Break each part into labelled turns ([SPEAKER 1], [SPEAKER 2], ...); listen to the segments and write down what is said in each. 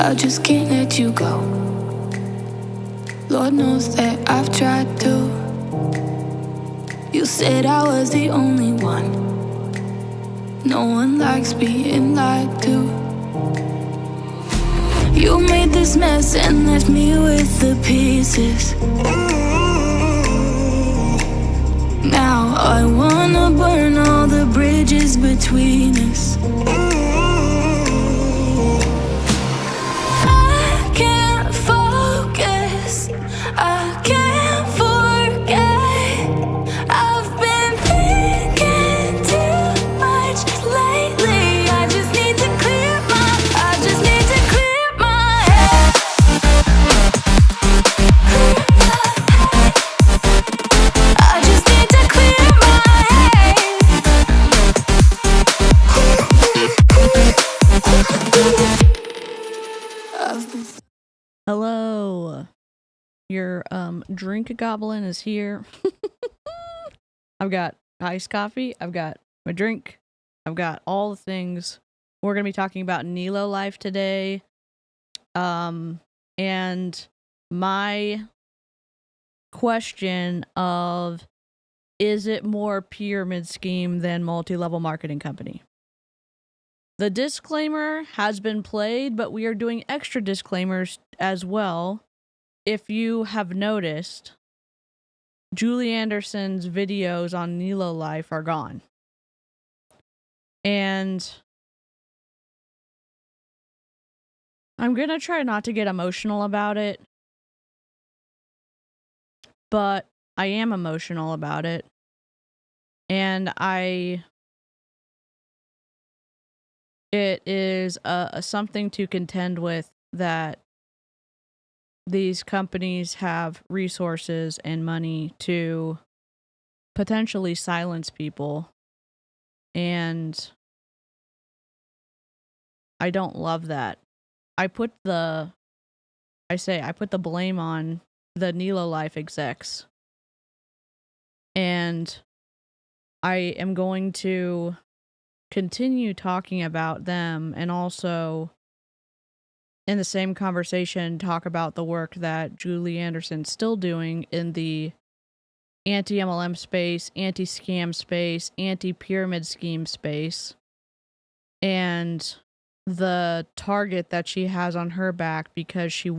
[SPEAKER 1] I just can't let you go. Lord knows that I've tried to. You said I was the only one. No one likes being lied to. You made this mess and left me with the pieces. Now I wanna burn all the bridges between us. I can't focus, I can't forget. I've been thinking too much lately. I just need to clear my head. I just need to clear my head.
[SPEAKER 2] Hello. Your drink goblin is here. I've got iced coffee, I've got my drink, I've got all the things. We're gonna be talking about Nélo Life today. And my question of, is it more pyramid scheme than multi-level marketing company? The disclaimer has been played, but we are doing extra disclaimers as well. If you have noticed, Julie Anderson's videos on Nélo Life are gone. And I'm going to try not to get emotional about it, but I am emotional about it. And it is something to contend with, that these companies have resources and money to potentially silence people. And I don't love that. I put the blame on the Nélo Life execs. And I am going to continue talking about them, and also in the same conversation talk about the work that Julie Anderson's still doing in the anti-MLM space, anti-scam space, anti-pyramid scheme space, and the target that she has on her back, because she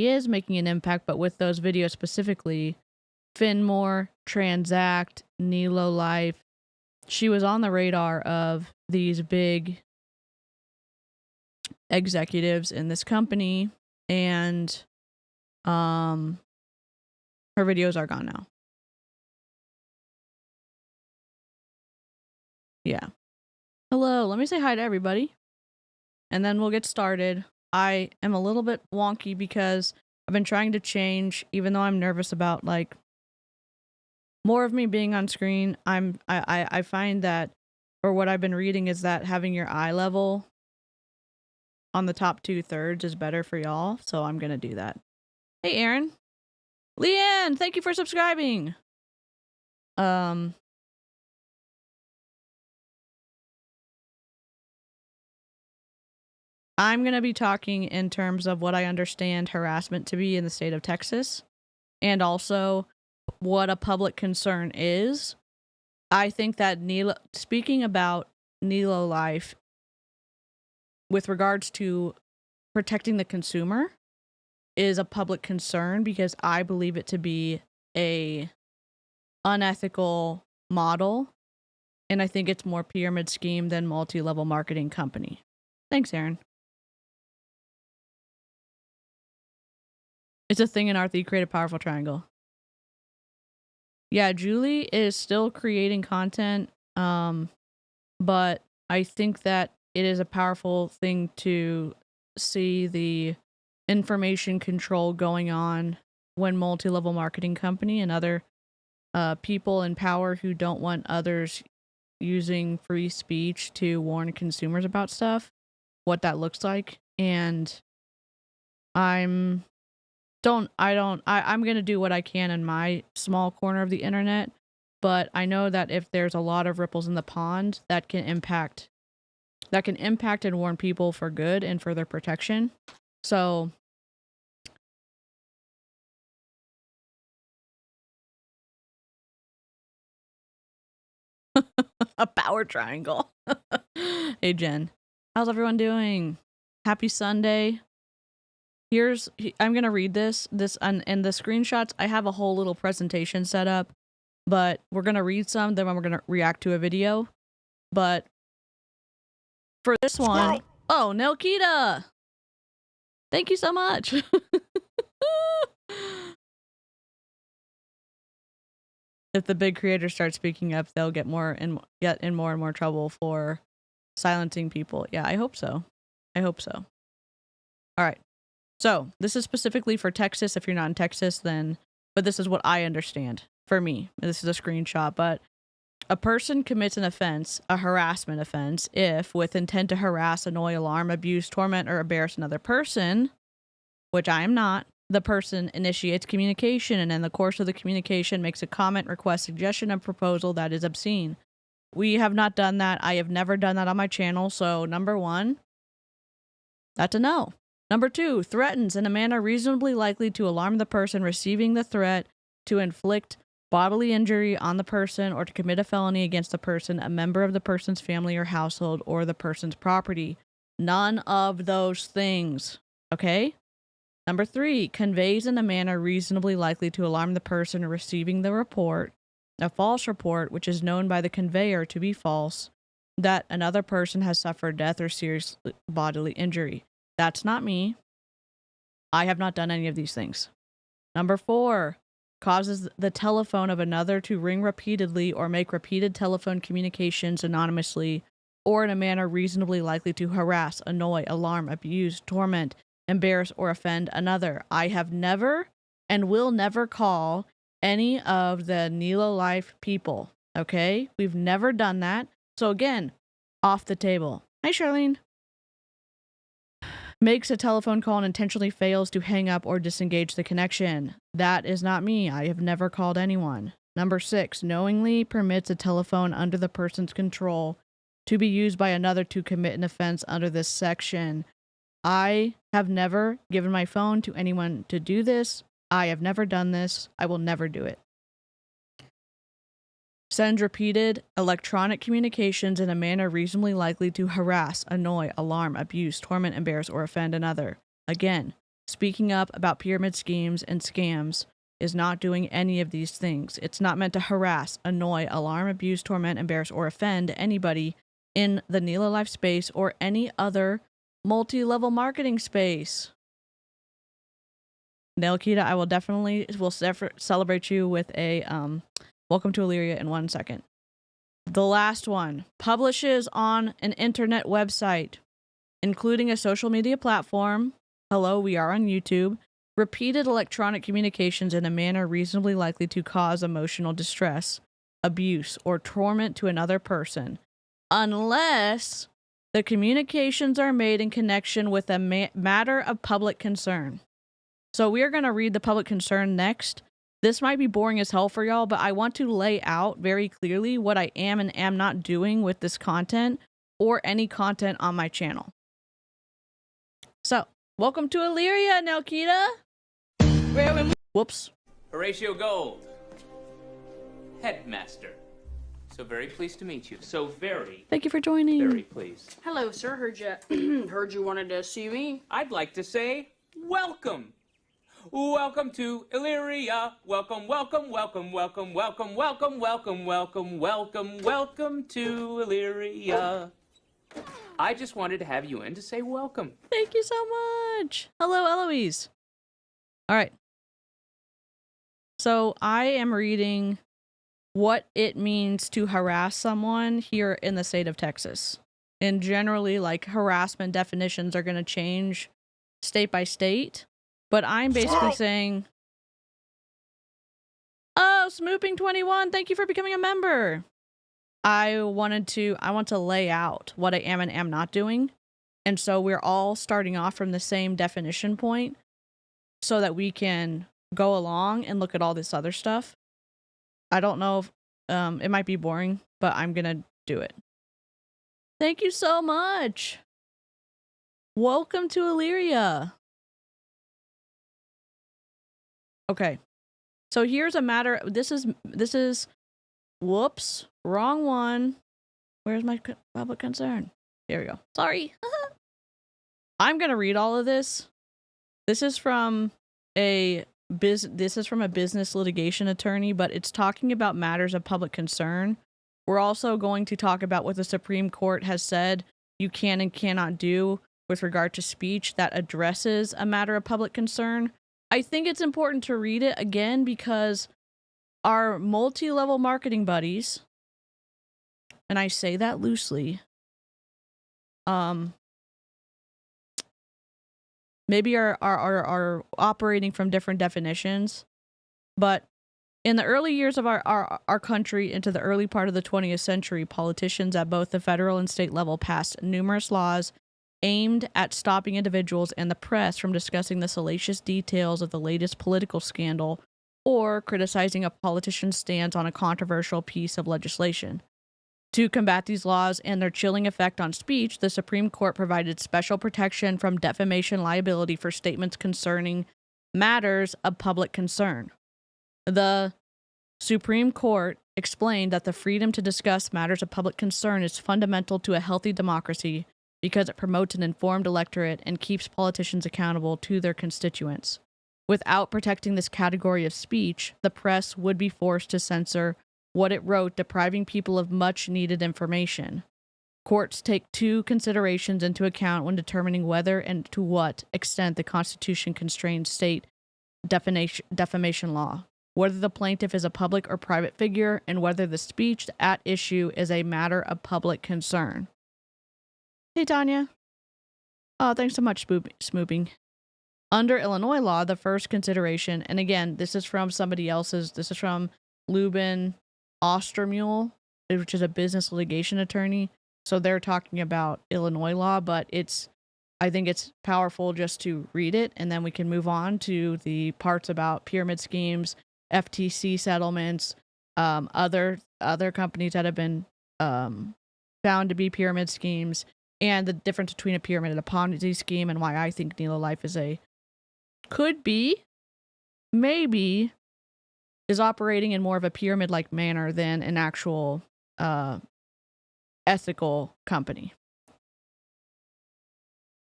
[SPEAKER 2] is making an impact, but with those videos specifically, Finmore, Transact, Nélo Life, she was on the radar of these big executives in this company, and her videos are gone now. Yeah. Hello, let me say hi to everybody, and then we'll get started. I am a little bit wonky because I've been trying to change, even though I'm nervous about like more of me being on screen. I find that, or what I've been reading is that having your eye level on the top 2/3 is better for y'all, so I'm gonna do that. Hey, Aaron. Leanne, thank you for subscribing. I'm gonna be talking in terms of what I understand harassment to be in the state of Texas, and also what a public concern is. I think that speaking about Nélo Life with regards to protecting the consumer is a public concern, because I believe it to be a unethical model, and I think it's more pyramid scheme than multi-level marketing company. Thanks, Aaron. It's a thing in art that you create a powerful triangle. Yeah, Julie is still creating content, but I think that it is a powerful thing to see the information control going on when multi-level marketing company and other people in power who don't want others using free speech to warn consumers about stuff, what that looks like. And I'm going to do what I can in my small corner of the internet, but I know that if there's a lot of ripples in the pond, that can impact that can impact and warn people for good and for their protection. So a power triangle. Hey, Jen. How's everyone doing? Happy Sunday. I'm going to read this and the screenshots. I have a whole little presentation set up, but we're going to read some, then we're going to react to a video. But for this one, oh, Nelkita. Thank you so much. If the big creators start speaking up, they'll get more and more trouble for silencing people. Yeah, I hope so. I hope so. All right. So this is specifically for Texas. If you're not in Texas, then, but this is what I understand for me. This is a screenshot, but a person commits an offense, a harassment offense, if with intent to harass, annoy, alarm, abuse, torment, or embarrass another person, which I am not, the person initiates communication and in the course of the communication makes a comment, request, suggestion, and proposal that is obscene. We have not done that. I have never done that on my channel. So number one, that's a no. Number two, threatens in a manner reasonably likely to alarm the person receiving the threat, to inflict bodily injury on the person, or to commit a felony against the person, a member of the person's family or household, or the person's property. None of those things. Okay? Number three, conveys in a manner reasonably likely to alarm the person receiving the report, a false report which is known by the conveyor to be false, that another person has suffered death or serious bodily injury. That's not me. I have not done any of these things. Number four, causes the telephone of another to ring repeatedly or make repeated telephone communications anonymously or in a manner reasonably likely to harass, annoy, alarm, abuse, torment, embarrass, or offend another. I have never and will never call any of the Nélo Life people. Okay? We've never done that. So again, off the table. Hi, Charlene. Makes a telephone call and intentionally fails to hang up or disengage the connection. That is not me. I have never called anyone. Number six, knowingly permits a telephone under the person's control to be used by another to commit an offense under this section. I have never given my phone to anyone to do this. I have never done this. I will never do it. Sends repeated electronic communications in a manner reasonably likely to harass, annoy, alarm, abuse, torment, embarrass, or offend another. Again, speaking up about pyramid schemes and scams is not doing any of these things. It's not meant to harass, annoy, alarm, abuse, torment, embarrass, or offend anybody in the Nélo Life space or any other multi-level marketing space. Nelkita, I will celebrate you with a welcome to Illyria in 1 second. The last one, publishes on an internet website, including a social media platform. Hello, we are on YouTube. Repeated electronic communications in a manner reasonably likely to cause emotional distress, abuse, or torment to another person, unless the communications are made in connection with a matter of public concern. So we are going to read the public concern next. This might be boring as hell for y'all, but I want to lay out very clearly what I am and am not doing with this content or any content on my channel. So, welcome to Illyria, Nelkita. Whoops.
[SPEAKER 3] Horatio Gold, headmaster. So very pleased to meet you.
[SPEAKER 2] Thank you for joining.
[SPEAKER 3] Very pleased.
[SPEAKER 4] Hello, sir. Heard you wanted to see me.
[SPEAKER 3] I'd like to say welcome. Welcome to Illyria. Welcome, welcome, welcome, welcome, welcome, welcome, welcome, welcome, welcome, welcome to Illyria. I just wanted to have you in to say welcome.
[SPEAKER 2] Thank you so much. Hello, Eloise. All right. So I am reading what it means to harass someone here in the state of Texas. And generally, like, harassment definitions are going to change state by state. But I'm basically saying, oh, Smooping21, thank you for becoming a member. I want to lay out what I am and am not doing. And so we're all starting off from the same definition point so that we can go along and look at all this other stuff. I don't know if it might be boring, but I'm going to do it. Thank you so much. Welcome to Illyria. Okay. So here's a matter. This is, whoops, wrong one. Where's my public concern? Here we go. Sorry. I'm going to read all of this. This is from a business litigation attorney, but it's talking about matters of public concern. We're also going to talk about what the Supreme Court has said you can and cannot do with regard to speech that addresses a matter of public concern. I think it's important to read it again because our multi-level marketing buddies, and I say that loosely, maybe are operating from different definitions, but in the early years of our country into the early part of the 20th century, politicians at both the federal and state level passed numerous laws aimed at stopping individuals and the press from discussing the salacious details of the latest political scandal or criticizing a politician's stance on a controversial piece of legislation. To combat these laws and their chilling effect on speech, the Supreme Court provided special protection from defamation liability for statements concerning matters of public concern. The Supreme Court explained that the freedom to discuss matters of public concern is fundamental to a healthy democracy because it promotes an informed electorate and keeps politicians accountable to their constituents. Without protecting this category of speech, the press would be forced to censor what it wrote, depriving people of much-needed information. Courts take two considerations into account when determining whether and to what extent the Constitution constrains state defamation law, whether the plaintiff is a public or private figure, and whether the speech at issue is a matter of public concern. Hey, Tanya. Oh, thanks so much, Smooping. Under Illinois law, the first consideration, and again, this is from somebody else's, this is from Lubin Ostermule, which is a business litigation attorney. So they're talking about Illinois law, but I think it's powerful just to read it, and then we can move on to the parts about pyramid schemes, FTC settlements, other companies that have been found to be pyramid schemes, and the difference between a pyramid and a Ponzi scheme, and why I think Nélo Life maybe is operating in more of a pyramid-like manner than an actual ethical company.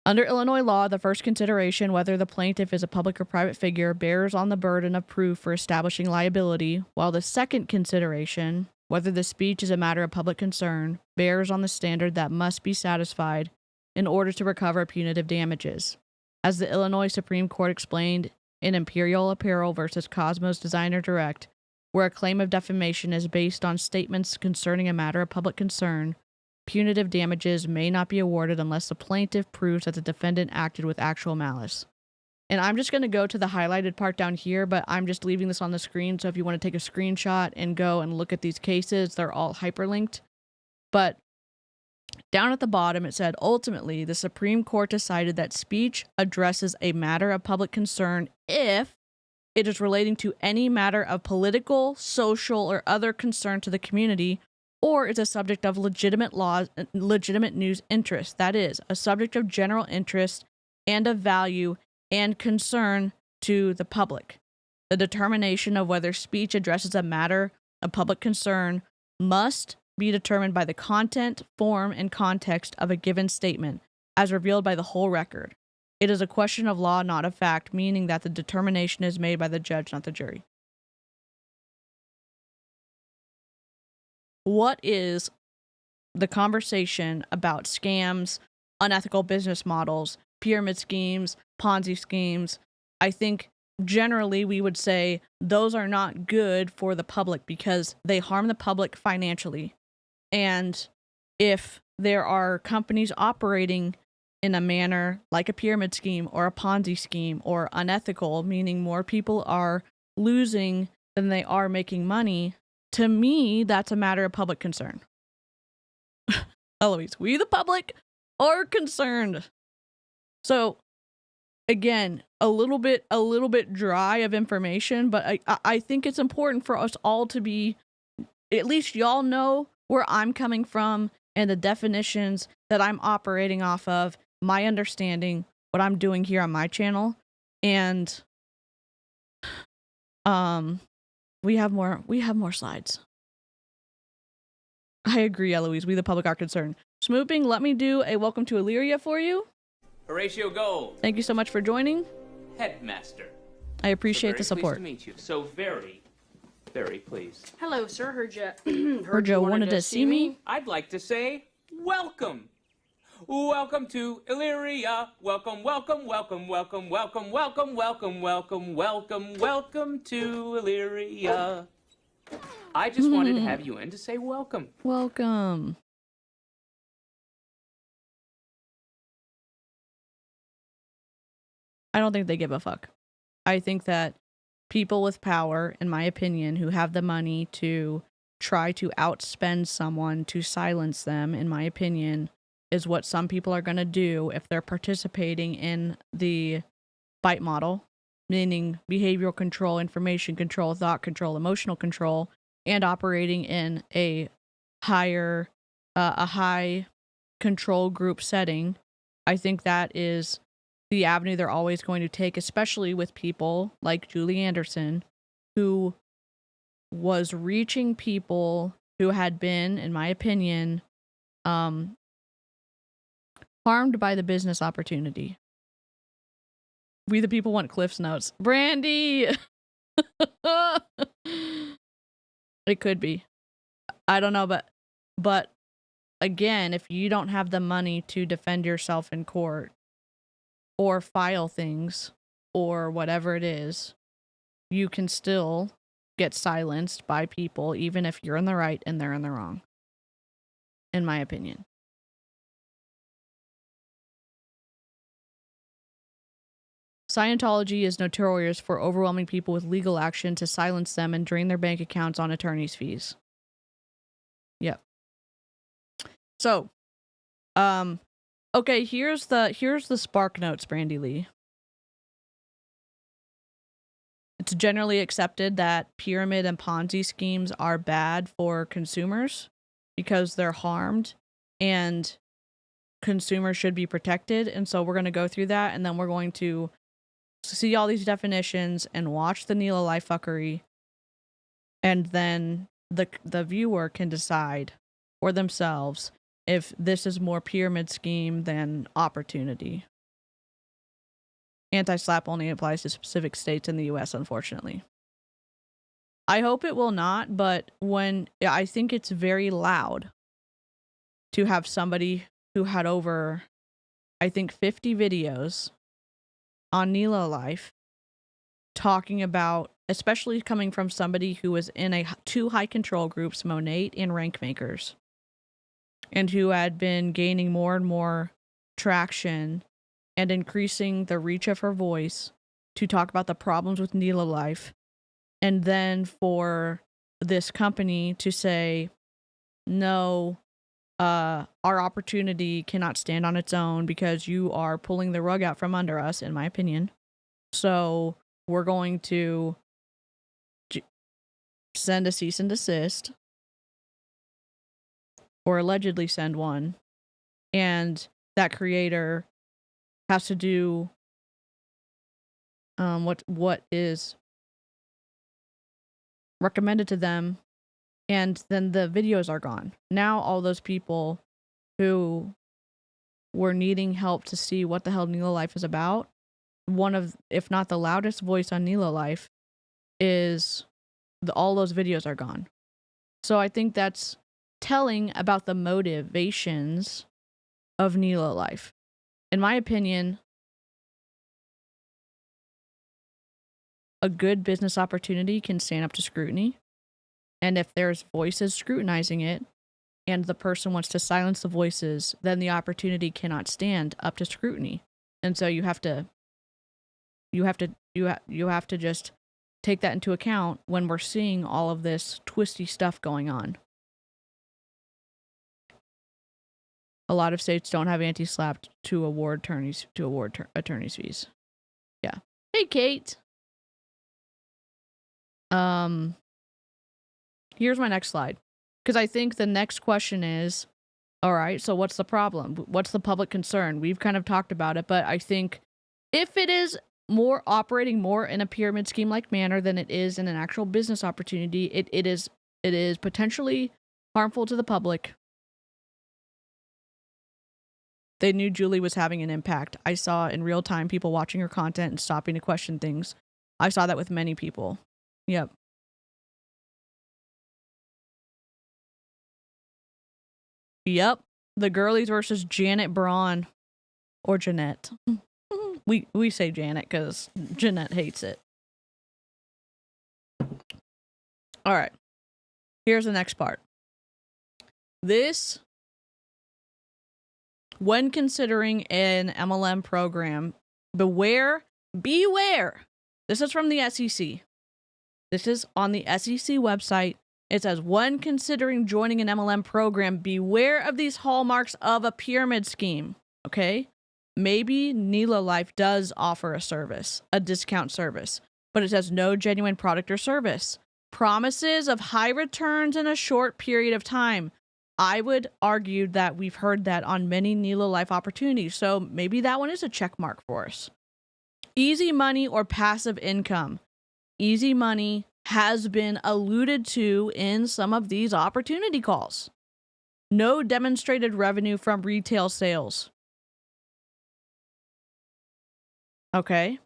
[SPEAKER 2] Under Illinois law, the first consideration, whether the plaintiff is a public or private figure, bears on the burden of proof for establishing liability, while the second consideration, whether the speech is a matter of public concern, bears on the standard that must be satisfied in order to recover punitive damages. As the Illinois Supreme Court explained in Imperial Apparel versus Cosmos Designer Direct, where a claim of defamation is based on statements concerning a matter of public concern, punitive damages may not be awarded unless the plaintiff proves that the defendant acted with actual malice. And I'm just going to go to the highlighted part down here, but I'm just leaving this on the screen, so if you want to take a screenshot and go and look at these cases, they're all hyperlinked. But down at the bottom, it said, ultimately, the Supreme Court decided that speech addresses a matter of public concern if it is relating to any matter of political, social, or other concern to the community, or is a subject of legitimate news interest. That is, a subject of general interest and of value and concern to the public. The determination of whether speech addresses a matter of public concern must be determined by the content, form, and context of a given statement, as revealed by the whole record. It is a question of law, not of fact, meaning that the determination is made by the judge, not the jury. What is the conversation about scams, unethical business models, pyramid schemes, Ponzi schemes? I think generally we would say those are not good for the public because they harm the public financially. And if there are companies operating in a manner like a pyramid scheme or a Ponzi scheme or unethical, meaning more people are losing than they are making money, to me, that's a matter of public concern. Eloise, we the public are concerned. So again, a little bit dry of information, but I think it's important for us all to be, at least y'all know where I'm coming from and the definitions that I'm operating off of, my understanding, what I'm doing here on my channel. And we have more slides. I agree, Eloise. We the public are concerned. Smooping, let me do a welcome to Illyria for you.
[SPEAKER 3] Horatio Gold,
[SPEAKER 2] Thank you so much for joining.
[SPEAKER 3] headmaster.
[SPEAKER 2] I appreciate the
[SPEAKER 3] So very
[SPEAKER 2] support.
[SPEAKER 3] pleased to meet you. So very, very pleased.
[SPEAKER 4] Hello, sir. Heard
[SPEAKER 2] you wanted to see me?
[SPEAKER 3] I'd like to say welcome. Welcome to Illyria. Welcome, welcome, welcome, welcome, welcome, welcome, welcome, welcome, welcome, welcome to Illyria. I just wanted to have you in to say welcome.
[SPEAKER 2] Welcome. I don't think they give a fuck. I think that people with power, in my opinion, who have the money to try to outspend someone to silence them, in my opinion, is what some people are going to do if they're participating in the BITE model, meaning behavioral control, information control, thought control, emotional control, and operating in a high control group setting. I think that is the avenue they're always going to take, especially with people like Julie Anderson, who was reaching people who had been, in my opinion, harmed by the business opportunity. We the people want Cliff's Notes. Brandy! It could be. I don't know, but again, if you don't have the money to defend yourself in court or file things or whatever it is, you can still get silenced by people, even if you're in the right and they're in the wrong, in my opinion. Scientology is notorious for overwhelming people with legal action to silence them and drain their bank accounts on attorney's fees. Yep. So, okay, here's the spark notes, Brandy Lee. It's generally accepted that pyramid and Ponzi schemes are bad for consumers because they're harmed and consumers should be protected. And so we're going to go through that, and then we're going to see all these definitions and watch the Nélo Life fuckery, and then the viewer can decide for themselves if this is more pyramid scheme than opportunity. Anti-SLAPP only applies to specific states in the US, unfortunately. I hope it will not, but I think it's very loud to have somebody who had over, I think, 50 videos on Nélo Life talking about, especially coming from somebody who was in two high control groups, Monate and Rank Makers, and who had been gaining more and more traction and increasing the reach of her voice to talk about the problems with Nélo Life. And then for this company to say, no, our opportunity cannot stand on its own because you are pulling the rug out from under us, in my opinion. So we're going to send a cease and desist, or allegedly send one, and that creator has to do what is recommended to them, and then the videos are gone. Now all those people who were needing help to see what the hell Nélo Life is about, one of, if not the loudest voice on Nélo Life, is all those videos are gone. So I think that's telling about the motivations of Nélo Life. In my opinion, a good business opportunity can stand up to scrutiny. And if there's voices scrutinizing it and the person wants to silence the voices, then the opportunity cannot stand up to scrutiny. And so you have to just take that into account when we're seeing all of this twisty stuff going on. A lot of states don't have anti-SLAPP to award attorneys fees. Yeah. Hey, Kate. Here's my next slide, because I think the next question is, All right, so what's the problem? What's the public concern? We've kind of talked about it, but I think if it is more operating more in a pyramid scheme like manner than it is in an actual business opportunity, it is potentially harmful to the public. They knew Julie was having an impact. I saw in real time people watching her content and stopping to question things. I saw that with many people. Yep. Yep. The girlies versus Janet Braun. Or Jeanette. We say Janet because Jeanette hates it. All right. Here's the next part. This, when considering an MLM program, beware. This is from the SEC. This is on the SEC website. It says, when considering joining an MLM program, beware of these hallmarks of a pyramid scheme. Okay? Maybe Nélo Life does offer a service, a discount service, but it says no genuine product or service. Promises of high returns in a short period of time. I would argue that we've heard that on many Nélo Life opportunities, so maybe that one is a check mark for us. Easy money or passive income. Easy money has been alluded to in some of these opportunity calls. No demonstrated revenue from retail sales. Okay.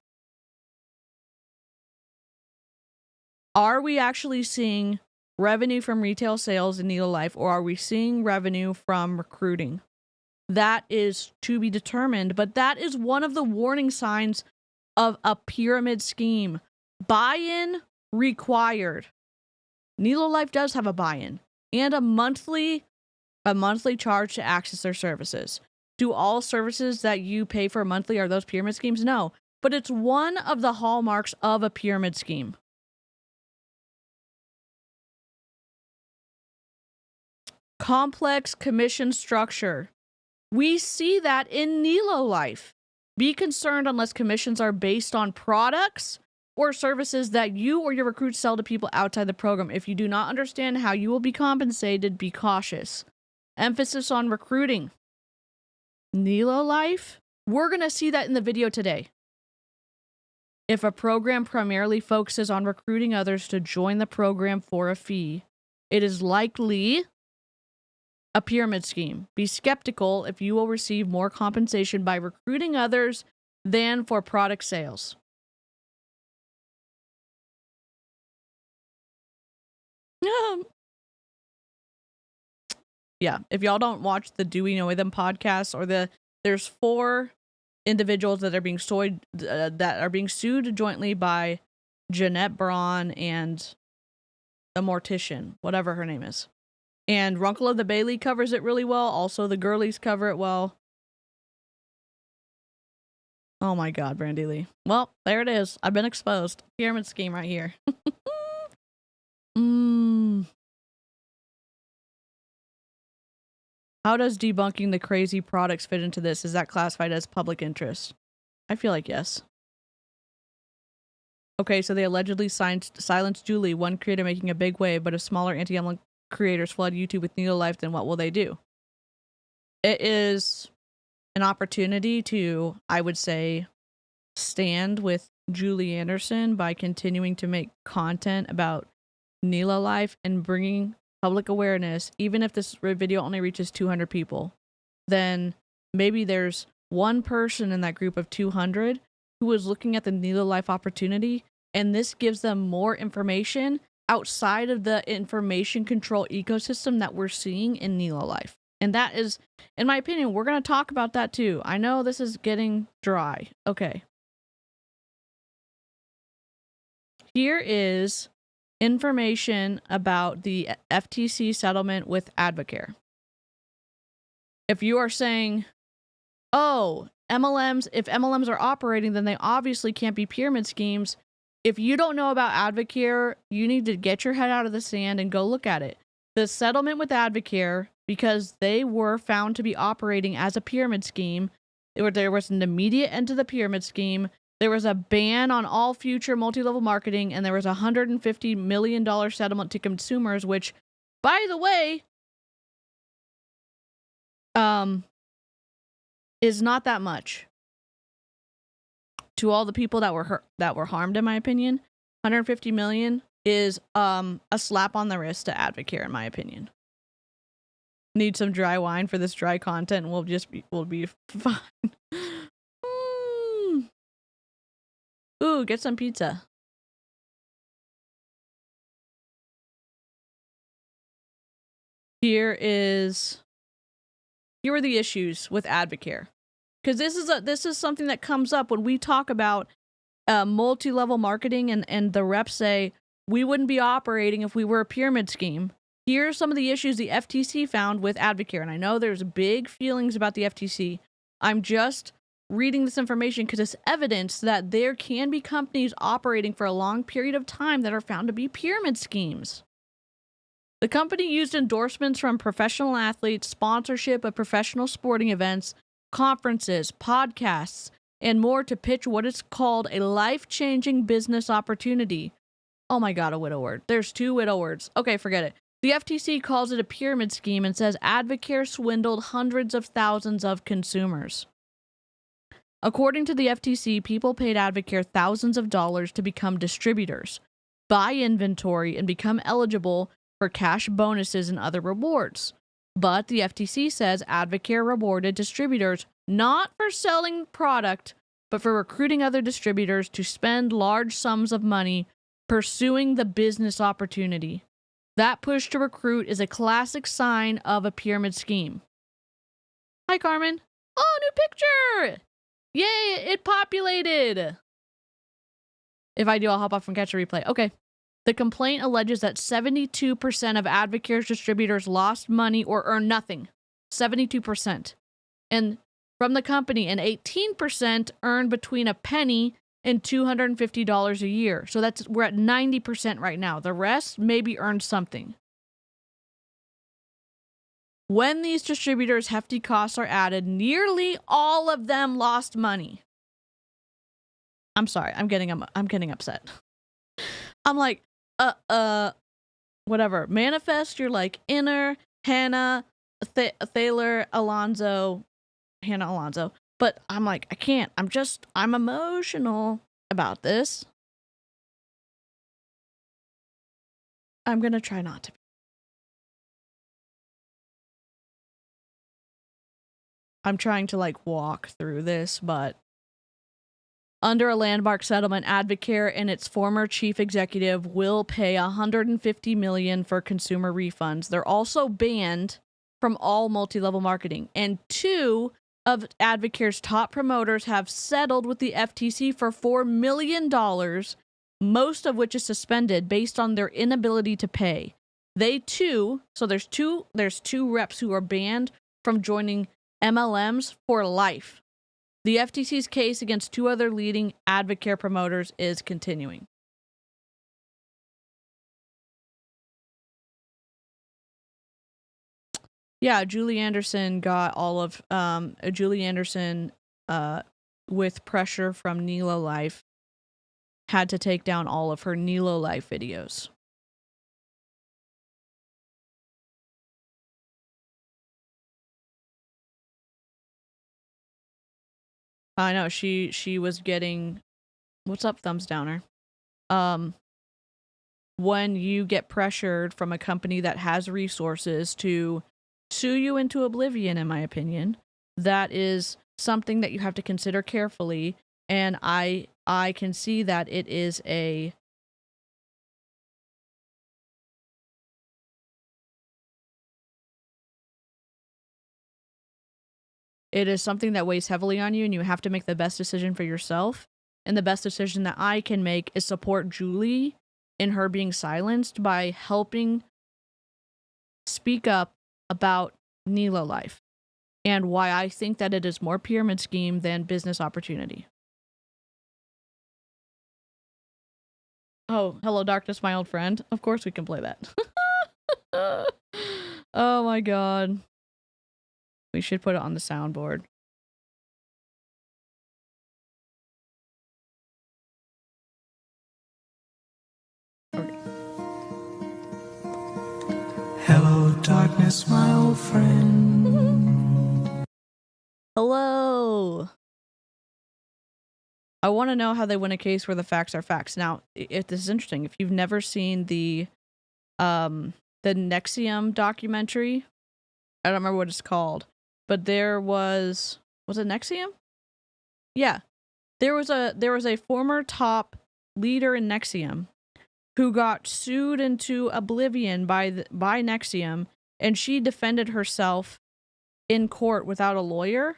[SPEAKER 2] Are we actually seeing revenue from retail sales in Nélo Life, or are we seeing revenue from recruiting? That is to be determined, but that is one of the warning signs of a pyramid scheme. Buy-in required. Nélo Life does have a buy-in and a monthly charge to access their services. Do all services that you pay for monthly are those pyramid schemes? No, but it's one of the hallmarks of a pyramid scheme. Complex commission structure. We see that in Nélo Life. Be concerned unless commissions are based on products or services that you or your recruits sell to people outside the program. If you do not understand how you will be compensated, be cautious. Emphasis on recruiting. Nélo Life, we're going to see that in the video today. If a program primarily focuses on recruiting others to join the program for a fee, it is likely a pyramid scheme. Be skeptical if you will receive more compensation by recruiting others than for product sales. Yeah, if y'all don't watch the Do We Know Them podcast, or there's 4 individuals that are being sued jointly by Jeanette Braun and a mortician, whatever her name is. And Runkle of the Bailey covers it really well. Also, the girlies cover it well. Oh my God, Brandy Lee. Well, there it is. I've been exposed. Pyramid scheme right here. How does debunking the crazy products fit into this? Is that classified as public interest? I feel like yes. Okay, so they allegedly silenced Julie, one creator making a big wave, but if smaller anti-MLM creators flood YouTube with Nélo Life, then what will they do? It is an opportunity to, I would say, stand with Julie Anderson by continuing to make content about Nélo Life and bringing public awareness. Even if this video only reaches 200 people, then maybe there's one person in that group of 200 who is looking at the Nélo Life opportunity, and this gives them more information outside of the information control ecosystem that we're seeing in Nélo Life. And that is, in my opinion, we're going to talk about that too. I know this is getting dry. Okay. Here is information about the FTC settlement with AdvoCare. If you are saying, oh, if MLMs are operating, then they obviously can't be pyramid schemes. If you don't know about AdvoCare, you need to get your head out of the sand and go look at it. The settlement with AdvoCare, because they were found to be operating as a pyramid scheme, there was an immediate end to the pyramid scheme. There was a ban on all future multi-level marketing, and there was a $150 million settlement to consumers, which, by the way, is not that much to all the people that were harmed, in my opinion. 150 million is a slap on the wrist to AdvoCare, in my opinion. Need some dry wine for this dry content, and we'll be fine. Ooh, get some pizza. Here are the issues with AdvoCare, because this is something that comes up when we talk about multi-level marketing, and the reps say we wouldn't be operating if we were a pyramid scheme. Here are some of the issues the FTC found with AdvoCare, and I know there's big feelings about the FTC. I'm just reading this information because it's evidence that there can be companies operating for a long period of time that are found to be pyramid schemes. The company used endorsements from professional athletes, sponsorship of professional sporting events, conferences, podcasts, and more to pitch what is called a life-changing business opportunity. Oh my God, a widow word. There's 2 widow words. Okay, forget it. The FTC calls it a pyramid scheme and says AdvoCare swindled hundreds of thousands of consumers. According to the FTC, people paid AdvoCare thousands of dollars to become distributors, buy inventory, and become eligible for cash bonuses and other rewards. But the FTC says AdvoCare rewarded distributors not for selling product, but for recruiting other distributors to spend large sums of money pursuing the business opportunity. That push to recruit is a classic sign of a pyramid scheme. Hi, Carmen. Oh, new picture! Yay, it populated! If I do, I'll hop off and catch a replay. Okay. The complaint alleges that 72% of AdvoCare's distributors lost money or earned nothing. 72%. And from the company, and 18% earned between a penny and $250 a year. So we're at 90% right now. The rest maybe earned something. When these distributors' hefty costs are added, nearly all of them lost money. I'm sorry, I'm getting upset. I'm like, whatever. Manifest your like inner Hannah Hannah Alonso. But I'm like, I can't. I'm emotional about this. I'm gonna try not to be. I'm trying to like walk through this, but under a landmark settlement, AdvoCare and its former chief executive will pay $150 million for consumer refunds. They're also banned from all multi-level marketing, and 2 of AdvoCare's top promoters have settled with the FTC for $4 million, most of which is suspended based on their inability to pay. They too, so there's two reps who are banned from joining MLMs for life. The FTC's case against 2 other leading AdvoCare promoters is continuing. Yeah, Julie Anderson got all of Julie Anderson with pressure from Nélo Life had to take down all of her Nélo Life videos. I know she was getting, what's up, thumbs downer? When you get pressured from a company that has resources to sue you into oblivion, in my opinion, that is something that you have to consider carefully. And I can see that it is something that weighs heavily on you, and you have to make the best decision for yourself. And the best decision that I can make is support Julie in her being silenced by helping speak up about Nélo Life and why I think that it is more pyramid scheme than business opportunity. Oh, hello, darkness, my old friend. Of course we can play that. Oh my God. We should put it on the soundboard.
[SPEAKER 5] Hello, darkness, my old friend.
[SPEAKER 2] Hello. I want to know how they win a case where the facts are facts. Now, if this is interesting, if you've never seen the Nexium documentary, I don't remember what it's called, but there was it Nexium? Yeah. There was a former top leader in Nexium who got sued into oblivion by Nexium, and she defended herself in court without a lawyer,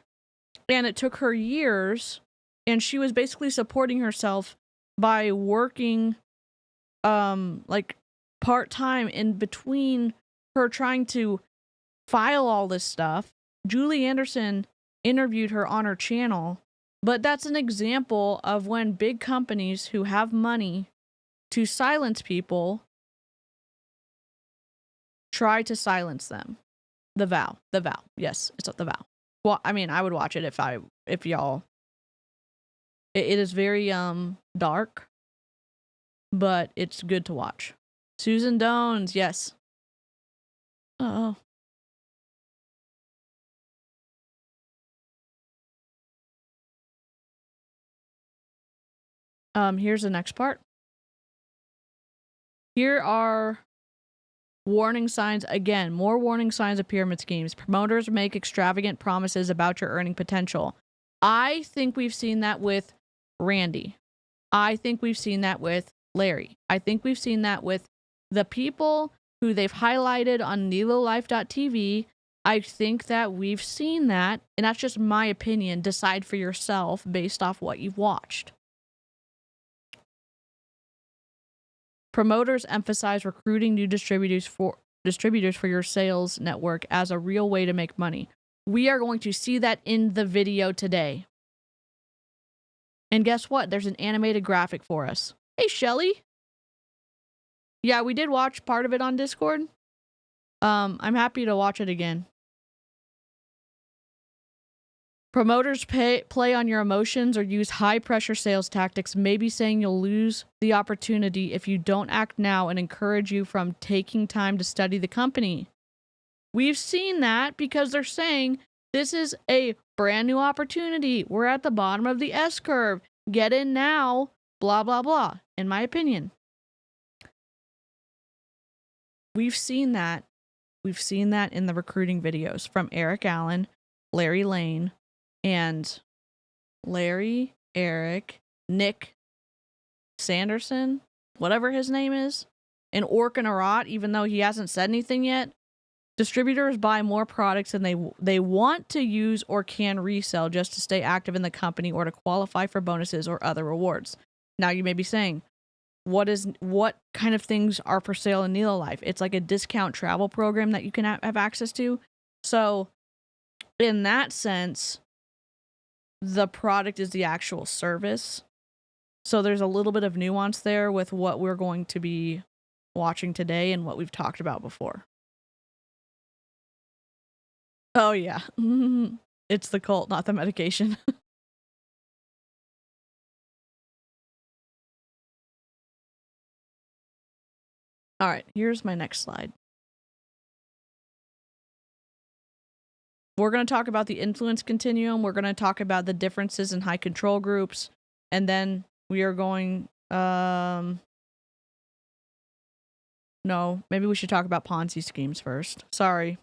[SPEAKER 2] and it took her years, and she was basically supporting herself by working like part-time in between her trying to file all this stuff. Julie Anderson interviewed her on her channel, but that's an example of when big companies who have money to silence people try to silence them. The Vow. Yes, it's The Vow. Well, I mean, I would watch it if y'all. It is very dark, but it's good to watch. Susan Dones, yes. Oh. Here's the next part. Here are warning signs. Again, more warning signs of pyramid schemes. Promoters make extravagant promises about your earning potential. I think we've seen that with Randy. I think we've seen that with Larry. I think we've seen that with the people who they've highlighted on NeloLife.tv. I think that we've seen that, and that's just my opinion. Decide for yourself based off what you've watched. Promoters emphasize recruiting new distributors for your sales network as a real way to make money. We are going to see that in the video today. And guess what? There's an animated graphic for us. Hey, Shelly. Yeah, we did watch part of it on Discord. I'm happy to watch it again. Promoters play on your emotions or use high-pressure sales tactics, maybe saying you'll lose the opportunity if you don't act now, and encourage you from taking time to study the company. We've seen that because they're saying this is a brand new opportunity. We're at the bottom of the S-curve. Get in now, blah, blah, blah, in my opinion. We've seen that. We've seen that in the recruiting videos from Eric Allen, Larry Lane, and Nick Sanderson, whatever his name is, and Orkin Arat, even though he hasn't said anything yet. Distributors buy more products than they want to use or can resell just to stay active in the company or to qualify for bonuses or other rewards. Now you may be saying, what kind of things are for sale in Nélo Life? It's like a discount travel program that you can have access to. So in that sense, the product is the actual service. So there's a little bit of nuance there with what we're going to be watching today and what we've talked about before. Oh yeah. It's the cult, not the medication. All right, here's my next slide. We're going to talk about the influence continuum. We're going to talk about the differences in high control groups. And then we are going... No, maybe we should talk about Ponzi schemes first. Sorry.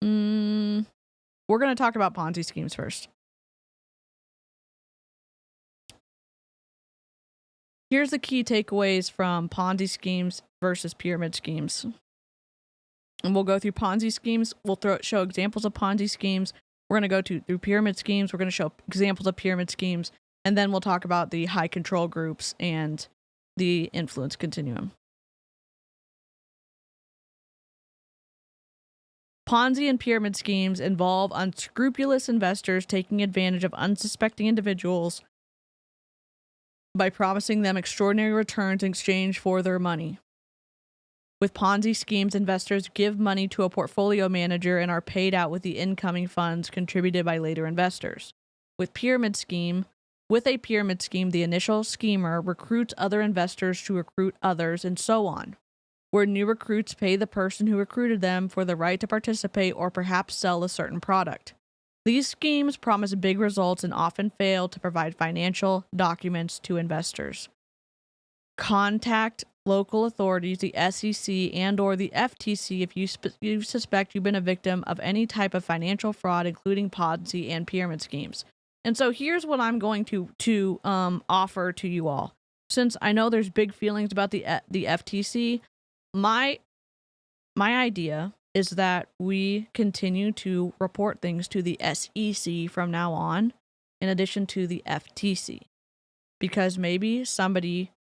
[SPEAKER 2] We're going to talk about Ponzi schemes first. Here's the key takeaways from Ponzi schemes versus pyramid schemes. And we'll go through Ponzi schemes. We'll show examples of Ponzi schemes. We're going to go through pyramid schemes. We're going to show examples of pyramid schemes. And then we'll talk about the high control groups and the influence continuum. Ponzi and pyramid schemes involve unscrupulous investors taking advantage of unsuspecting individuals by promising them extraordinary returns in exchange for their money. With Ponzi schemes, investors give money to a portfolio manager and are paid out with the incoming funds contributed by later investors. With a pyramid scheme, the initial schemer recruits other investors to recruit others, and so on. where new recruits pay the person who recruited them for the right to participate or perhaps sell a certain product. These schemes promise big results and often fail to provide financial documents to investors. Contact local authorities, the SEC and or the FTC if you suspect you've been a victim of any type of financial fraud, including Ponzi and pyramid schemes. And so here's what I'm going to offer to you all. Since I know there's big feelings about the FTC, my idea is that we continue to report things to the SEC from now on, in addition to the FTC, because maybe somebody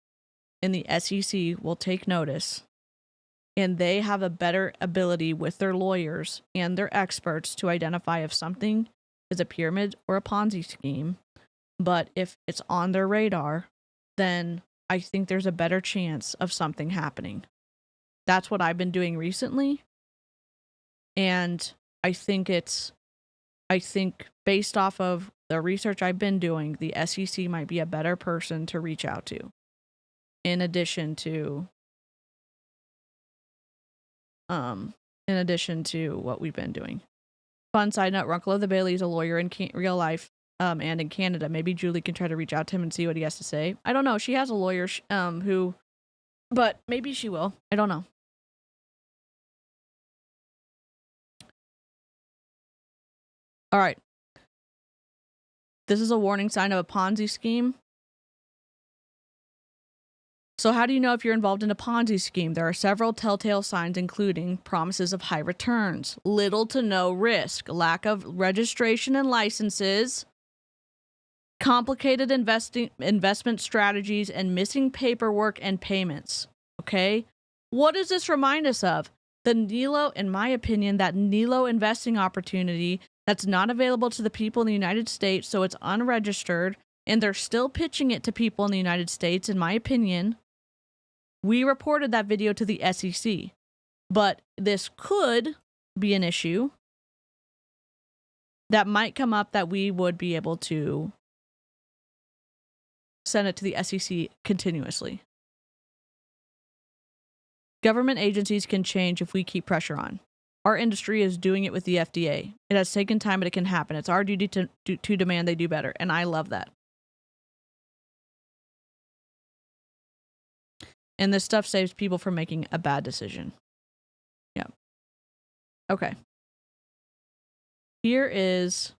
[SPEAKER 2] in the SEC will take notice, and they have a better ability with their lawyers and their experts to identify if something is a pyramid or a Ponzi scheme. But if it's on their radar, then I think there's a better chance of something happening. That's what I've been doing recently. And I think based off of the research I've been doing, the SEC might be a better person to reach out to. In addition to what we've been doing. Fun side note, Uncle of the Bailey is a lawyer in real life and in Canada. Maybe Julie can try to reach out to him and see what he has to say. I don't know. She has a lawyer but maybe she will. I don't know. All right. This is a warning sign of a Ponzi scheme. So how do you know if you're involved in a Ponzi scheme? There are several telltale signs, including promises of high returns, little to no risk, lack of registration and licenses, complicated investment strategies, and missing paperwork and payments. Okay? What does this remind us of? In my opinion, that Nélo investing opportunity that's not available to the people in the United States, so it's unregistered, and they're still pitching it to people in the United States, in my opinion. We reported that video to the SEC, but this could be an issue that might come up that we would be able to send it to the SEC continuously. Government agencies can change if we keep pressure on. Our industry is doing it with the FDA. It has taken time, but it can happen. It's our duty to demand they do better, and I love that. And this stuff saves people from making a bad decision. Yeah. Okay. Here is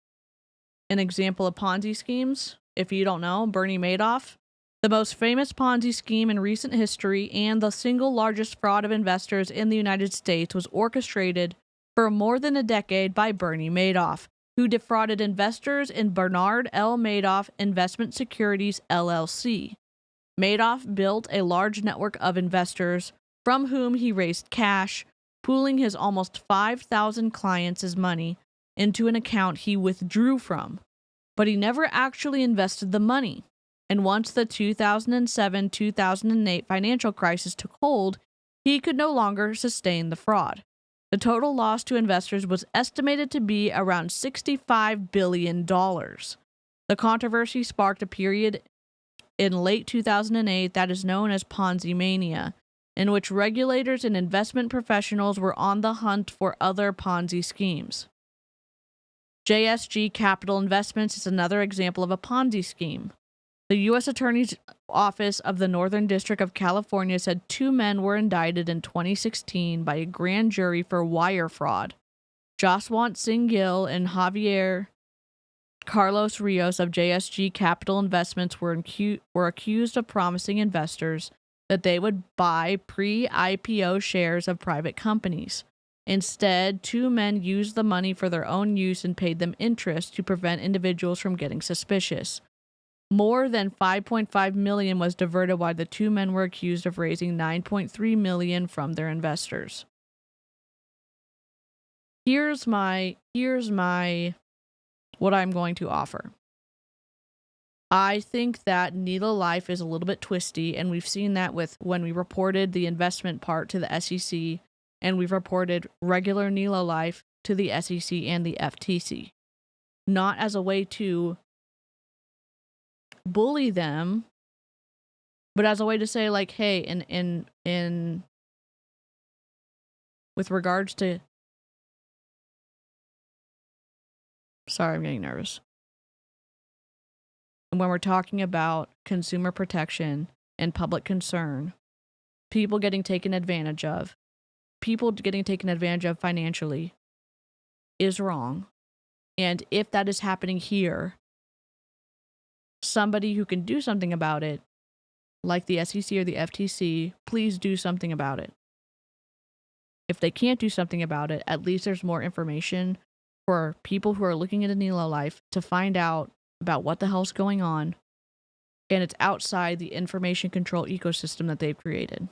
[SPEAKER 2] an example of Ponzi schemes. If you don't know, Bernie Madoff, the most famous Ponzi scheme in recent history and the single largest fraud of investors in the United States, was orchestrated for more than a decade by Bernie Madoff, who defrauded investors in Bernard L. Madoff Investment Securities, LLC. Madoff built a large network of investors from whom he raised cash, pooling his almost 5,000 clients' money into an account he withdrew from. But he never actually invested the money. And once the 2007-2008 financial crisis took hold, he could no longer sustain the fraud. The total loss to investors was estimated to be around $65 billion. The controversy sparked a period in late 2008 that is known as Ponzi mania, in which regulators and investment professionals were on the hunt for other Ponzi schemes. JSG Capital Investments is another example of a Ponzi scheme. The U.S. Attorney's Office of the Northern District of California said 2 men were indicted in 2016 by a grand jury for wire fraud. Jaswant Singh Gill and Javier Carlos Rios of JSG Capital Investments were accused of promising investors that they would buy pre-IPO shares of private companies. Instead, 2 men used the money for their own use and paid them interest to prevent individuals from getting suspicious. More than $5.5 million was diverted, while the 2 men were accused of raising $9.3 million from their investors. Here's my what I'm going to offer. I think that Nélo Life is a little bit twisty, and we've seen that with when we reported the investment part to the SEC, and we've reported regular Nélo Life to the SEC and the FTC. Not as a way to bully them, but as a way to say, like, hey, in with regards to... Sorry, I'm getting nervous. And when we're talking about consumer protection and public concern, people getting taken advantage of, people getting taken advantage of financially is wrong. And if that is happening here, somebody who can do something about it, like the SEC or the FTC, please do something about it. If they can't do something about it, at least there's more information for people who are looking into Nélo Life to find out about what the hell's going on, and it's outside the information control ecosystem that they've created.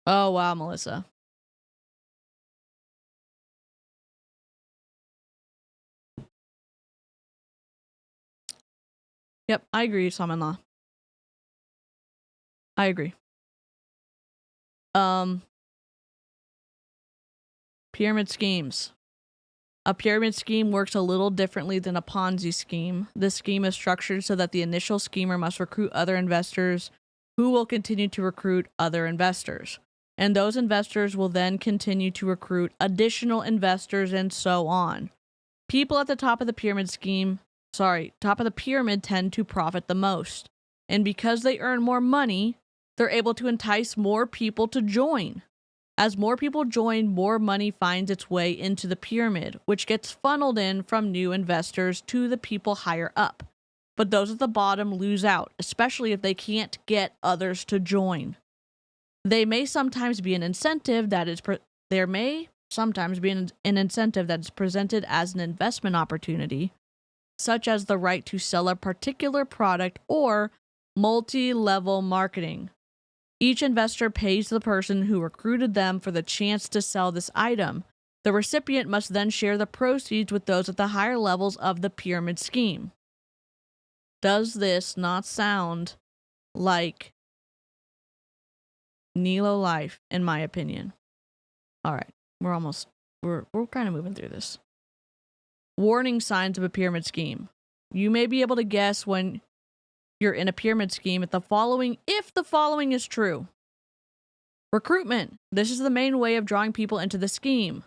[SPEAKER 2] Oh, wow, Melissa. Yep, I agree, son-in-law. I agree. Pyramid schemes. A pyramid scheme works a little differently than a Ponzi scheme. This scheme is structured so that the initial schemer must recruit other investors who will continue to recruit other investors. And those investors will then continue to recruit additional investors and so on. People at the top of the pyramid tend to profit the most. And because they earn more money, they're able to entice more people to join. As more people join, more money finds its way into the pyramid, which gets funneled in from new investors to the people higher up. But those at the bottom lose out, especially if they can't get others to join. There may sometimes be an incentive that is presented as an investment opportunity, such as the right to sell a particular product or multi-level marketing. Each investor pays the person who recruited them for the chance to sell this item. The recipient must then share the proceeds with those at the higher levels of the pyramid scheme. Does this not sound like Nélo Life, in my opinion? All right, we're kind of moving through this. Warning signs of a pyramid scheme. You may be able to guess when you're in a pyramid scheme if the following is true. Recruitment. This is the main way of drawing people into the scheme.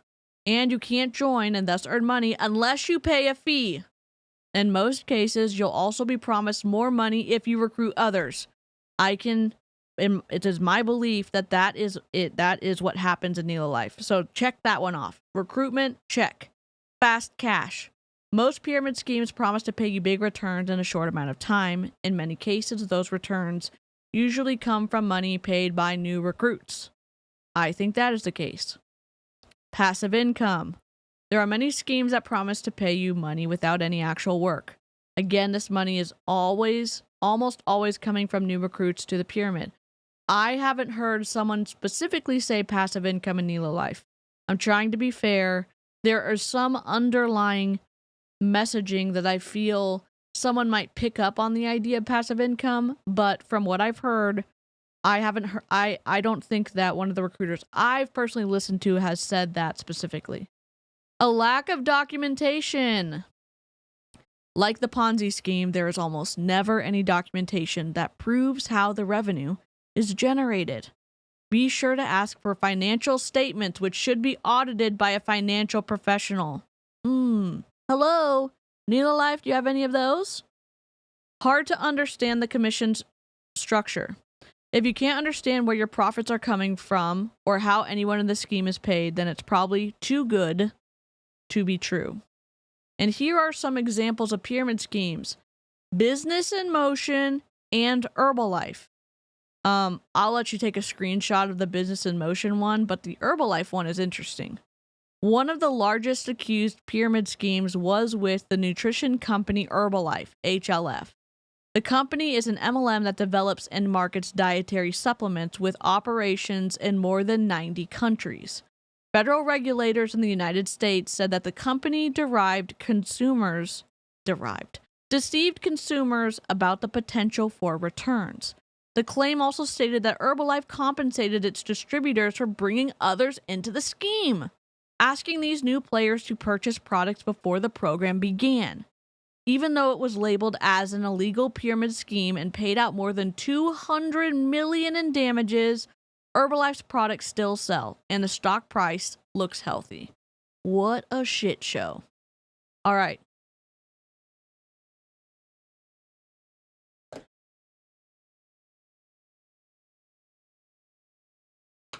[SPEAKER 2] And you can't join and thus earn money unless you pay a fee. In most cases, you'll also be promised more money if you recruit others. It is my belief that is what happens in Nélo Life. So check that one off. Recruitment, check. Fast cash. Most pyramid schemes promise to pay you big returns in a short amount of time. In many cases, those returns usually come from money paid by new recruits. I think that is the case. Passive income. There are many schemes that promise to pay you money without any actual work. Again, this money is almost always coming from new recruits to the pyramid. I haven't heard someone specifically say passive income in Nélo Life. I'm trying to be fair. There are some underlying messaging that I feel someone might pick up on the idea of passive income, but from what I've heard, I don't think that one of the recruiters I've personally listened to has said that specifically. A lack of documentation. Like the Ponzi scheme, there is almost never any documentation that proves how the revenue is generated. Be sure to ask for financial statements, which should be audited by a financial professional. Hello? Nélo Life, do you have any of those? Hard to understand the commission's structure. If you can't understand where your profits are coming from or how anyone in the scheme is paid, then it's probably too good to be true. And here are some examples of pyramid schemes. Business in Motion and Herbalife. I'll let you take a screenshot of the Business in Motion one, but the Herbalife one is interesting. One of the largest accused pyramid schemes was with the nutrition company Herbalife, HLF. The company is an MLM that develops and markets dietary supplements with operations in more than 90 countries. Federal regulators in the United States said that the company deceived consumers about the potential for returns. The claim also stated that Herbalife compensated its distributors for bringing others into the scheme, asking these new players to purchase products before the program began. Even though it was labeled as an illegal pyramid scheme and paid out more than $200 million in damages, Herbalife's products still sell, and the stock price looks healthy. What a shit show. All right.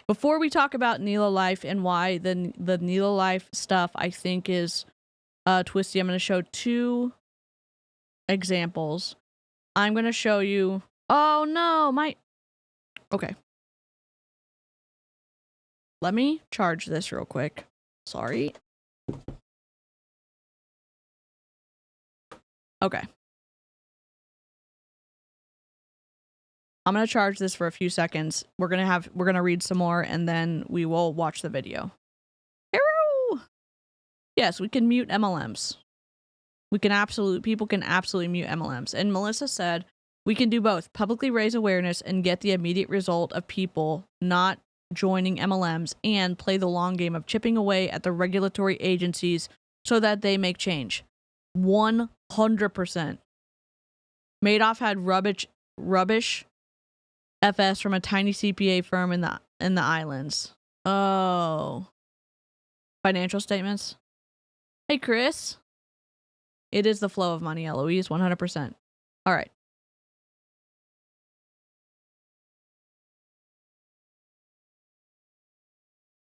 [SPEAKER 2] Before we talk about Nélo Life and why the Nélo Life stuff I think is twisty, I'm going to show two examples. I'm going to show you... Oh, no, Okay. Let me charge this real quick. Sorry. Okay. I'm going to charge this for a few seconds. We're going to read some more and then we will watch the video. Hello! Yes, we can mute MLMs. People can absolutely mute MLMs. And Melissa said, we can do both. Publicly raise awareness and get the immediate result of people not joining MLMs and play the long game of chipping away at the regulatory agencies so that they make change. 100%. Madoff had rubbish FS from a tiny CPA firm in the islands. Oh. Financial statements. Hey, Chris. It is the flow of money, Eloise, 100%. All right.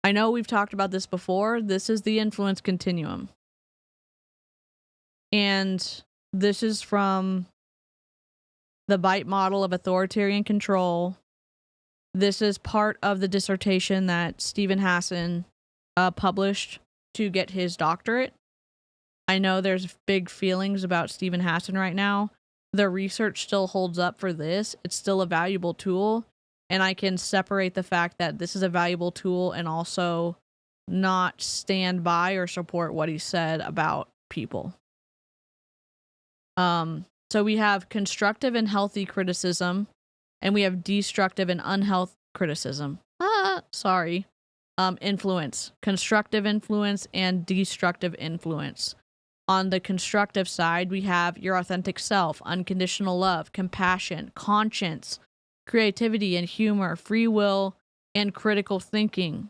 [SPEAKER 2] I know we've talked about this before. This is the influence continuum. And this is from the BITE model of authoritarian control. This is part of the dissertation that Stephen Hassan published to get his doctorate. I know there's big feelings about Stephen Hassan right now. The research still holds up for this. It's still a valuable tool. And I can separate the fact that this is a valuable tool and also not stand by or support what he said about people. So we have constructive and healthy criticism, and we have destructive and unhealthy criticism. Influence. Constructive influence and destructive influence. On the constructive side, we have your authentic self, unconditional love, compassion, conscience, creativity and humor, free will, and critical thinking.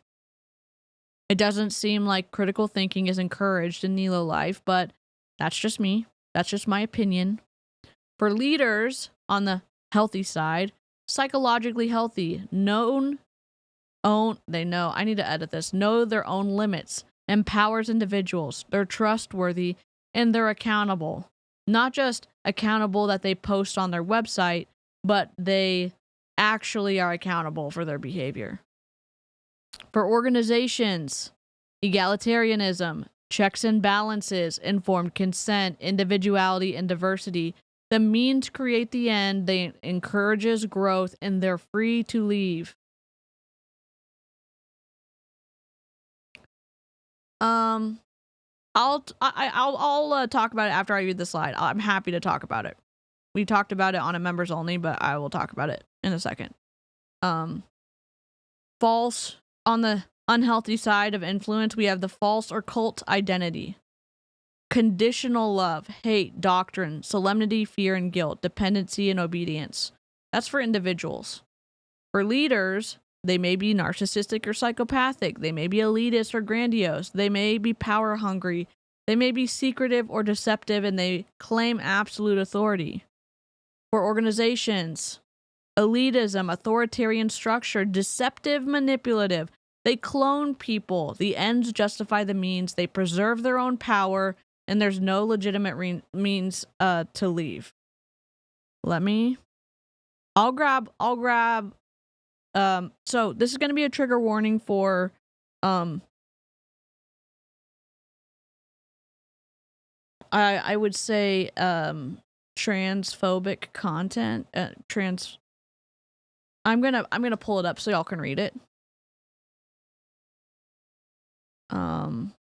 [SPEAKER 2] It doesn't seem like critical thinking is encouraged in Nélo Life, but that's just me. That's just my opinion. For leaders, on the healthy side, psychologically healthy, know their own limits, empowers individuals, they're trustworthy, and they're accountable. Not just accountable that they post on their website, but they actually are accountable for their behavior. For organizations, egalitarianism, checks and balances, informed consent, individuality, and diversity. The means create the end. They encourages growth, and they're free to leave. I'll talk about it after I read the slide. I'm happy to talk about it. We talked about it on a members only, but I will talk about it in a second. False, on the unhealthy side of influence, we have the false or cult identity. Conditional love, hate, doctrine, solemnity, fear, and guilt, dependency, and obedience. That's for individuals. For leaders, they may be narcissistic or psychopathic. They may be elitist or grandiose. They may be power hungry. They may be secretive or deceptive, and they claim absolute authority. For organizations, elitism, authoritarian structure, deceptive, manipulative. They clone people. The ends justify the means. They preserve their own power, and there's no legitimate means to leave. I'll grab. So this is going to be a trigger warning for I would say transphobic content. I'm gonna pull it up so y'all can read it. I'm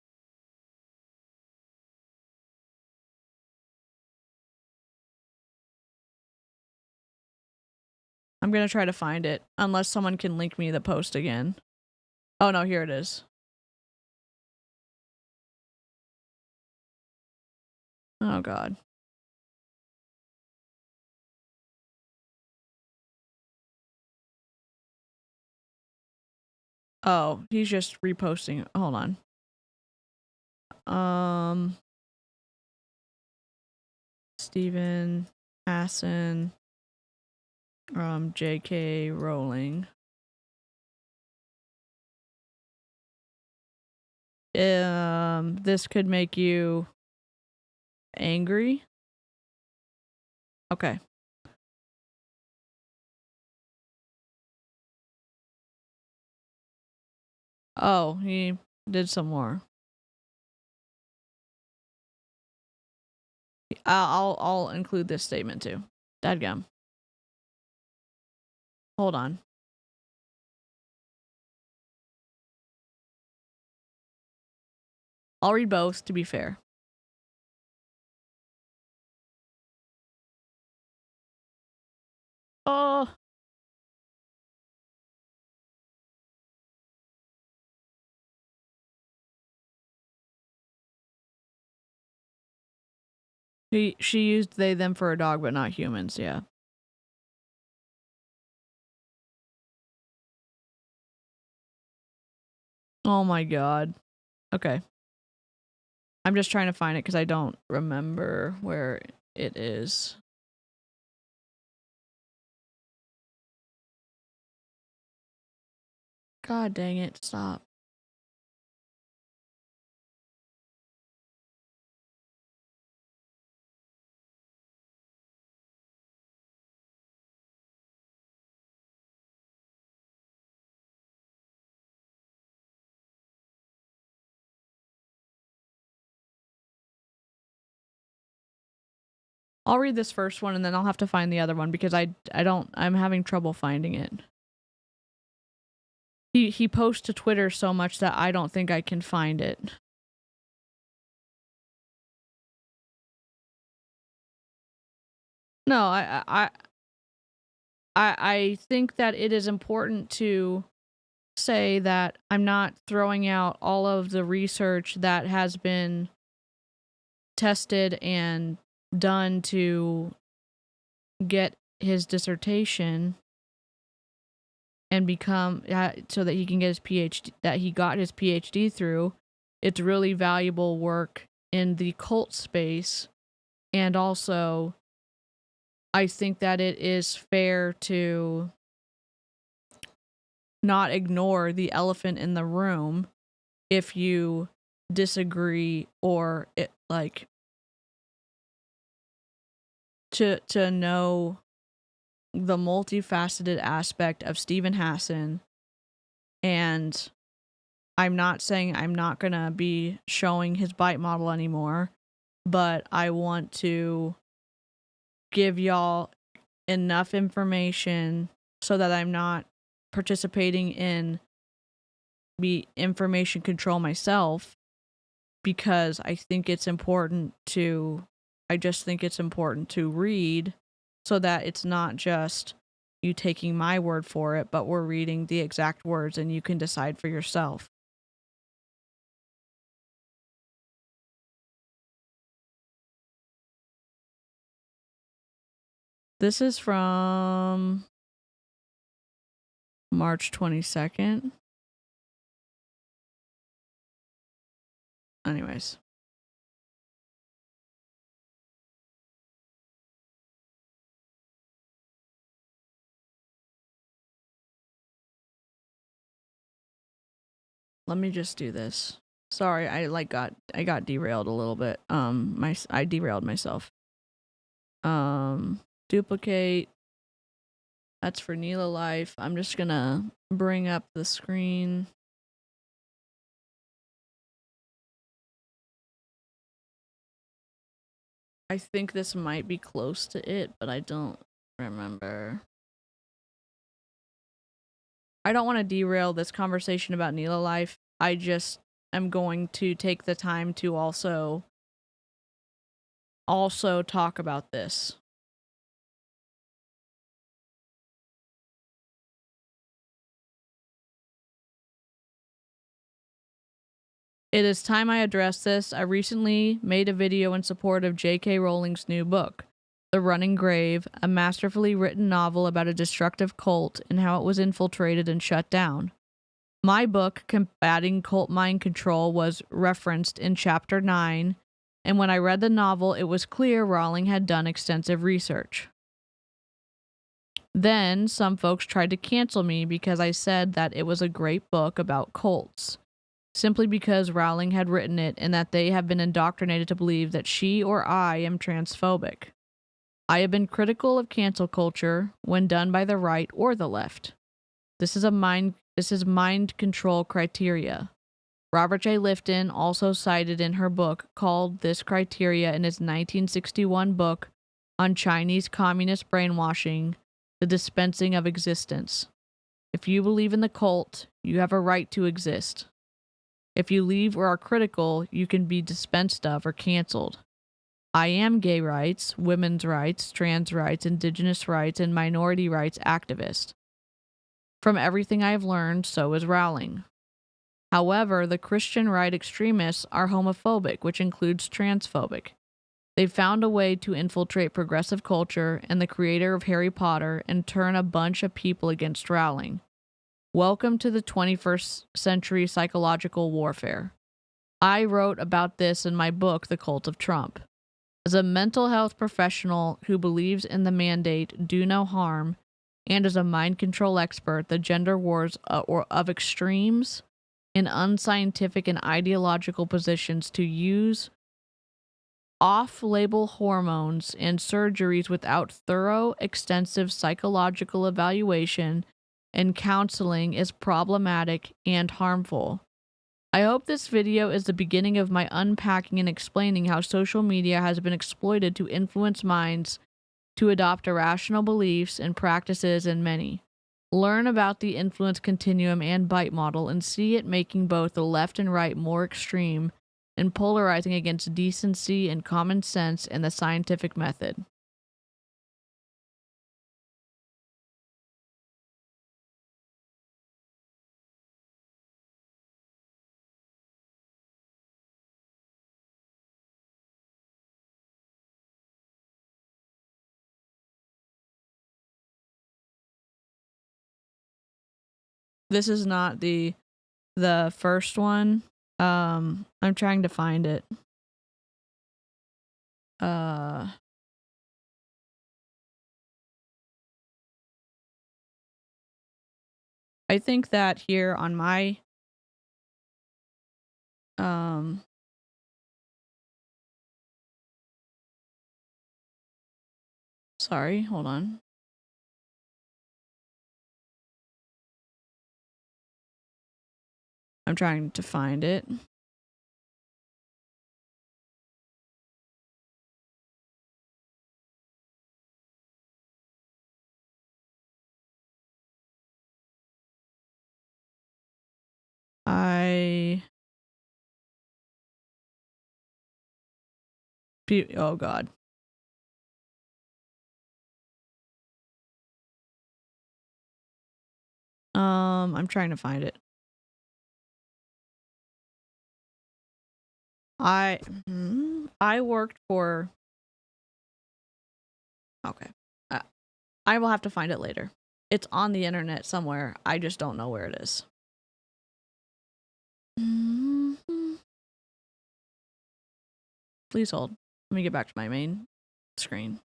[SPEAKER 2] gonna try to find it, unless someone can link me the post again. Oh no, here it is. Oh god. Oh, he's just reposting. Hold on. Stephen Hassan, J.K. Rowling. This could make you angry. Okay. Oh, he did some more. I'll include this statement too. Dadgum. Hold on. I'll read both to be fair. Oh. She used they them for a dog, but not humans, yeah. Oh my god. Okay. I'm just trying to find it because I don't remember where it is. God dang it, stop. I'll read this first one and then I'll have to find the other one because I'm having trouble finding it. He posts to Twitter so much that I don't think I can find it. No, I think that it is important to say that I'm not throwing out all of the research that has been tested and done to get his dissertation and become so that he can get his PhD, that he got his PhD through. It's really valuable work in the cult space. And also, I think that it is fair to not ignore the elephant in the room if you disagree or it like to know the multifaceted aspect of Stephen Hassan. And I'm not saying I'm not gonna be showing his bite model anymore, but I want to give y'all enough information so that I'm not participating in information control myself, because I just think it's important to read so that it's not just you taking my word for it, but we're reading the exact words and you can decide for yourself. This is from March 22nd. Anyways. Let me just do this. Sorry, I got derailed a little bit. I derailed myself. Duplicate. That's for Nélo Life. I'm just gonna bring up the screen. I think this might be close to it, but I don't remember. I don't want to derail this conversation about Nélo Life. I just am going to take the time to also talk about this. It is time I address this. I recently made a video in support of J.K. Rowling's new book, The Running Grave, a masterfully written novel about a destructive cult and how it was infiltrated and shut down. My book, Combating Cult Mind Control, was referenced in Chapter 9, and when I read the novel, it was clear Rowling had done extensive research. Then, some folks tried to cancel me because I said that it was a great book about cults, simply because Rowling had written it and that they have been indoctrinated to believe that she or I am transphobic. I have been critical of cancel culture when done by the right or the left. This is mind control criteria. Robert J. Lifton also cited in her book called this criteria in his 1961 book on Chinese communist brainwashing, The Dispensing of Existence. If you believe in the cult, you have a right to exist. If you leave or are critical, you can be dispensed of or canceled. I am gay rights, women's rights, trans rights, indigenous rights, and minority rights activist. From everything I have learned, so is Rowling. However, the Christian right extremists are homophobic, which includes transphobic. They've found a way to infiltrate progressive culture and the creator of Harry Potter and turn a bunch of people against Rowling. Welcome to the 21st century psychological warfare. I wrote about this in my book, The Cult of Trump. As a mental health professional who believes in the mandate, do no harm, and as a mind control expert, the gender wars of extremes in unscientific and ideological positions to use off-label hormones and surgeries without thorough, extensive psychological evaluation and counseling is problematic and harmful. I hope this video is the beginning of my unpacking and explaining how social media has been exploited to influence minds to adopt irrational beliefs and practices in many. Learn about the influence continuum and bite model and see it making both the left and right more extreme and polarizing against decency and common sense and the scientific method. This is not the first one. I'm trying to find it. I think that here on my sorry, hold on. I'm trying to find it. Oh God. I'm trying to find it. I worked for. Okay. I will have to find it later. It's on the internet somewhere. I just don't know where it is. Please hold. Let me get back to my main screen.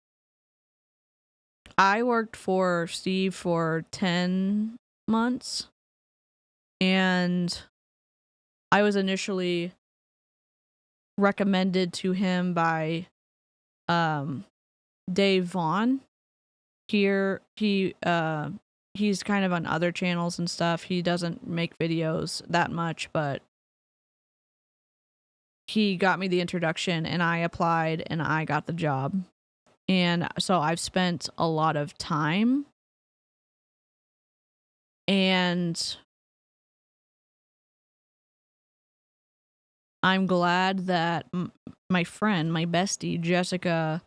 [SPEAKER 2] I worked for Steve for 10 months, and I was initially recommended to him by Dave Vaughn. Here, he's kind of on other channels and stuff. He doesn't make videos that much, but he got me the introduction and I applied and I got the job. And so I've spent a lot of time, and I'm glad that my friend, my bestie, Jessica,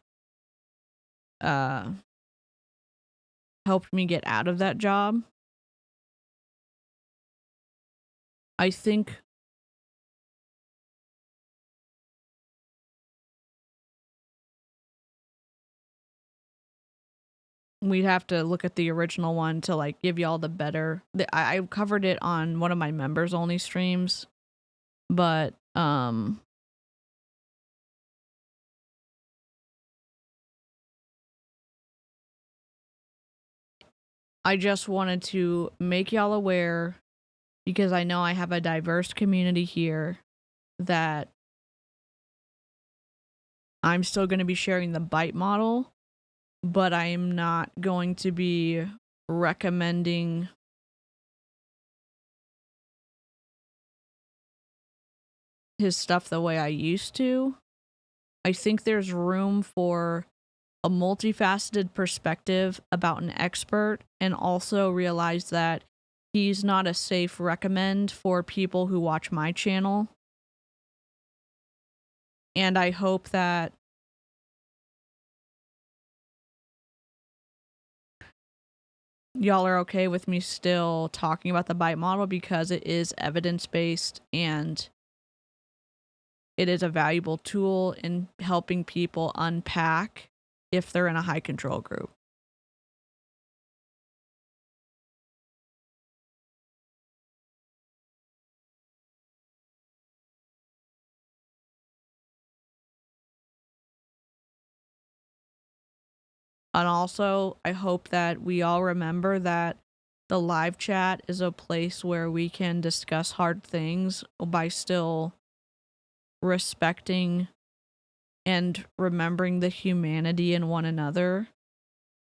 [SPEAKER 2] helped me get out of that job. I think we'd have to look at the original one to like give y'all the better. I covered it on one of my members only streams, but I just wanted to make y'all aware, because I know I have a diverse community here, that I'm still going to be sharing the bite model, but I am not going to be recommending his stuff the way I used to. I think there's room for a multifaceted perspective about an expert, and also realize that he's not a safe recommend for people who watch my channel. And I hope that y'all are okay with me still talking about the bite model, because it is evidence-based and it is a valuable tool in helping people unpack if they're in a high control group. And also, I hope that we all remember that the live chat is a place where we can discuss hard things by still respecting and remembering the humanity in one another.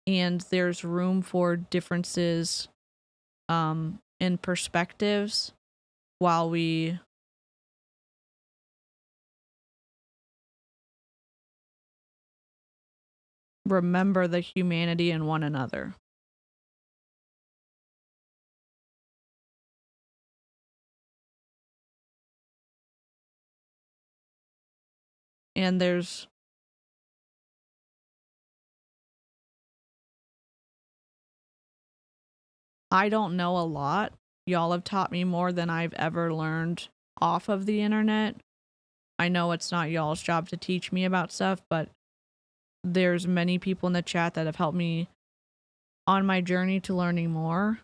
[SPEAKER 2] And there's room for differences in perspectives while we remember the humanity in one another. And I don't know a lot. Y'all have taught me more than I've ever learned off of the internet. I know it's not y'all's job to teach me about stuff, but there's many people in the chat that have helped me on my journey to learning more.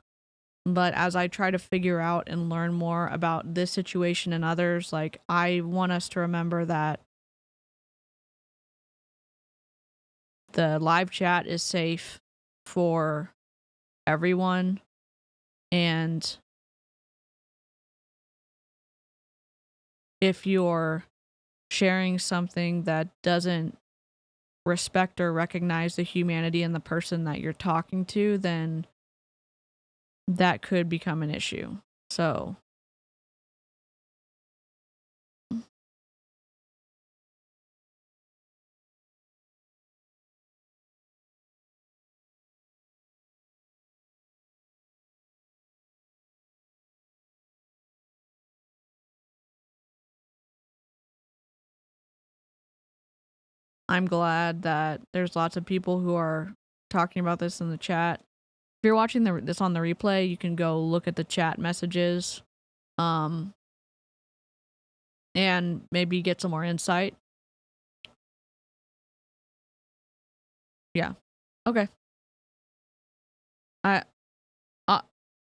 [SPEAKER 2] But as I try to figure out and learn more about this situation and others, like, I want us to remember that the live chat is safe for everyone, and if you're sharing something that doesn't respect or recognize the humanity in the person that you're talking to, then that could become an issue. So I'm glad that there's lots of people who are talking about this in the chat. If you're watching this on the replay, you can go look at the chat messages, and maybe get some more insight. Yeah. Okay.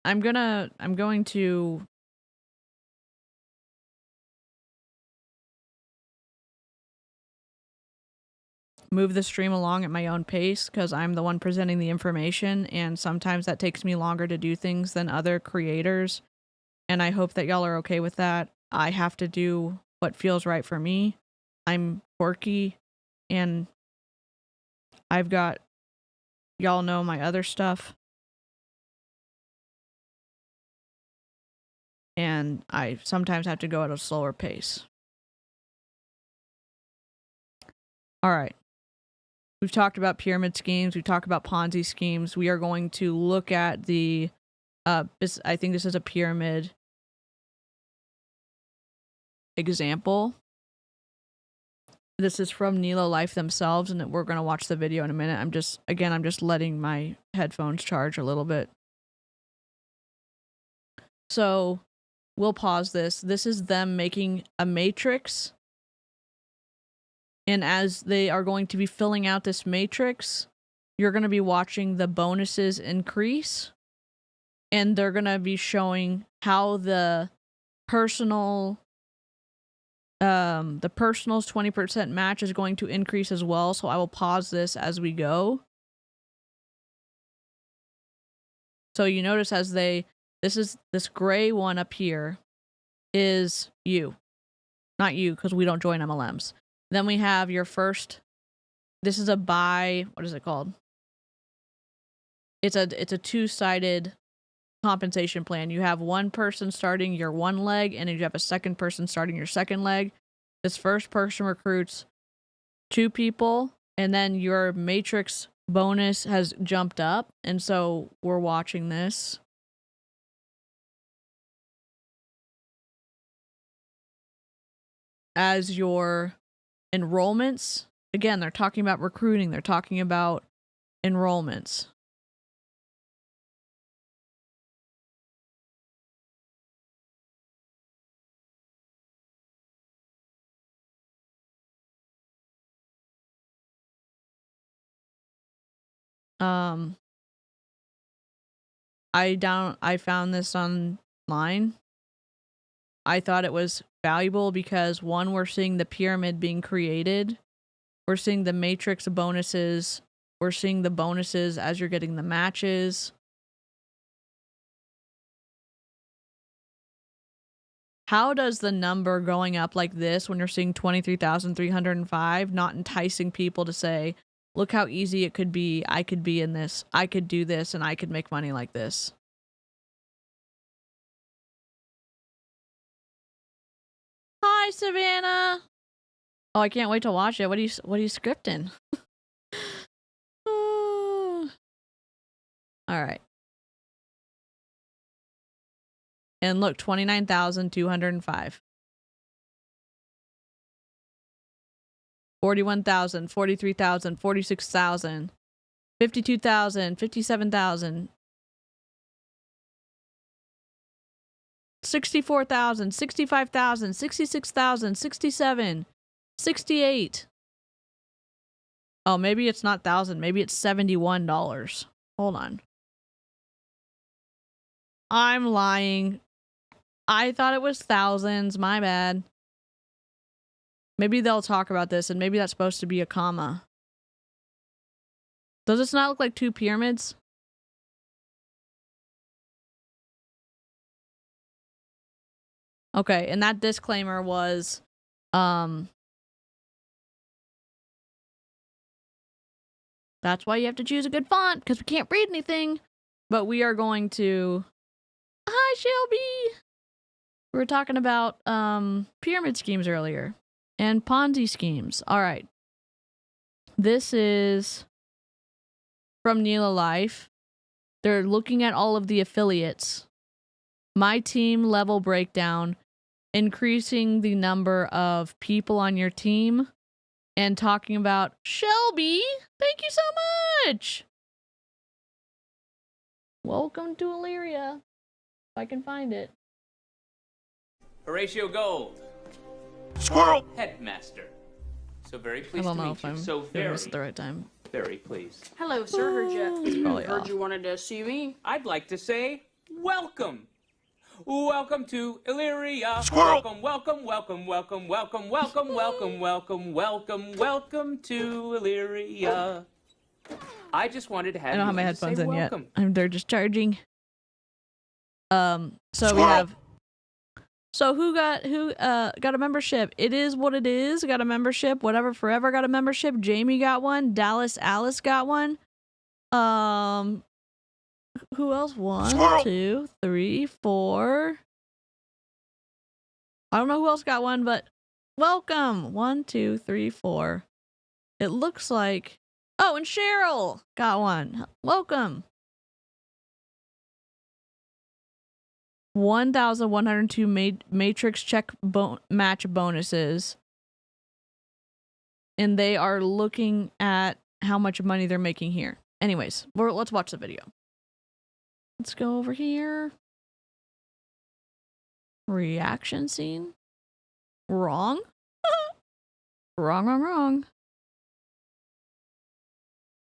[SPEAKER 2] I'm going to move the stream along at my own pace, because I'm the one presenting the information, and sometimes that takes me longer to do things than other creators, and I hope that y'all are okay with that. I have to do what feels right for me. I'm quirky, and I've got, y'all know, my other stuff, and I sometimes have to go at a slower pace. All right. We've talked about pyramid schemes. We've talked about Ponzi schemes. We are going to look at the, I think this is a pyramid example. This is from Nélo Life themselves, and we're going to watch the video in a minute. I'm just letting my headphones charge a little bit. So we'll pause this. This is them making a matrix. And as they are going to be filling out this matrix, you're going to be watching the bonuses increase, and they're going to be showing how the personal's 20% match is going to increase as well. So I will pause this as we go. So you notice as this gray one up here is you. Not you, because we don't join MLMs. Then we have your first, this is a what is it called? It's a two-sided compensation plan. You have one person starting your one leg, and you have a second person starting your second leg. This first person recruits 2 people, and then your matrix bonus has jumped up, and so we're watching this. As your enrollments, again, they're talking about recruiting, they're talking about enrollments. I found this online. I thought it was valuable because, one, we're seeing the pyramid being created. We're seeing the matrix bonuses. We're seeing the bonuses as you're getting the matches. How does the number going up like this when you're seeing 23,305 not enticing people to say, look how easy it could be. I could be in this. I could do this, and I could make money like this. Hi, Savannah. Oh, I can't wait to watch it. What are you scripting? All right. And look, 29,205. 41,000, 43,000, 46,000, 52,000, 57,000, 64,000, 65,000, 66,000, 67, 68. Oh, maybe it's not 1,000. Maybe it's $71. Hold on. I'm lying. I thought it was thousands. My bad. Maybe they'll talk about this, and maybe that's supposed to be a comma. Does this not look like 2 pyramids? Okay, and that disclaimer was, that's why you have to choose a good font, because we can't read anything. But we are going to... Hi, Shelby! We were talking about, pyramid schemes earlier. And Ponzi schemes. All right. This is from Nélo Life. They're looking at all of the affiliates. My team level breakdown, increasing the number of people on your team, and talking about Shelby. Thank you so much. Welcome to Illyria. If I can find it.
[SPEAKER 3] Horatio Gold.
[SPEAKER 5] Squirrel!
[SPEAKER 3] Headmaster. So very
[SPEAKER 2] I
[SPEAKER 3] pleased
[SPEAKER 2] don't
[SPEAKER 3] to
[SPEAKER 2] know
[SPEAKER 3] meet
[SPEAKER 2] if
[SPEAKER 3] you.
[SPEAKER 2] I'm
[SPEAKER 3] So
[SPEAKER 2] doing this at the right time.
[SPEAKER 3] very pleased.
[SPEAKER 4] Hello, sir.
[SPEAKER 2] Probably
[SPEAKER 4] Heard
[SPEAKER 2] off.
[SPEAKER 4] you wanted to see me.
[SPEAKER 3] I'd like to say welcome. Welcome to Illyria.
[SPEAKER 5] Squirrel!
[SPEAKER 3] Welcome to Illyria. I just wanted to have
[SPEAKER 2] I don't
[SPEAKER 3] you
[SPEAKER 2] have my
[SPEAKER 3] to
[SPEAKER 2] headphones
[SPEAKER 3] say
[SPEAKER 2] in yet.
[SPEAKER 3] welcome.
[SPEAKER 2] They're just charging. So
[SPEAKER 5] Squirrel!
[SPEAKER 2] we have. So who got a membership? It is what it is. Got a membership. Whatever Forever got a membership. Jamie got one. Dallas Alice got one. Who else? 1,
[SPEAKER 5] Squirrel!
[SPEAKER 2] 2, 3, 4. I don't know who else got one, but welcome. 1, 2, 3, 4. It looks like. Oh, and Cheryl got one. Welcome. 1,102 matrix check match bonuses. And they are looking at how much money they're making here. Anyways, let's watch the video. Let's go over here. Reaction scene. Wrong. Wrong.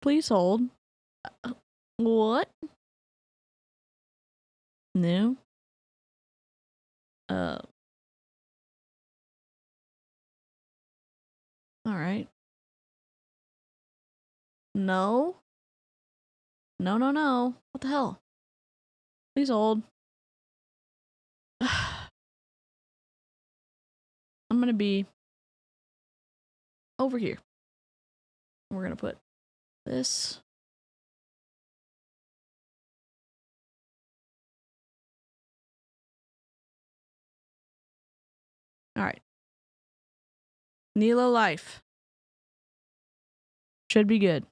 [SPEAKER 2] Please hold. What? No. All right. No. No, no, no. What the hell? Please hold. I'm gonna be over here. We're gonna put this. All right. Nélo Life. Should be good.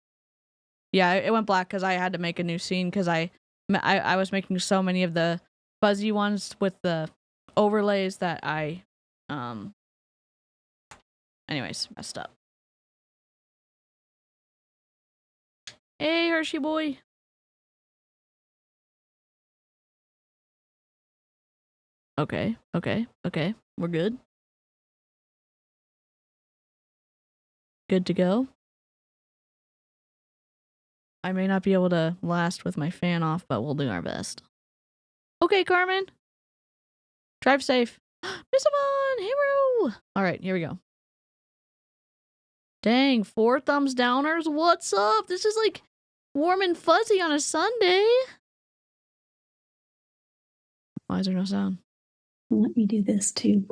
[SPEAKER 2] Yeah, it went black because I had to make a new scene because I was making so many of the fuzzy ones with the overlays that I, anyways, messed up. Hey, Hershey boy. Okay. We're good. Good to go. I may not be able to last with my fan off, but we'll do our best. Okay, Carmen. Drive safe. Miss Yvonne, hero. All right, here we go. Dang, 4 thumbs downers. What's up? This is like warm and fuzzy on a Sunday. Why is there no sound?
[SPEAKER 6] Let me do this too.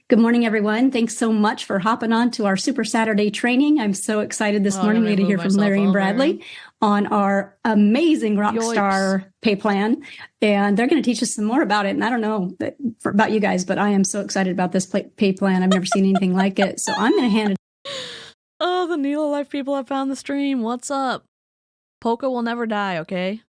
[SPEAKER 6] Good morning, everyone. Thanks so much for hopping on to our Super Saturday training. I'm so excited this morning. We get to hear from Larry and Bradley on our amazing Rockstar pay plan. And they're going to teach us some more about it. And I don't know about you guys, but I am so excited about this pay plan. I've never seen anything like it. So I'm going to hand it.
[SPEAKER 2] Oh, the Nélo Life people have found the stream. What's up? Polka will never die, okay?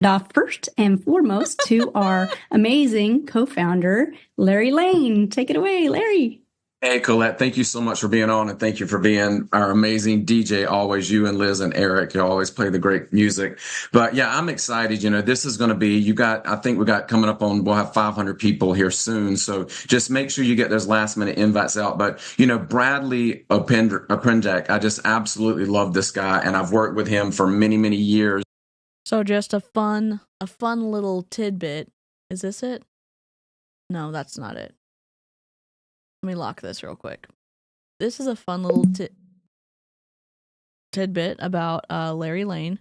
[SPEAKER 6] Off first and foremost to our amazing co-founder, Larry Lane. Take it away, Larry.
[SPEAKER 7] Hey, Colette, thank you so much for being on, and thank you for being our amazing DJ. Always you and Liz and Eric, you always play the great music. But yeah, I'm excited. You know, this is going to be, I think we got coming up on, we'll have 500 people here soon. So just make sure you get those last minute invites out. But, you know, Bradley Oprenjak, I just absolutely love this guy, and I've worked with him for many, many years.
[SPEAKER 2] So just a fun little tidbit. Is this it? No, that's not it. Let me lock this real quick. This is a fun little tidbit about Larry Lane.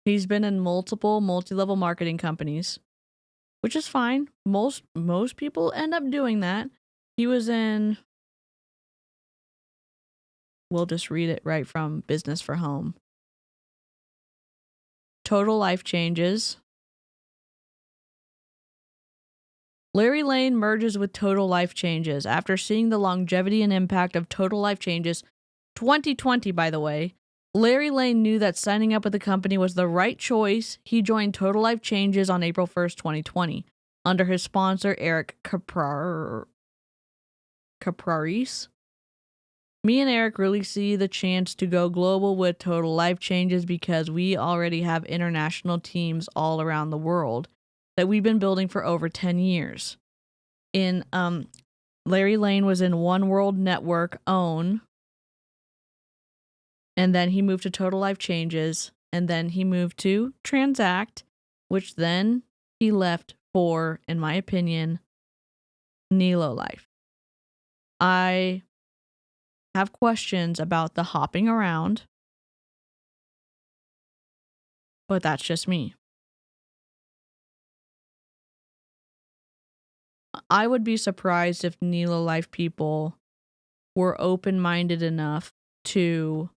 [SPEAKER 2] He's been in multiple multi-level marketing companies, which is fine. Most people end up doing that. He was in, we'll just read it right from Business for Home. Total Life Changes. Larry Lane merges with Total Life Changes. After seeing the longevity and impact of Total Life Changes, 2020 by the way, Larry Lane knew that signing up with the company was the right choice. He joined Total Life Changes on April 1st, 2020, under his sponsor Eric Capraris. Me and Eric really see the chance to go global with Total Life Changes because we already have international teams all around the world that we've been building for over 10 years. Larry Lane was in One World Network, OWN, and then he moved to Total Life Changes, and then he moved to Transact, which then he left for, in my opinion, Nélo Life. I have questions about the hopping around, but that's just me. I would be surprised if Nélo Life people were open-minded enough to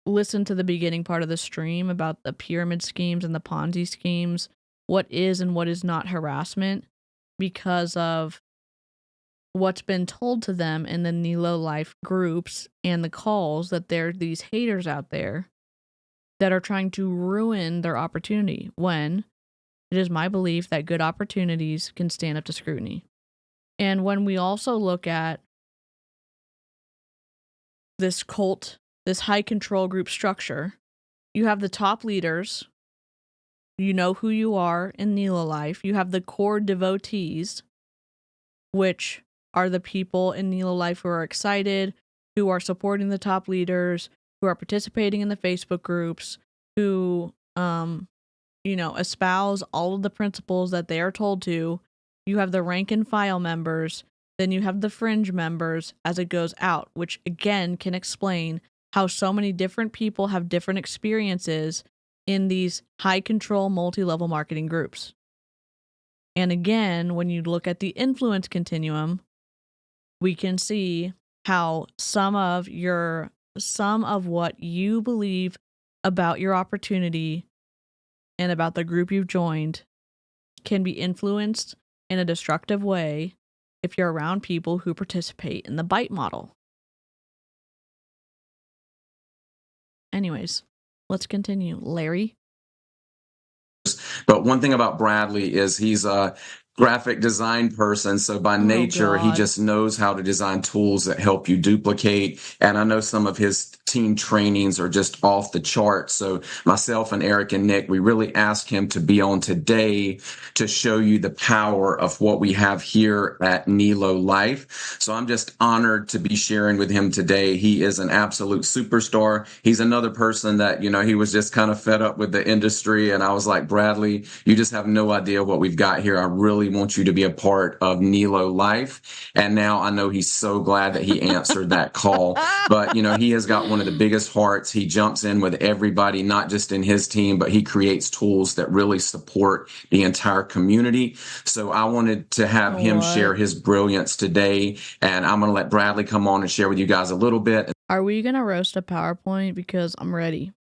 [SPEAKER 2] listen to the beginning part of the stream about the pyramid schemes and the Ponzi schemes, what is and what is not harassment, because of what's been told to them in the Nélo Life groups and the calls that there are these haters out there that are trying to ruin their opportunity, when it is my belief that good opportunities can stand up to scrutiny. And when we also look at this cult, this high control group structure, you have the top leaders, you know who you are in Nélo Life, you have the core devotees, which are the people in Nélo Life who are excited, who are supporting the top leaders, who are participating in the Facebook groups, who, espouse all of the principles that they are told to. You have the rank and file members, then you have the fringe members as it goes out, which again can explain how so many different people have different experiences in these high control multi-level marketing groups. And again, when you look at the influence continuum, we can see how some of what you believe about your opportunity and about the group you've joined can be influenced in a destructive way if you're around people who participate in the bite model. Anyways, let's continue. Larry?
[SPEAKER 7] But one thing about Bradley is he's a graphic design person. So by nature, he just knows how to design tools that help you duplicate. And I know some of his team trainings are just off the charts. So myself and Eric and Nick, we really asked him to be on today to show you the power of what we have here at Nélo Life. So I'm just honored to be sharing with him today. He is an absolute superstar. He's another person that, he was just kind of fed up with the industry. And I was like, Bradley, you just have no idea what we've got here. I really want you to be a part of Nélo Life. And now I know he's so glad that he answered that call. But, he has got one of the biggest hearts. He jumps in with everybody, not just in his team, but he creates tools that really support the entire community. So I wanted to have him share his brilliance today. And I'm going to let Bradley come on and share with you guys a little bit.
[SPEAKER 2] Are we going to roast a PowerPoint? Because I'm ready.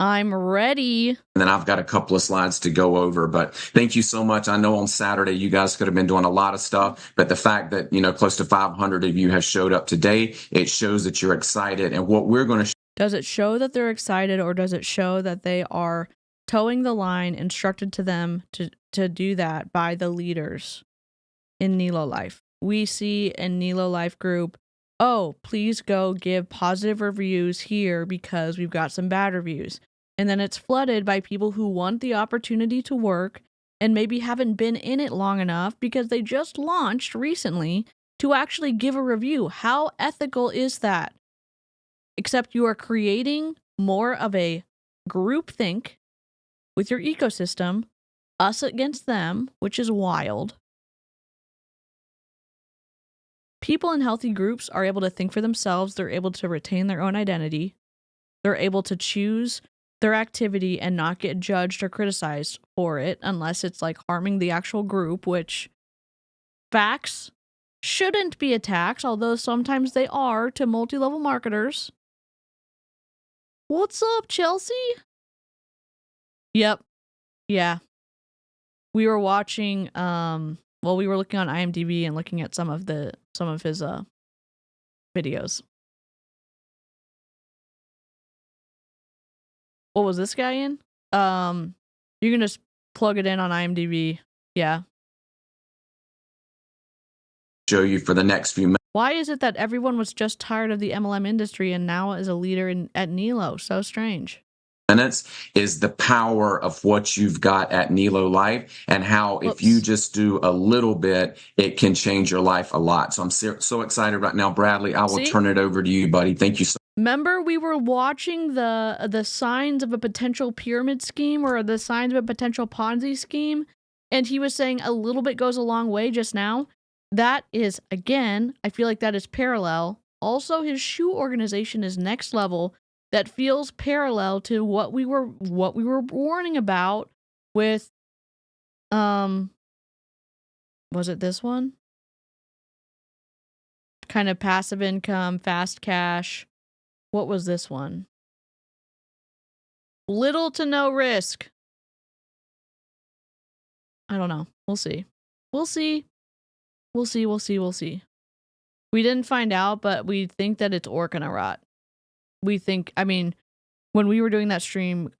[SPEAKER 2] I'm ready.
[SPEAKER 7] And then I've got a couple of slides to go over, but thank you so much. I know on Saturday you guys could have been doing a lot of stuff, but the fact that, close to 500 of you have showed up today, it shows that you're excited. And what we're going to
[SPEAKER 2] Does it show that they're excited, or does it show that they are towing the line instructed to them to do that by the leaders in Nélo Life? We see in Nélo Life group, oh, please go give positive reviews here because we've got some bad reviews. And then it's flooded by people who want the opportunity to work and maybe haven't been in it long enough because they just launched recently to actually give a review. How ethical is that? Except you are creating more of a groupthink with your ecosystem, us against them, which is wild. People in healthy groups are able to think for themselves. They're able to retain their own identity. They're able to choose their activity and not get judged or criticized for it unless it's like harming the actual group, which facts shouldn't be attacks, although sometimes they are to multi-level marketers. What's up, Chelsea? Yep. Yeah. We were watching, we were looking on IMDb and looking at some of his videos. What was this guy in? You can just plug it in on IMDb. Yeah.
[SPEAKER 7] show you for the next few minutes.
[SPEAKER 2] Why is it that everyone was just tired of the MLM industry and now is a leader at Nélo? So strange.
[SPEAKER 7] Is the power of what you've got at Nélo Life and how if you just do a little bit, it can change your life a lot. So I'm so excited right now. Bradley, I will turn it over to you, buddy. Thank you so much.
[SPEAKER 2] Remember, we were watching the signs of a potential pyramid scheme or the signs of a potential Ponzi scheme, and he was saying a little bit goes a long way just now. That is, again, I feel like that is parallel. Also, his shoe organization is next level. That feels parallel to what we were warning about with, was it this one? Kind of passive income, fast cash. What was this one? Little to no risk. I don't know. We'll see. We'll see. We'll see. We'll see. We'll see. We didn't find out, but we think that it's Orkanarot. We think, I mean, when we were doing that stream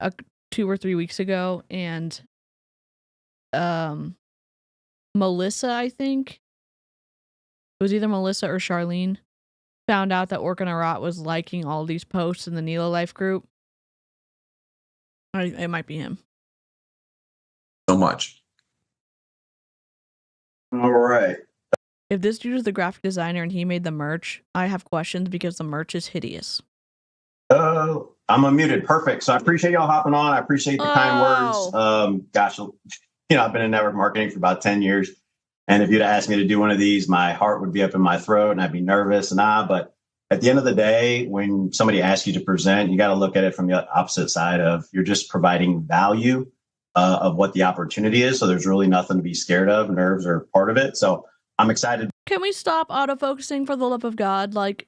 [SPEAKER 2] 2 or 3 weeks ago, and Melissa, I think, it was either Melissa or Charlene, found out that Orkanarot was liking all these posts in the Nélo Life group. It might be him.
[SPEAKER 7] So much.
[SPEAKER 8] All right.
[SPEAKER 2] If this dude is the graphic designer and he made the merch, I have questions because the merch is hideous.
[SPEAKER 8] Oh, I'm unmuted. Perfect. So I appreciate y'all hopping on. I appreciate the kind words. Gosh, I've been in network marketing for about 10 years. And if you'd asked me to do one of these, my heart would be up in my throat and I'd be nervous but at the end of the day, when somebody asks you to present, you got to look at it from the opposite side of you're just providing value of what the opportunity is. So there's really nothing to be scared of. Nerves are part of it. So I'm excited.
[SPEAKER 2] Can we stop auto-focusing for the love of God? Like,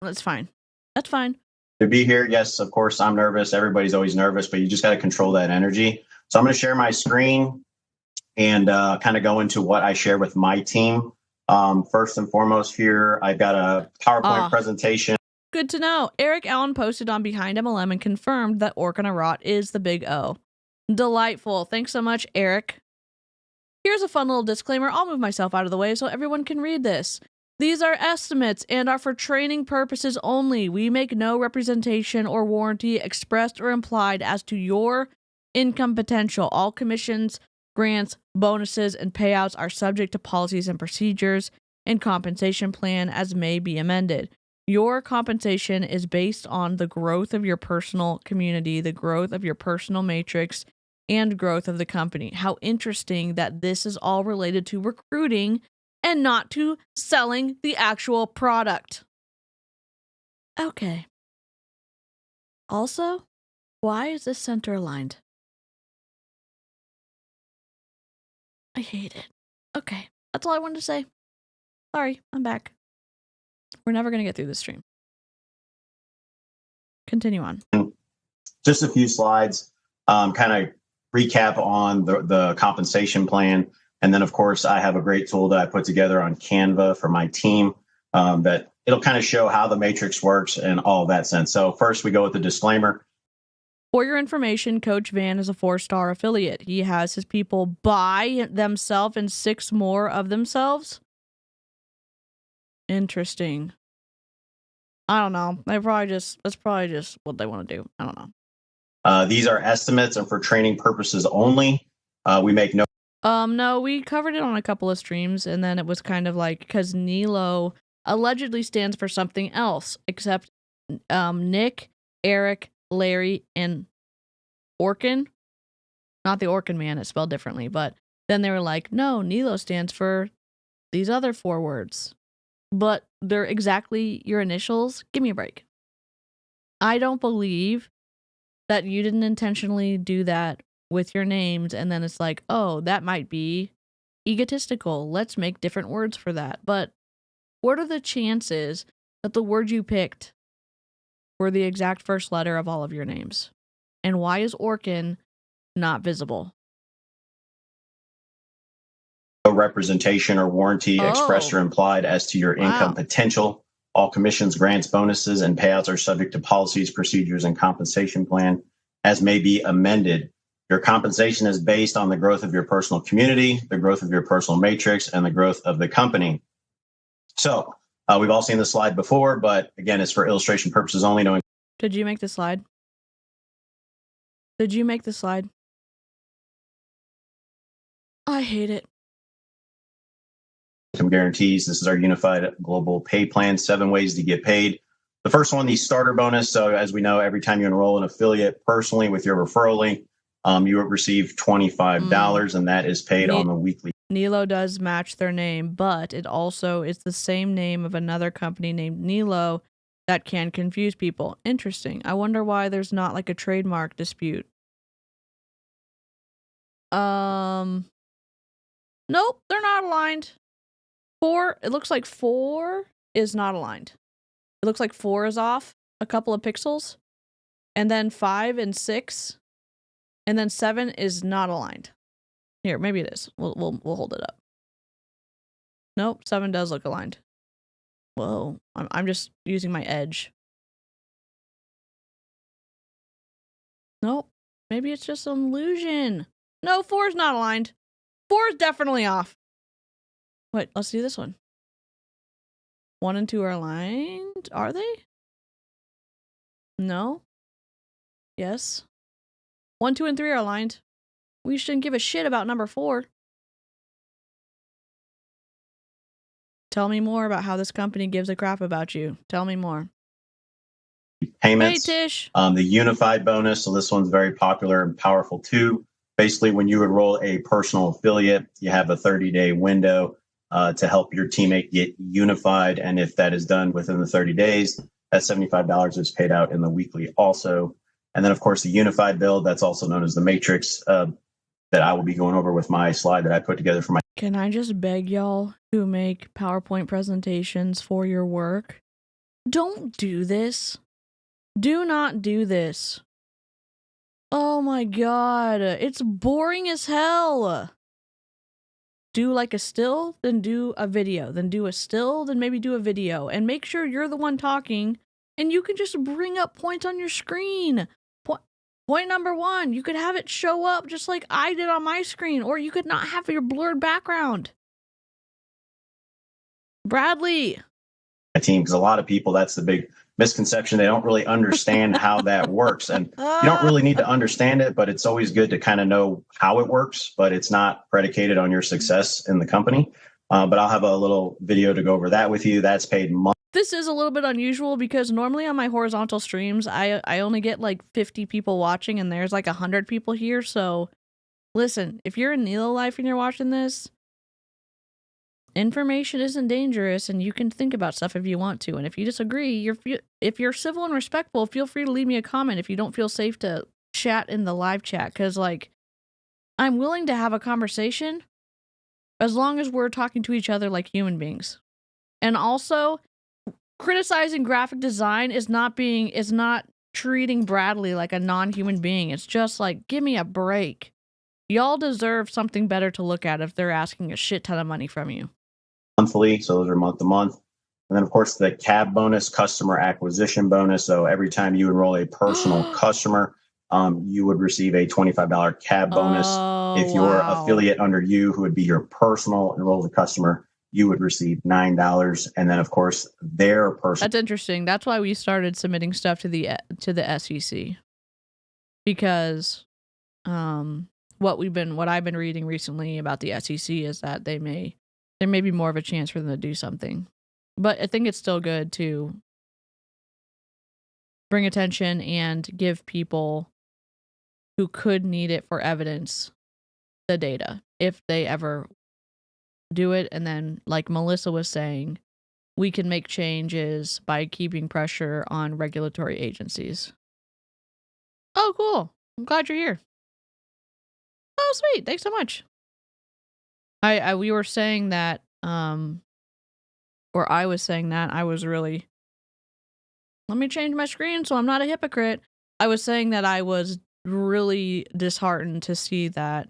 [SPEAKER 2] that's fine. That's fine.
[SPEAKER 8] To be here. Yes, of course, I'm nervous. Everybody's always nervous, but you just got to control that energy. So I'm going to share my screen and kind of go into what I share with my team. First and foremost here, I've got a PowerPoint presentation.
[SPEAKER 2] Good to know. Eric Allen posted on Behind MLM and confirmed that Orkin Rot is the big O. Delightful. Thanks so much, Eric. Here's a fun little disclaimer. I'll move myself out of the way so everyone can read this. These are estimates and are for training purposes only. We make no representation or warranty expressed or implied as to your income potential. All commissions, grants, bonuses, and payouts are subject to policies and procedures and compensation plan as may be amended. Your compensation is based on the growth of your personal community, the growth of your personal matrix, and growth of the company. How interesting that this is all related to recruiting and not to selling the actual product. Okay. Also, why is this center aligned? I hate it. Okay, that's all I wanted to say. Sorry, I'm back. We're never going to get through this stream. Continue on.
[SPEAKER 8] Just a few slides, kind of recap on the compensation plan. And then, of course, I have a great tool that I put together on Canva for my team that it'll kind of show how the matrix works and all of that sense. So first, we go with the disclaimer.
[SPEAKER 2] For your information, Coach Van is a 4-star affiliate. He has his people buy themselves and 6 more of themselves. Interesting. I don't know. That's probably just what they want to do. I don't know.
[SPEAKER 8] These are estimates and for training purposes only. We make
[SPEAKER 2] no, we covered it on a couple of streams, and then it was kind of like, because Nélo allegedly stands for something else, except Nick, Eric, Larry, and Orkin. Not the Orkin man, it's spelled differently, but then they were like, no, Nélo stands for these other 4 words. But they're exactly your initials. Give me a break. I don't believe that you didn't intentionally do that with your names, and then it's like, oh, that might be egotistical. Let's make different words for that. But what are the chances that the word you picked were the exact first letter of all of your names? And why is Orkin not visible?
[SPEAKER 8] No representation or warranty expressed or implied as to your income potential. All commissions, grants, bonuses, and payouts are subject to policies, procedures, and compensation plan as may be amended. Your compensation is based on the growth of your personal community, the growth of your personal matrix, and the growth of the company. So we've all seen this slide before, but again, it's for illustration purposes only.
[SPEAKER 2] Did you make the slide? Did you make the slide? I hate it.
[SPEAKER 8] Income guarantees. This is our unified global pay plan, 7 ways to get paid. The first one, the starter bonus. So as we know, every time you enroll an affiliate personally with your referral link, you will receive $25, and that is paid on the weekly.
[SPEAKER 2] Nélo does match their name, but it also is the same name of another company named Nélo that can confuse people. Interesting. I wonder why there's not like a trademark dispute. Nope, they're not aligned. 4, it looks like 4 is not aligned. It looks like 4 is off a couple of pixels, and then 5 and 6. And then 7 is not aligned. Here, maybe it is. We'll hold it up. Nope, 7 does look aligned. Whoa, I'm just using my edge. Nope, maybe it's just an illusion. No, 4 is not aligned. 4 is definitely off. Wait, let's do this one. 1 and 2 are aligned. Are they? No. Yes. 1, 2, and 3 are aligned. We shouldn't give a shit about number 4. Tell me more about how this company gives a crap about you. Tell me more.
[SPEAKER 8] payments.
[SPEAKER 2] Hey, Tish.
[SPEAKER 8] The unified bonus. So this one's very popular and powerful too. Basically, when you enroll a personal affiliate, you have a 30-day window to help your teammate get unified. And if that is done within the 30 days, that $75 is paid out in the weekly also. And then, of course, the unified build, that's also known as the matrix, that I will be going over with my slide that I put together for my.
[SPEAKER 2] Can I just beg y'all who make PowerPoint presentations for your work? Don't do this. Do not do this. Oh my god, it's boring as hell. Do like a still, then do a video, then do a still, then maybe do a video, and make sure you're the one talking, and you can just bring up points on your screen. Point number 1, you could have it show up just like I did on my screen, or you could not have your blurred background. Bradley.
[SPEAKER 8] My team, because a lot of people, that's the big misconception. They don't really understand how that works. And you don't really need to understand it, but it's always good to kind of know how it works, but it's not predicated on your success in the company. But I'll have a little video to go over that with you. That's paid monthly.
[SPEAKER 2] This is a little bit unusual because normally on my horizontal streams, I only get like 50 people watching and there's like 100 people here. So listen, if you're in Nélo Life and you're watching this, information isn't dangerous and you can think about stuff if you want to. And if you disagree, if you're civil and respectful, feel free to leave me a comment if you don't feel safe to chat in the live chat. Because like, I'm willing to have a conversation as long as we're talking to each other like human beings. And also, criticizing graphic design is not treating Bradley like a non-human being. It's just like, give me a break. Y'all deserve something better to look at if they're asking a shit ton of money from you.
[SPEAKER 8] Monthly, so those are month to month. And then, of course, the CAB bonus, customer acquisition bonus. So every time you enroll a personal customer, you would receive a $25 CAB bonus. If your affiliate under you, who would be your personal enrolled customer, you would receive $9. And then, of course, their personal.
[SPEAKER 2] That's interesting. That's why we started submitting stuff to the SEC. Because what I've been reading recently about the SEC is that there may be more of a chance for them to do something. But I think it's still good to bring attention and give people who could need it for evidence the data if they ever do it. And then, like Melissa was saying, we can make changes by keeping pressure on regulatory agencies. Oh, cool. I'm glad you're here. Oh, sweet. Thanks so much. We were saying that, or I was saying that I was really, let me change my screen so I'm not a hypocrite. I was saying that I was really disheartened to see that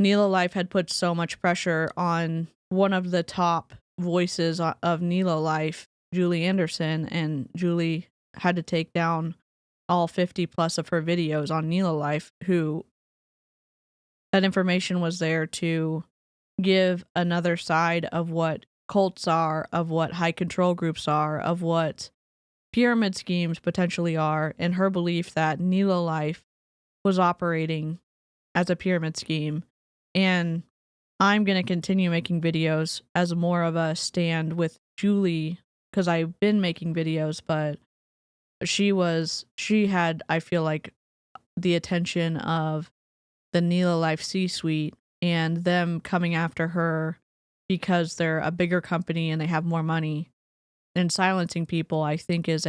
[SPEAKER 2] Nélo Life had put so much pressure on one of the top voices of Nélo Life, Julie Anderson, and Julie had to take down all 50 plus of her videos on Nélo Life, who that information was there to give another side of what cults are, of what high control groups are, of what pyramid schemes potentially are, and her belief that Nélo Life was operating as a pyramid scheme. And I'm going to continue making videos as more of a stand with Julie, because I've been making videos, but she had, I feel like, the attention of the Nélo Life C-suite and them coming after her because they're a bigger company and they have more money, and silencing people, I think it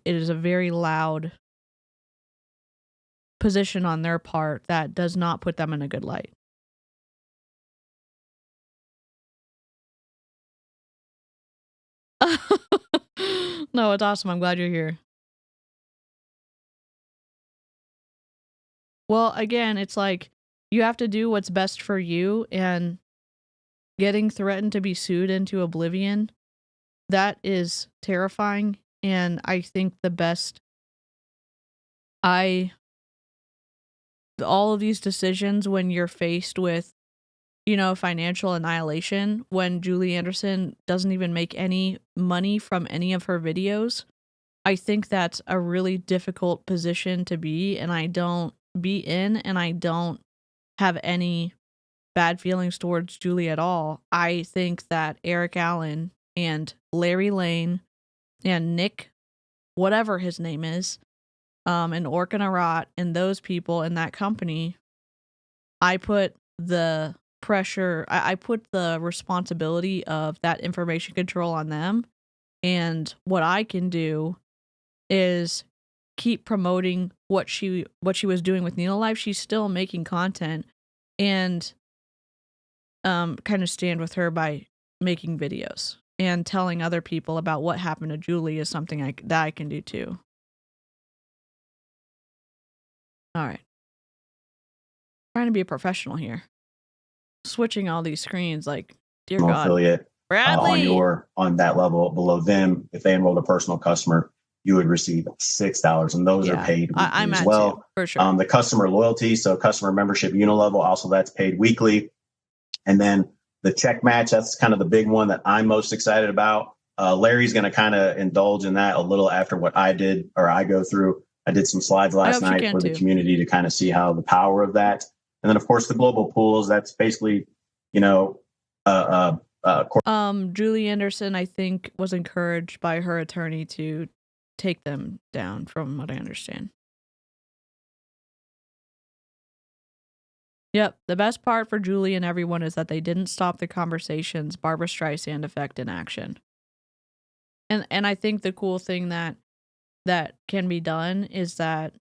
[SPEAKER 2] is a very loud position on their part that does not put them in a good light. No, it's awesome. I'm glad you're here. Well, again, it's like you have to do what's best for you, and getting threatened to be sued into oblivion, that is terrifying. And I think all of these decisions, when you're faced with, financial annihilation, when Julie Anderson doesn't even make any money from any of her videos, I think that's a really difficult position to be, and I don't have any bad feelings towards Julie at all. I think that Eric Allen and Larry Lane and Nick whatever his name is, and Orkanarat and those people in that company, I put the pressure, I put the responsibility of that information control on them. And what I can do is keep promoting what she was doing with Nélo Life. She's still making content, and kind of stand with her by making videos and telling other people about what happened to Julie is something that I can do too. All right. Trying to be a professional here. Switching all these screens, like, dear God.
[SPEAKER 8] Affiliate
[SPEAKER 2] Bradley!
[SPEAKER 8] on that level below them, if they enrolled a personal customer, you would receive $6, and those are paid weekly
[SPEAKER 2] I'm
[SPEAKER 8] as
[SPEAKER 2] at
[SPEAKER 8] well.
[SPEAKER 2] too, for sure.
[SPEAKER 8] The customer loyalty, so customer membership unilevel, also that's paid weekly. And then the check match, that's kind of the big one that I'm most excited about. Larry's going to kind of indulge in that a little after what I did, or I go through. I did some slides last night for the community to kind of see how the power of that. And then, of course, the global pools, that's basically, Julie
[SPEAKER 2] Anderson, I think, was encouraged by her attorney to take them down, from what I understand. Yep, the best part for Julie and everyone is that they didn't stop the conversations. Barbara Streisand effect in action. And I think the cool thing that can be done is that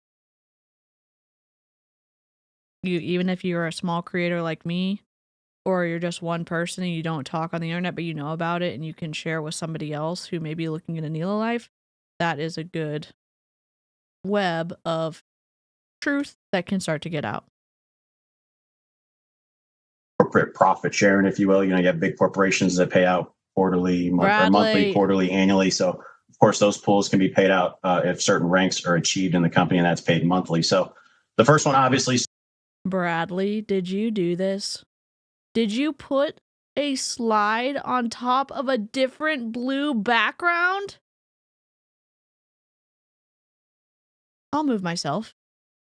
[SPEAKER 2] even if you're a small creator like me, or you're just one person and you don't talk on the internet, but you know about it and you can share with somebody else who may be looking at a Nélo Life, that is a good web of truth that can start to get out.
[SPEAKER 8] Corporate profit sharing, if you will. You have big corporations that pay out quarterly, monthly, quarterly, annually. So, of course, those pools can be paid out if certain ranks are achieved in the company, and that's paid monthly. So the first one, obviously.
[SPEAKER 2] Bradley, did you do this? Did you put a slide on top of a different blue background? I'll move myself.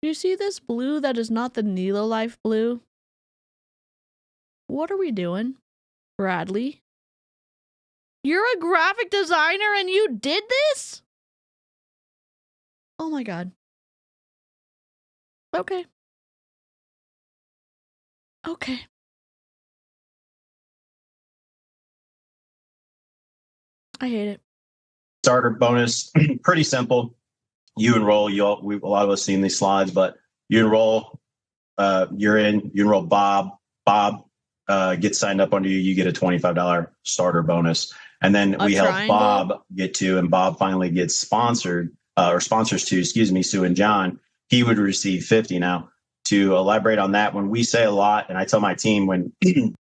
[SPEAKER 2] Do you see this blue that is not the Nélo Life blue? What are we doing, Bradley? You're a graphic designer and you did this? Oh my God. Okay. Okay. I hate it.
[SPEAKER 8] Starter bonus, pretty simple. You enroll. A lot of us seen these slides, but you enroll. You enroll Bob. Bob gets signed up under you. You get a $25 starter bonus, and then we help Bob get to, and Bob finally gets sponsored or sponsors to. Excuse me, Sue and John. He would receive $50. Now, to elaborate on that, when we say a lot, and I tell my team when.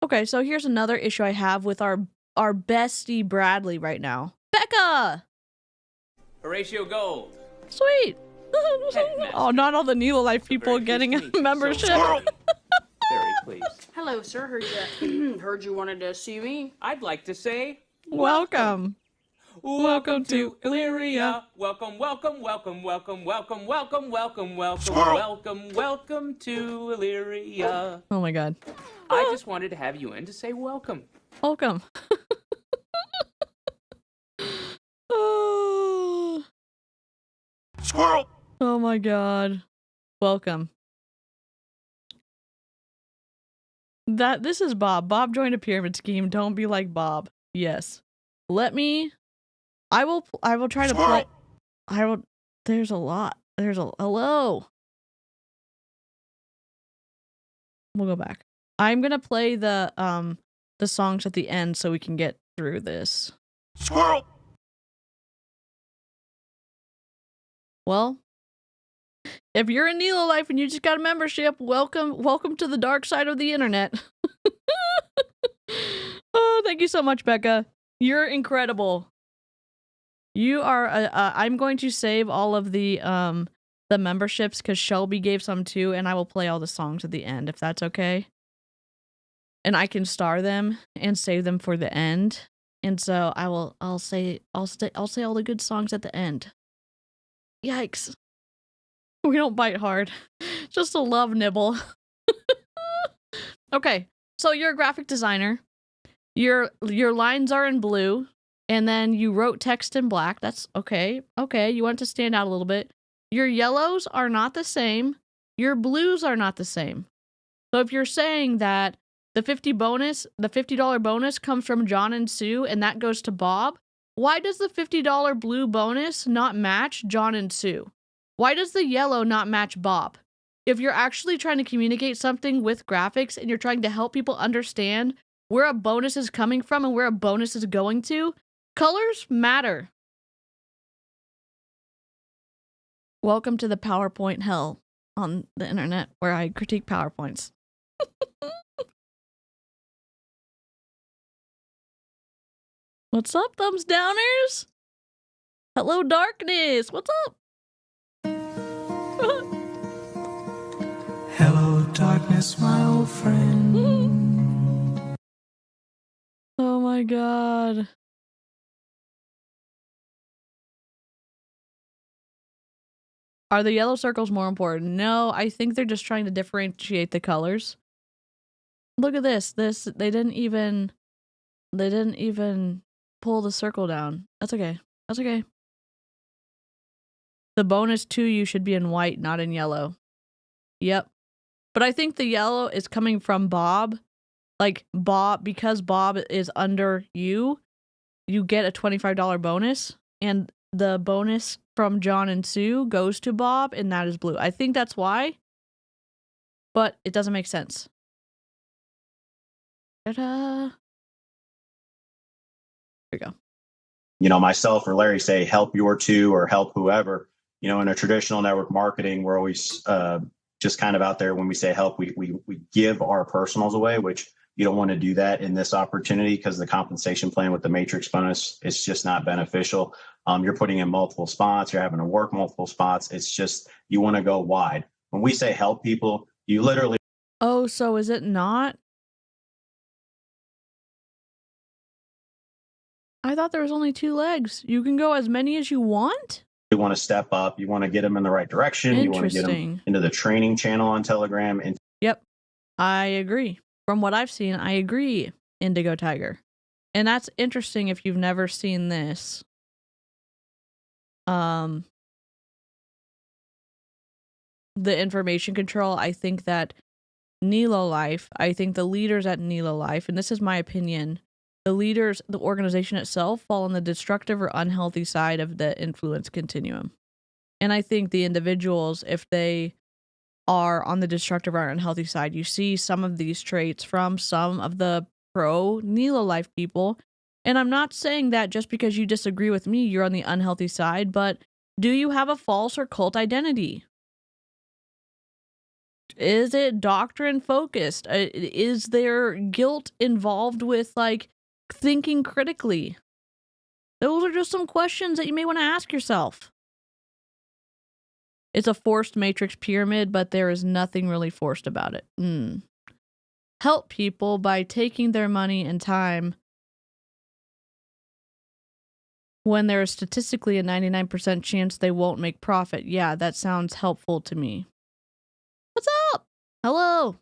[SPEAKER 2] Okay, so here's another issue I have with our bestie Bradley right now. Becca!
[SPEAKER 3] Horatio Gold.
[SPEAKER 2] Sweet. Oh, not all the Nélo Life people getting a membership.
[SPEAKER 3] So very pleased.
[SPEAKER 4] Hello, sir. Heard you wanted to see me.
[SPEAKER 3] I'd like to say
[SPEAKER 2] welcome.
[SPEAKER 3] Welcome to Illyria. Welcome to Illyria.
[SPEAKER 2] Oh my God.
[SPEAKER 3] I just wanted to have you in to say welcome.
[SPEAKER 2] Welcome.
[SPEAKER 5] Squirrel.
[SPEAKER 2] Oh my God. Welcome. This is Bob. Bob joined a pyramid scheme. Don't be like Bob. Yes. I will try to play. There's a lot. Hello. We'll go back. I'm going to play the songs at the end so we can get through this.
[SPEAKER 5] Squirrel.
[SPEAKER 2] Well, if you're in Nélo Life and you just got a membership, welcome to the dark side of the internet. Oh, thank you so much, Becca. You're incredible. You are. I'm going to save all of the memberships because Shelby gave some too, and I will play all the songs at the end if that's okay. And I can star them and save them for the end. And so I'll say all the good songs at the end. Yikes. We don't bite hard. Just a love nibble. Okay. So you're a graphic designer. Your lines are in blue And then you wrote text in black. That's okay. Okay, you want it to stand out a little bit. Your yellows are not the same. Your blues are not the same. So if you're saying that the $50 bonus comes from John and Sue and that goes to Bob, why does the $50 blue bonus not match John and Sue? Why does the yellow not match Bob? If you're actually trying to communicate something with graphics and you're trying to help people understand where a bonus is coming from and where a bonus is going to, colors matter. Welcome to the PowerPoint hell on the internet where I critique PowerPoints. What's up, thumbs downers? Hello, darkness. What's up?
[SPEAKER 9] Hello, darkness, my old friend.
[SPEAKER 2] Oh my god. Are the yellow circles more important? No, I think they're just trying to differentiate the colors. Look at this. They didn't even pull the circle down. That's okay. That's okay. The bonus to you should be in white, not in yellow. Yep. But I think the yellow is coming from Bob. Like Bob, because Bob is under you, you get a $25 bonus. And the bonus from John and Sue goes to Bob, and that is blue. I think that's why. But it doesn't make sense. Ta-da. There you go.
[SPEAKER 8] You know, myself or Larry say help your two or help whoever. You know, in a traditional network marketing, we're always just kind of out there when we say help, we give our personals away, which you don't want to do that in this opportunity because the compensation plan with the matrix bonus is just not beneficial. You're putting in multiple spots, you're having to work multiple spots. It's just, you want to go wide. When we say help people, you literally.
[SPEAKER 2] Oh, so is it not? I thought there was only 2 legs. You can go as many as you want?
[SPEAKER 8] You want to step up. You want to get them in the right direction. You want to get them into the training channel on Telegram. And
[SPEAKER 2] yep, I agree. From what I've seen, I agree, Indigo Tiger. And that's interesting if you've never seen this. The information control, I think that Nélo Life, I think the leaders at Nélo Life, and this is my opinion, the leaders, the organization itself, fall on the destructive or unhealthy side of the influence continuum. And I think the individuals, if they are on the destructive or unhealthy side, you see some of these traits from some of the pro Nélo Life people. And I'm not saying that just because you disagree with me, you're on the unhealthy side, but do you have a false or cult identity? Is it doctrine focused? Is there guilt involved with like thinking critically? Those are just some questions that you may want to ask yourself. It's a forced matrix pyramid, but there is nothing really forced about it. Help people by taking their money and time when there is statistically a 99% chance they won't make profit. Yeah, that sounds helpful to me. What's up? Hello.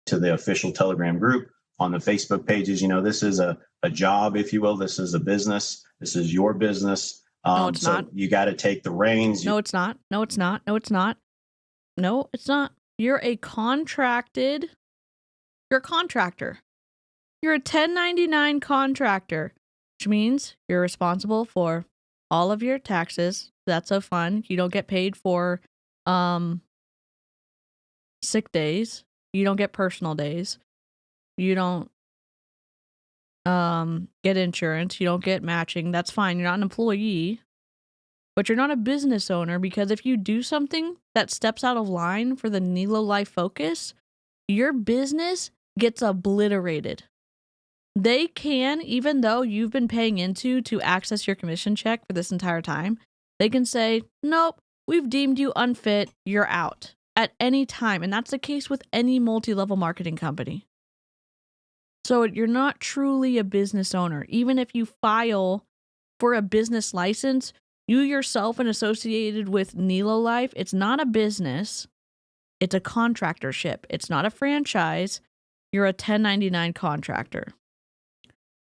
[SPEAKER 8] To the official Telegram group on the Facebook pages. You know, this is a job, if you will. This is a business. This is your business.
[SPEAKER 2] No, it's not.
[SPEAKER 8] You got to take the reins.
[SPEAKER 2] No, it's not. No, it's not. No, it's not. No, it's not. You're a contractor. You're a 1099 contractor, which means you're responsible for all of your taxes. That's so fun. You don't get paid for sick days. You don't get personal days. You don't get insurance. You don't get matching. That's fine. You're not an employee, but you're not a business owner, because if you do something that steps out of line for the Nélo Life focus, your business gets obliterated. They can, even though you've been paying into to access your commission check for this entire time, they can say, nope, we've deemed you unfit, you're out at any time. And that's the case with any multi-level marketing company. So you're not truly a business owner. Even if you file for a business license, you yourself and associated with Nélo Life, it's not a business. It's a contractorship. It's not a franchise. You're a 1099 contractor.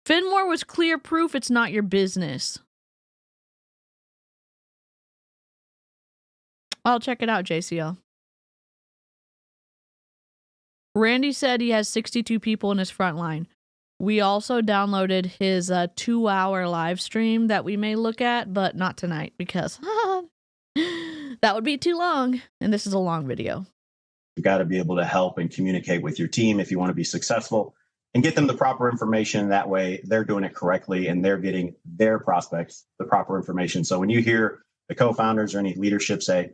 [SPEAKER 2] Finmore was clear proof it's not your business. I'll check it out, JCL. Randy said he has 62 people in his front line. We also downloaded his 2-hour live stream that we may look at, but not tonight because that would be too long. And this is a long video.
[SPEAKER 8] You've got to be able to help and communicate with your team if you want to be successful and get them the proper information. That way they're doing it correctly and they're getting their prospects the proper information. So when you hear the co-founders or any leadership say,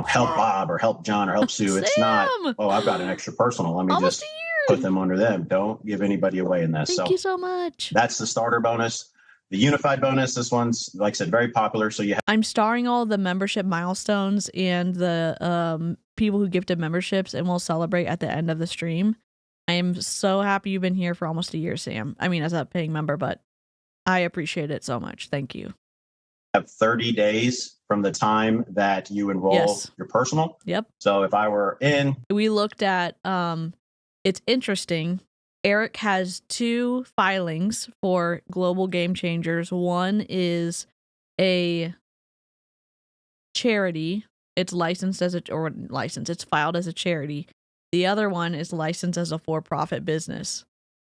[SPEAKER 8] help Bob or help John or help Sue, it's not, oh, I've got an extra personal. Let me just put them under them. Don't give anybody away in this.
[SPEAKER 2] Thank you so much.
[SPEAKER 8] That's the starter bonus. The unified bonus, this one's, like I said, very popular. So
[SPEAKER 2] I'm starring all the membership milestones and the people who gifted memberships, and we'll celebrate at the end of the stream. I am so happy you've been here for almost a year, Sam. I mean, as a paying member, but I appreciate it so much. Thank you.
[SPEAKER 8] Have 30 days from the time that you enroll your personal.
[SPEAKER 2] Yep.
[SPEAKER 8] So if I were in,
[SPEAKER 2] we looked at, it's interesting. Eric has 2 filings for Global Game Changers. One is a charity. It's licensed as it's filed as a charity. The other one is licensed as a for-profit business.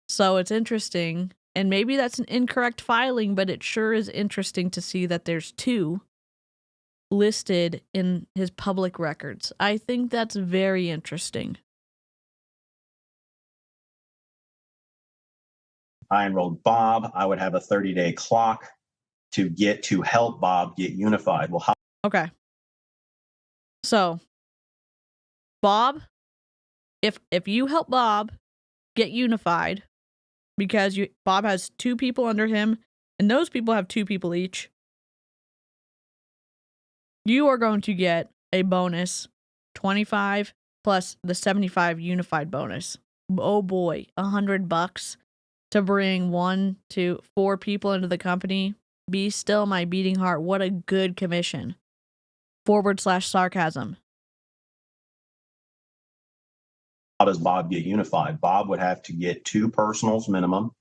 [SPEAKER 2] So it's interesting. And maybe that's an incorrect filing, but it sure is interesting to see that there's 2 listed in his public records. I think that's very interesting.
[SPEAKER 8] I enrolled Bob, I would have a 30-day clock to help Bob get unified. Well,
[SPEAKER 2] okay. So, Bob, if you help Bob get unified, because Bob has 2 people under him, and those people have 2 people each, you are going to get a bonus, 25 plus the 75 unified bonus. Oh boy, $100 to bring 1 to 4 people into the company. Be still my beating heart. What a good commission. /sarcasm.
[SPEAKER 8] How does Bob get unified? Bob would have to get 2 personals minimum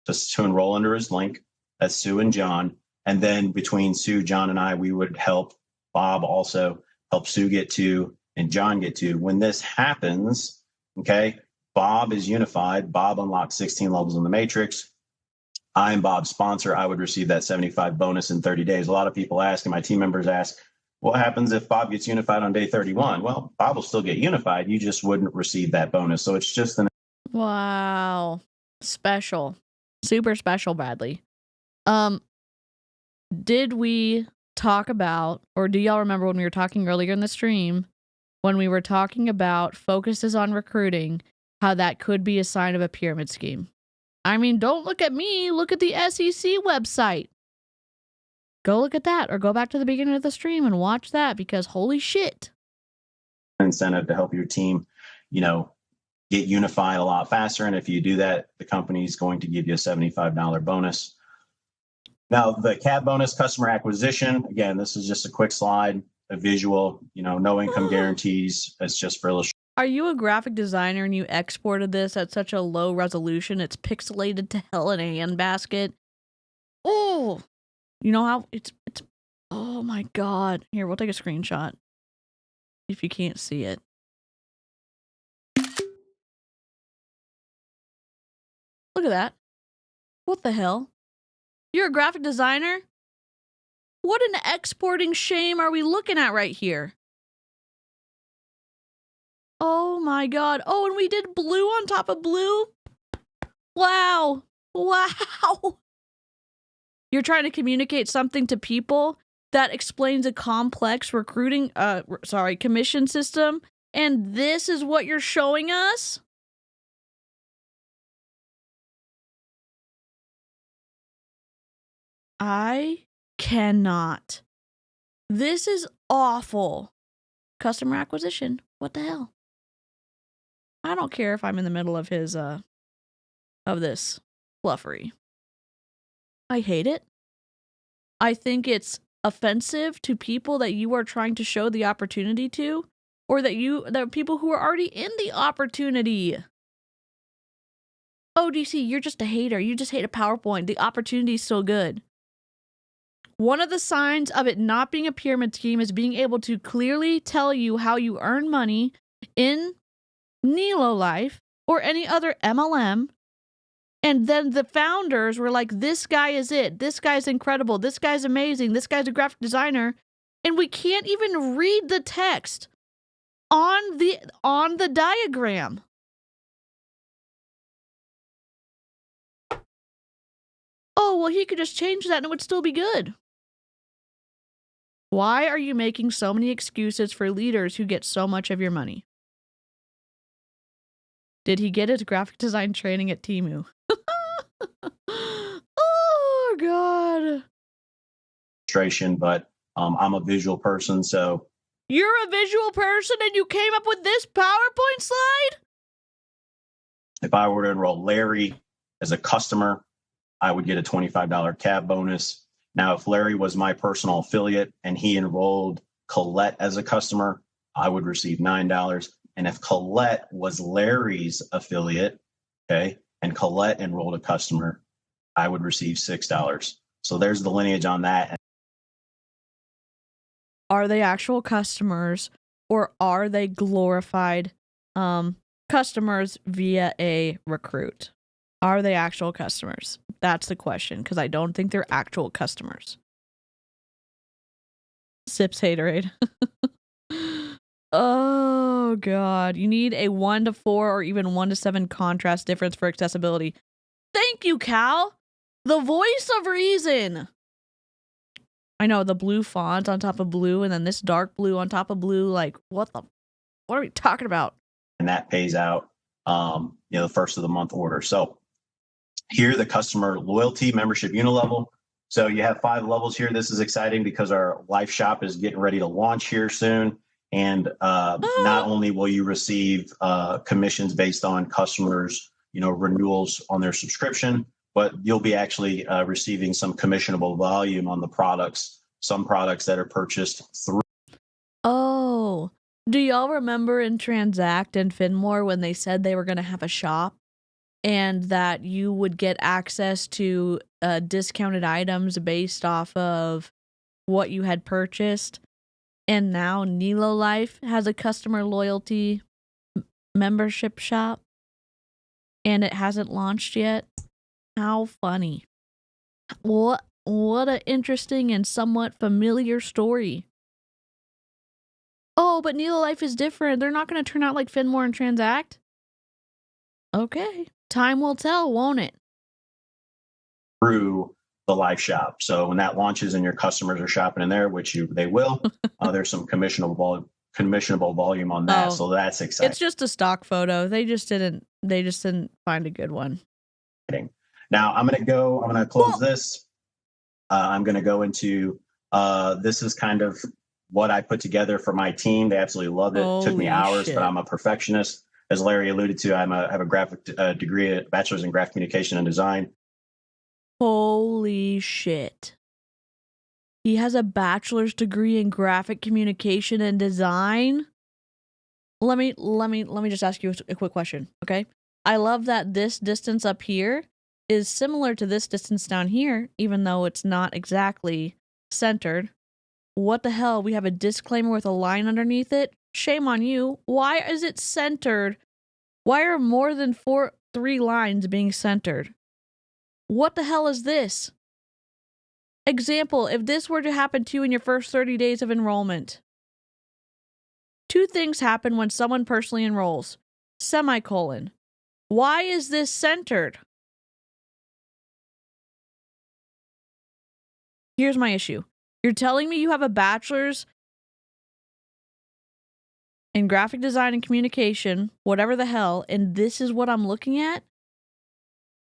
[SPEAKER 8] to enroll under his link. That's Sue and John. And then between Sue, John, and I, we would help Bob also help Sue get 2 and John get 2. When this happens, okay, Bob is unified. Bob unlocks 16 levels in the matrix. I am Bob's sponsor. I would receive that 75 bonus in 30 days. A lot of people ask, and my team members ask, what happens if Bob gets unified on day 31? Well, Bob will still get unified. You just wouldn't receive that bonus. So it's just an...
[SPEAKER 2] Wow. Special. Super special, Bradley. Did we talk about, or do y'all remember when we were talking earlier in the stream, when we were talking about focuses on recruiting, how that could be a sign of a pyramid scheme? I mean, don't look at me. Look at the SEC website. Go look at that, or go back to the beginning of the stream and watch that, because holy shit.
[SPEAKER 8] Incentive to help your team, get unified a lot faster. And if you do that, the company's going to give you a $75 bonus. Now, the CAB bonus, customer acquisition, again, this is just a quick slide, a visual, no income guarantees. It's just for illustration.
[SPEAKER 2] Are you a graphic designer and you exported this at such a low resolution? It's pixelated to hell in a handbasket. Oh, you know how it's, oh my God. Here, we'll take a screenshot if you can't see it. Look at that. What the hell? You're a graphic designer? What an exporting shame are we looking at right here? Oh my God. Oh, and we did blue on top of blue? Wow. Wow. You're trying to communicate something to people that explains a complex commission system, and this is what you're showing us? I cannot. This is awful. Customer acquisition. What the hell? I don't care if I'm in the middle of his, of this fluffery. I hate it. I think it's offensive to people that you are trying to show the opportunity to, or that people who are already in the opportunity. Oh, DC, you're just a hater. You just hate a PowerPoint. The opportunity's still good. One of the signs of it not being a pyramid scheme is being able to clearly tell you how you earn money in Nélo Life or any other MLM. And then the founders were like, this guy is it. This guy's incredible. This guy's amazing. This guy's a graphic designer. And we can't even read the text on the diagram. Oh, well, he could just change that and it would still be good. Why are you making so many excuses for leaders who get so much of your money? Did he get his graphic design training at Temu? Oh, God.
[SPEAKER 8] But I'm a visual person, so.
[SPEAKER 2] You're a visual person and you came up with this PowerPoint slide?
[SPEAKER 8] If I were to enroll Larry as a customer, I would get a $25 cab bonus. Now, if Larry was my personal affiliate and he enrolled Colette as a customer, I would receive $9. And if Colette was Larry's affiliate, okay, and Colette enrolled a customer, I would receive $6. So there's the lineage on that.
[SPEAKER 2] Are they actual customers or are they glorified customers via a recruit? Are they actual customers? That's the question, because I don't think they're actual customers. Sips haterade. Oh, God. You need a 1 to 4 or even 1 to 7 contrast difference for accessibility. Thank you, Cal. The voice of reason. I know, the blue font on top of blue and then this dark blue on top of blue. Like, what are we talking about?
[SPEAKER 8] And that pays out, the first of the month order. So here, the customer loyalty membership unit level. So you have 5 levels here. This is exciting because our life shop is getting ready to launch here soon. And not only will you receive commissions based on customers, renewals on their subscription, but you'll be actually receiving some commissionable volume on the products, some products that are purchased through.
[SPEAKER 2] Oh, do y'all remember in Transact and Finmore when they said they were going to have a shop and that you would get access to discounted items based off of what you had purchased? And now Nélo Life has a customer loyalty membership shop and it hasn't launched yet. How funny. What an interesting and somewhat familiar story. Oh, but Nélo Life is different. They're not going to turn out like Finmore and Transact? Okay. Time will tell, won't it?
[SPEAKER 8] Through the live shop. So when that launches and your customers are shopping in there, which they will, there's some commissionable volume on that. So that's exciting.
[SPEAKER 2] It's just a stock photo. They just didn't find a good one.
[SPEAKER 8] Now I'm going to close this. I'm going to go into, this is kind of what I put together for my team. They absolutely loved it. It took me hours, but I'm a perfectionist. As Larry alluded to, I have a graphic degree, a bachelor's in graphic communication and design.
[SPEAKER 2] Holy shit. He has a bachelor's degree in graphic communication and design. Let me just ask you a quick question, okay? I love that this distance up here is similar to this distance down here, even though it's not exactly centered. What the hell? We have a disclaimer with a line underneath it. Shame on you. Why is it centered? Why are more than 3 lines being centered? What the hell is this? Example, if this were to happen to you in your first 30 days of enrollment. 2 things happen when someone personally enrolls. Semicolon. Why is this centered? Here's my issue. You're telling me you have a bachelor's in graphic design and communication, whatever the hell, and this is what I'm looking at?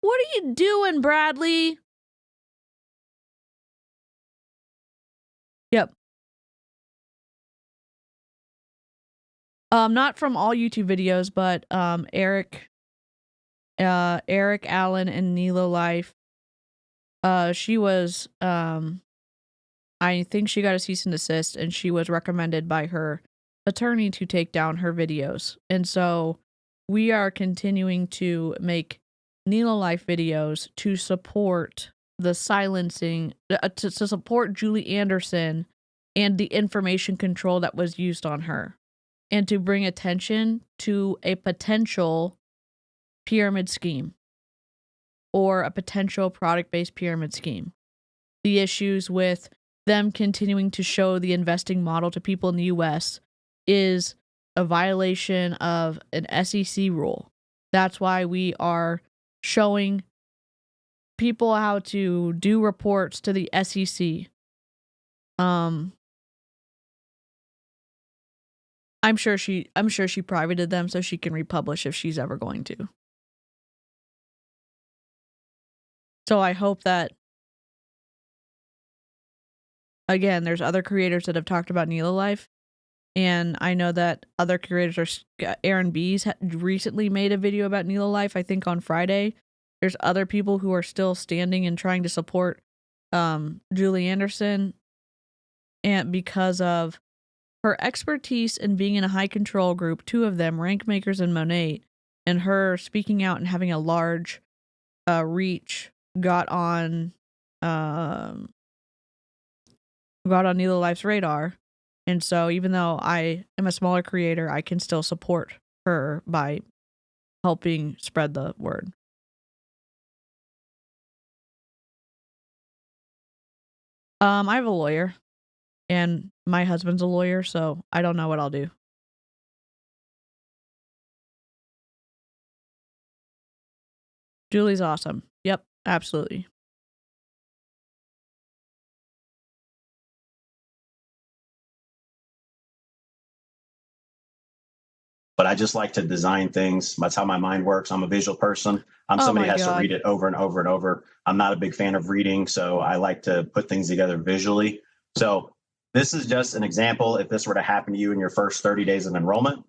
[SPEAKER 2] What are you doing, Bradley? Yep. Not from all YouTube videos, but Eric Allen and Nélo Life. She was I think she got a cease and desist, and she was recommended by her attorney to take down her videos. And so we are continuing to make Nélo Life videos to support the silencing, to support Julie Anderson and the information control that was used on her, and to bring attention to a potential pyramid scheme or a potential product-based pyramid scheme. The issues with them continuing to show the investing model to people in the US is a violation of an SEC rule. That's why we are showing people how to do reports to the SEC. I'm sure she privated them so she can republish if she's ever going to. So I hope that, again, there's other creators that have talked about Nélo Life, and I know that other creators are, Aaron B's recently made a video about Nélo Life, I think on Friday. There's other people who are still standing and trying to support Julie Anderson, and because of her expertise in being in a high control group, 2 of them, Rank Makers and Monate, and her speaking out and having a large reach got on Nélo Life's radar. And so even though I am a smaller creator, I can still support her by helping spread the word. I have a lawyer, and my husband's a lawyer, so I don't know what I'll do. Julie's awesome. Yep, absolutely.
[SPEAKER 8] But I just like to design things. That's how my mind works. I'm a visual person. I'm somebody who has to read it over and over and over. I'm not a big fan of reading, so I like to put things together visually. So this is just an example. If this were to happen to you in your first 30 days of enrollment.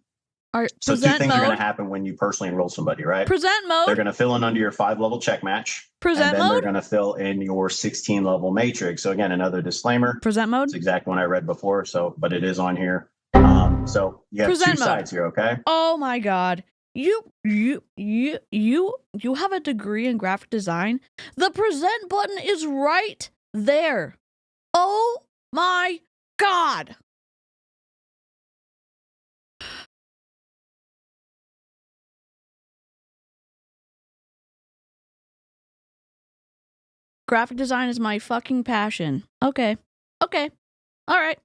[SPEAKER 8] So 2 things are going to happen when you personally enroll somebody, right?
[SPEAKER 2] Present mode.
[SPEAKER 8] They're going to fill in under your 5-level check match.
[SPEAKER 2] Present
[SPEAKER 8] and then
[SPEAKER 2] mode.
[SPEAKER 8] They're going to fill in your 16-level matrix. So again, another disclaimer.
[SPEAKER 2] Present mode.
[SPEAKER 8] It's the exact one I read before. So, but it is on here. So you have
[SPEAKER 2] present
[SPEAKER 8] 2 sides here, okay?
[SPEAKER 2] Oh my God. You have a degree in graphic design. The present button is right there. Oh my God. Graphic design is my fucking passion. Okay. All right.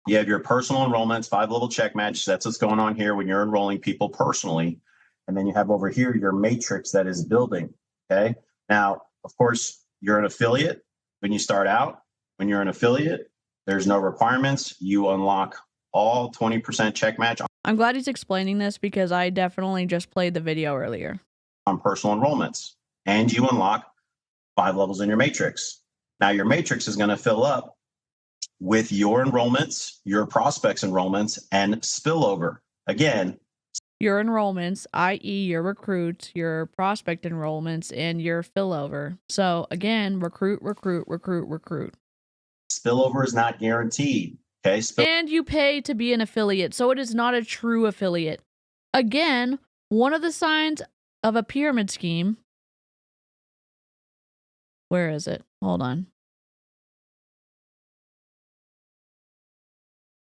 [SPEAKER 8] You have your personal enrollments, 5-level check match. That's what's going on here when you're enrolling people personally. And then you have over here your matrix that is building. Okay. Now, of course, you're an affiliate when you start out. When you're an affiliate, there's no requirements. You unlock all 20% check match.
[SPEAKER 2] I'm glad he's explaining this because I definitely just played the video earlier.
[SPEAKER 8] On personal enrollments. And you unlock 5 levels in your matrix. Now, your matrix is going to fill up with your enrollments, your prospects' enrollments, and spillover. Again,
[SPEAKER 2] your enrollments, i.e. your recruits, your prospect enrollments, and your spillover. So again, recruit.
[SPEAKER 8] Spillover is not guaranteed. Okay.
[SPEAKER 2] And you pay to be an affiliate, so it is not a true affiliate. Again, one of the signs of a pyramid scheme. Where is it? Hold on.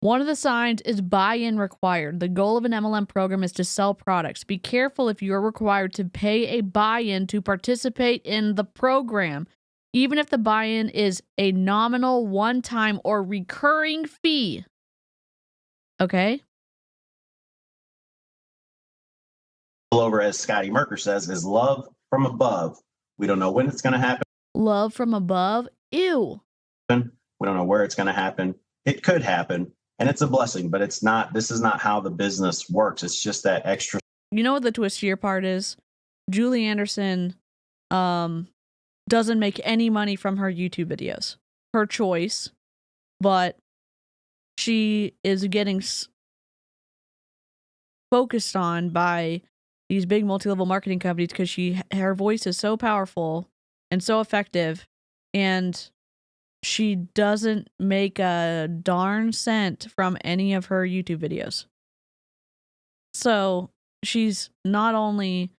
[SPEAKER 2] One of the signs is buy-in required. The goal of an MLM program is to sell products. Be careful if you're required to pay a buy-in to participate in the program, even if the buy-in is a nominal, one-time, or recurring fee. Okay?
[SPEAKER 8] Over, as Scotty Merker says, is love from above. We don't know when it's going to happen.
[SPEAKER 2] Love from above? Ew.
[SPEAKER 8] We don't know where it's going to happen. It could happen. And it's a blessing, but it's not. This is not how the business works. It's just that extra.
[SPEAKER 2] You know what the twistier part is? Julie Anderson doesn't make any money from her YouTube videos. Her choice. But she is getting focused on by these big multi-level marketing companies because her voice is so powerful and so effective, and she doesn't make a darn cent from any of her YouTube videos. So she's not only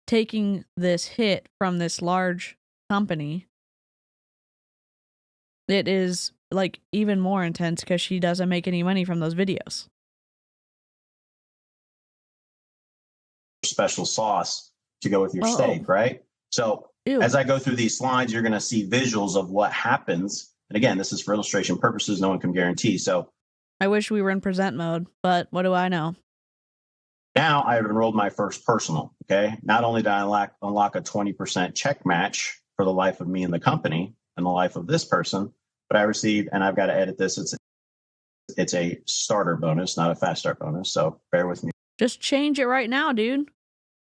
[SPEAKER 2] taking this hit from this large company, it is like even more intense because she doesn't make any money from those videos.
[SPEAKER 8] Special sauce to go with your steak, right? So as I go through these slides, you're going to see visuals of what happens. And again, this is for illustration purposes. No one can guarantee. So
[SPEAKER 2] I wish we were in present mode, but what do I know?
[SPEAKER 8] Now I've enrolled my first personal. Okay. Not only did I unlock a 20% check match for the life of me and the company and the life of this person, but I received, and I've got to edit this. It's a starter bonus, not a fast start bonus. So bear with me.
[SPEAKER 2] Just change it right now, dude.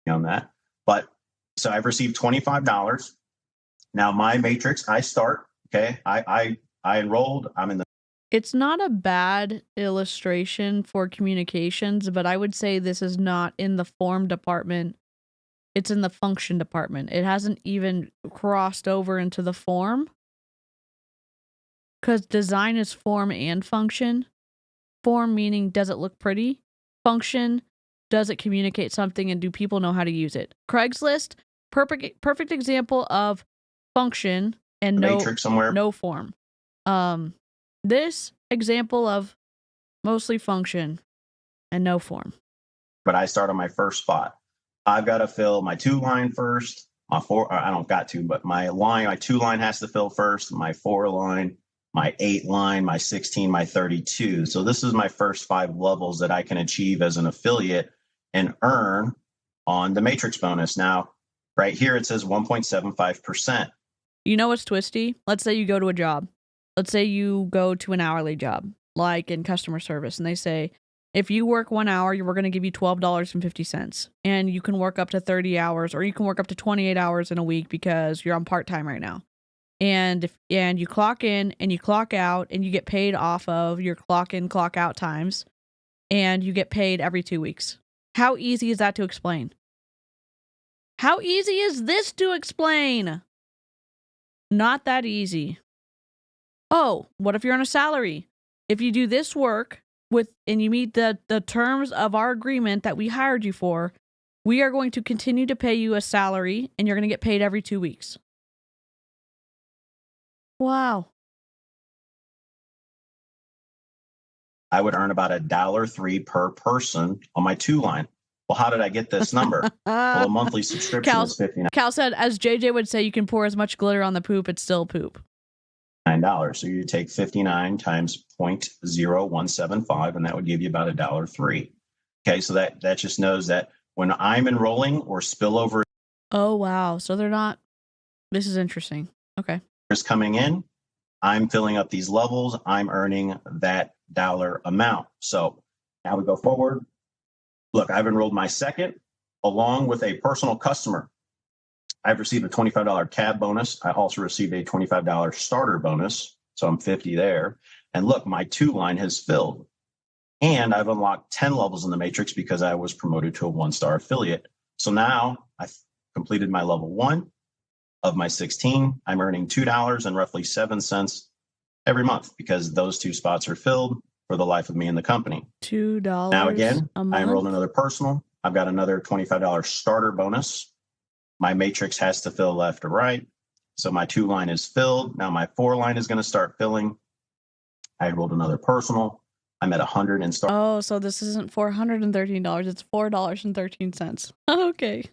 [SPEAKER 8] On that. But so I've received $25. Now my matrix, I start. Okay. I enrolled. I'm in the.
[SPEAKER 2] It's not a bad illustration for communications, but I would say this is not in the form department. It's in the function department. It hasn't even crossed over into the form. Because design is form and function. Form meaning, does it look pretty? Function, does it communicate something and do people know how to use it? Craigslist, perfect example of function and no form. This example of mostly function and no form.
[SPEAKER 8] But I start on my first spot. I've got to fill my 2 line first. My 4, I don't got to, but my 2 line has to fill first. My 4 line, my 8 line, my 16, my 32. So this is my first 5 levels that I can achieve as an affiliate and earn on the matrix bonus. Now, right here, it says 1.75%.
[SPEAKER 2] You know what's twisty? Let's say you go to a job. Let's say you go to an hourly job, like in customer service, and they say, if you work 1 hour, we're going to give you $12.50. And you can work up to 30 hours, or you can work up to 28 hours in a week because you're on part-time right now. And you clock in and you clock out and you get paid off of your clock in, clock out times. And you get paid every 2 weeks. How easy is that to explain? How easy is this to explain? Not that easy. Oh, what if you're on a salary? If you do this work and you meet the terms of our agreement that we hired you for, we are going to continue to pay you a salary and you're going to get paid every 2 weeks. Wow.
[SPEAKER 8] I would earn about $1.03 per person on my 2 line. Well, how did I get this number? Well, a monthly subscription is $59.
[SPEAKER 2] Cal said, as JJ would say, you can pour as much glitter on the poop, it's still poop.
[SPEAKER 8] $9. So you take 59 times 0.0175, and that would give you about $1.03. Okay, so that just knows that when I'm enrolling or spillover.
[SPEAKER 2] Oh, wow. So they're not. This is interesting. Okay.
[SPEAKER 8] Is coming in, I'm filling up these levels, I'm earning that dollar amount. So now we go forward. Look, I've enrolled my second along with a personal customer. I've received a $25 cab bonus. I also received a $25 starter bonus. So I'm 50 there. And look, my 2 line has filled. And I've unlocked 10 levels in the matrix because I was promoted to a 1-star affiliate. So now I've completed my level 1 of my 16. I'm earning $2 and roughly 7 cents every month because those 2 spots are filled for the life of me and the company.
[SPEAKER 2] $2
[SPEAKER 8] Now again,
[SPEAKER 2] a month?
[SPEAKER 8] I enrolled another personal. I've got another $25 starter bonus. My matrix has to fill left to right. So my 2 line is filled. Now my 4 line is going to start filling. I enrolled another personal. I'm at 100 and start.
[SPEAKER 2] Oh, so this isn't $413. It's $4.13. Okay.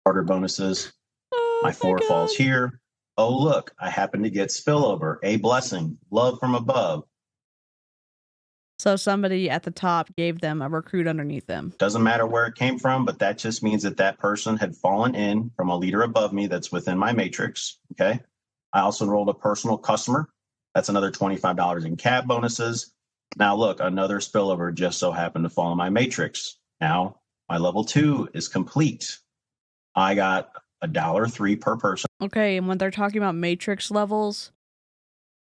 [SPEAKER 8] Starter bonuses.
[SPEAKER 2] Oh,
[SPEAKER 8] my 4 falls here. Oh, look, I happen to get spillover, a blessing, love from above.
[SPEAKER 2] So somebody at the top gave them a recruit underneath them.
[SPEAKER 8] Doesn't matter where it came from, but that just means that that person had fallen in from a leader above me that's within my matrix. Okay. I also enrolled a personal customer. That's another $25 in cab bonuses. Now look, another spillover just so happened to fall in my matrix. Now my level 2 is complete. I got $1.03 per person.
[SPEAKER 2] Okay, and when they're talking about matrix levels,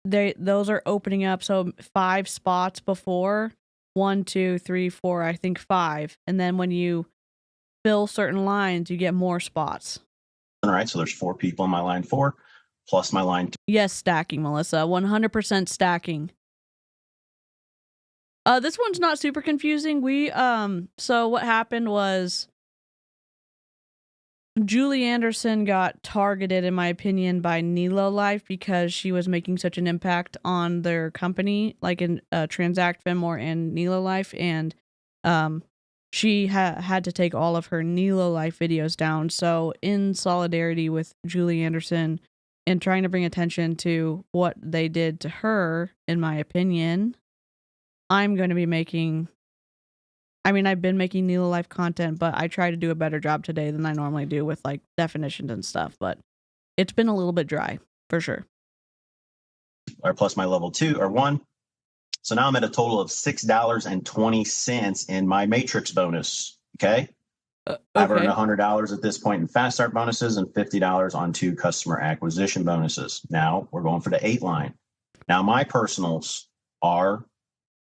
[SPEAKER 2] those are opening up. So 5 spots before 1, 2, 3, 4, I think 5. And then when you fill certain lines, you get more spots.
[SPEAKER 8] All right, so there's 4 people in my line 4 plus my line 2.
[SPEAKER 2] Yes, stacking, Melissa. 100% stacking. This one's not super confusing. So what happened was Julie Anderson got targeted, in my opinion, by Nélo Life because she was making such an impact on their company, like in Transact Finmore and Nélo Life, and she had to take all of her Nélo Life videos down. So, in solidarity with Julie Anderson and trying to bring attention to what they did to her, in my opinion, I'm going to be making... I mean, I've been making Nélo Life content, but I try to do a better job today than I normally do with like definitions and stuff, but it's been a little bit dry for sure.
[SPEAKER 8] Or plus my level 2 or 1. So now I'm at a total of $6.20 in my matrix bonus. Okay. I've earned $100 at this point in fast start bonuses and $50 on 2 customer acquisition bonuses. Now we're going for the 8 line. Now my personals are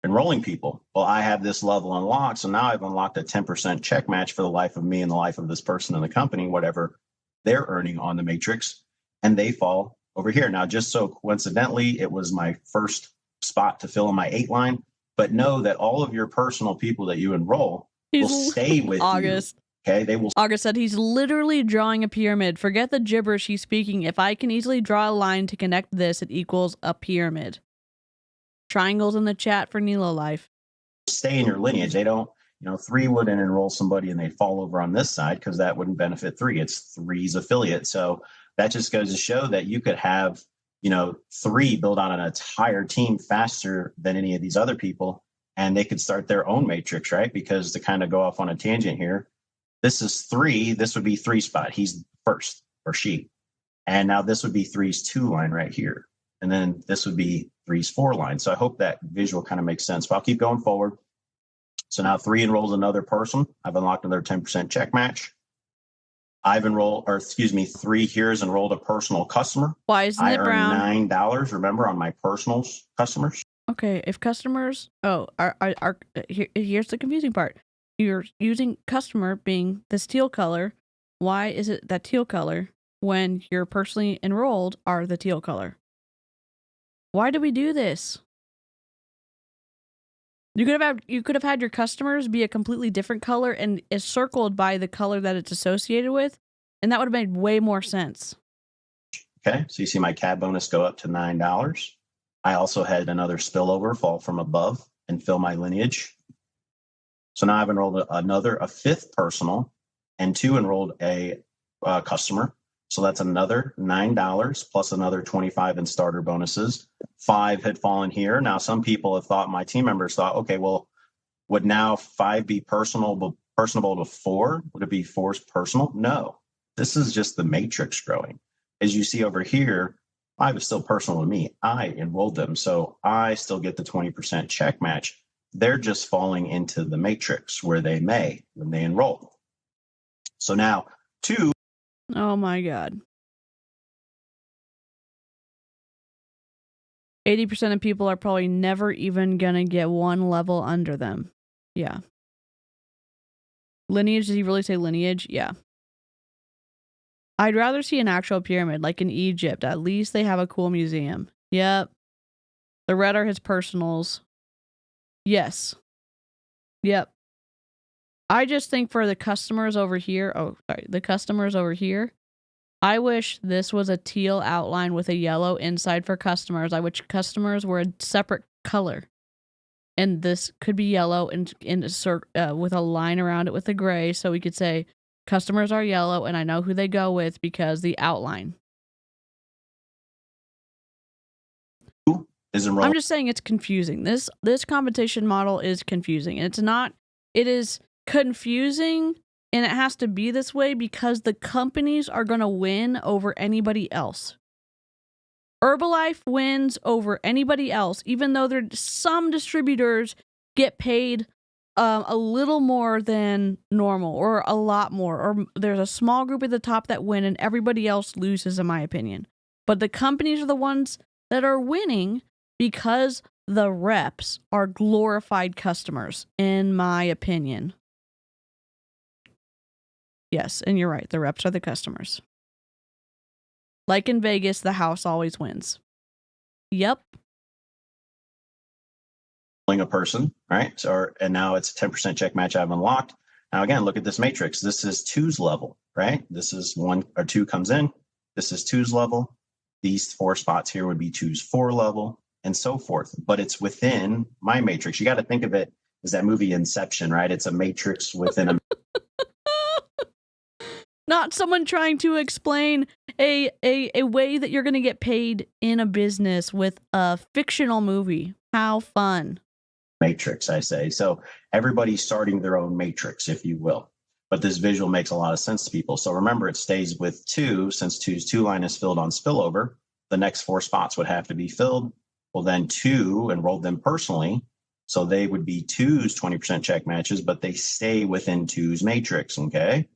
[SPEAKER 8] enrolling people. Well, I have this level unlocked. So now I've unlocked a 10% check match for the life of me and the life of this person in the company, whatever they're earning on the matrix, and they fall over here. Now, just so coincidentally, it was my first spot to fill in my 8 line, but know that all of your personal people that you enroll will stay with
[SPEAKER 2] August.
[SPEAKER 8] you. Okay, they will.
[SPEAKER 2] August said he's literally drawing a pyramid. Forget the gibberish he's speaking. If I can easily draw a line to connect this, it equals a pyramid. Triangles in the chat for Nélo Life.
[SPEAKER 8] Stay in your lineage. They don't, 3 wouldn't enroll somebody and they'd fall over on this side because that wouldn't benefit 3. It's 3's affiliate. So that just goes to show that you could have, 3 build out an entire team faster than any of these other people, and they could start their own matrix, right? Because to kind of go off on a tangent here, this is 3. This would be 3 spot. He's first, or she. And now this would be 3's 2 line right here. And then this would be 3's 4 line. So I hope that visual kind of makes sense. But I'll keep going forward. So now 3 enrolls another person. I've unlocked another 10% check match. 3 here has enrolled a personal customer.
[SPEAKER 2] Why isn't it brown?
[SPEAKER 8] I earned $9, remember, on my personal customers.
[SPEAKER 2] Okay, if customers... here's the confusing part. You're using customer being this teal color. Why is it that teal color when you're personally enrolled are the teal color? Why do we do this? You could have had your customers be a completely different color and is circled by the color that it's associated with, and that would have made way more sense.
[SPEAKER 8] Okay, so you see my CAD bonus go up to $9. I also had another spillover fall from above and fill my lineage. So now I've enrolled a 5th personal and 2 enrolled a customer. So that's another $9 plus another $25 in starter bonuses. 5 had fallen here. Now, some people have thought, my team members thought, okay, well, would now 5 be personable to 4? Would it be 4's personal? No, this is just the matrix growing. As you see over here, 5 is still personal to me. I enrolled them, so I still get the 20% check match. They're just falling into the matrix where they may when they enroll. So now 2.
[SPEAKER 2] Oh my God. 80% of people are probably never even gonna get 1 level under them. Yeah. Lineage, did he really say lineage? Yeah. I'd rather see an actual pyramid, like in Egypt. At least they have a cool museum. Yep. The red are his personals. Yes. Yep. I just think for the customers over here, I wish this was a teal outline with a yellow inside for customers. I wish customers were a separate color. And this could be yellow and with a line around it with a gray, so we could say customers are yellow and I know who they go with because the outline. I'm just saying it's confusing. This competition model is confusing. And it is confusing, and it has to be this way because the companies are going to win over anybody else. Herbalife wins over anybody else, even though some distributors get paid a little more than normal or a lot more, or there's a small group at the top that win and everybody else loses, in my opinion. But the companies are the ones that are winning because the reps are glorified customers, in my opinion. Yes, and you're right. The reps are the customers. Like in Vegas, the house always wins. Yep.
[SPEAKER 8] A person, right? And now it's a 10% check match I've unlocked. Now, again, look at this matrix. This is 2's level, right? This is 1 or 2 comes in. This is 2's level. These 4 spots here would be 2's 4 level and so forth. But it's within my matrix. You got to think of it as that movie Inception, right? It's a matrix within a
[SPEAKER 2] Not someone trying to explain a way that you're going to get paid in a business with a fictional movie. How fun.
[SPEAKER 8] matrix, I say. So everybody's starting their own matrix, if you will. But this visual makes a lot of sense to people. So remember, it stays with 2. Since 2's 2 line is filled on spillover, the next 4 spots would have to be filled. Well, then 2 enrolled them personally. So they would be 2's 20% check matches, but they stay within 2's matrix, okay?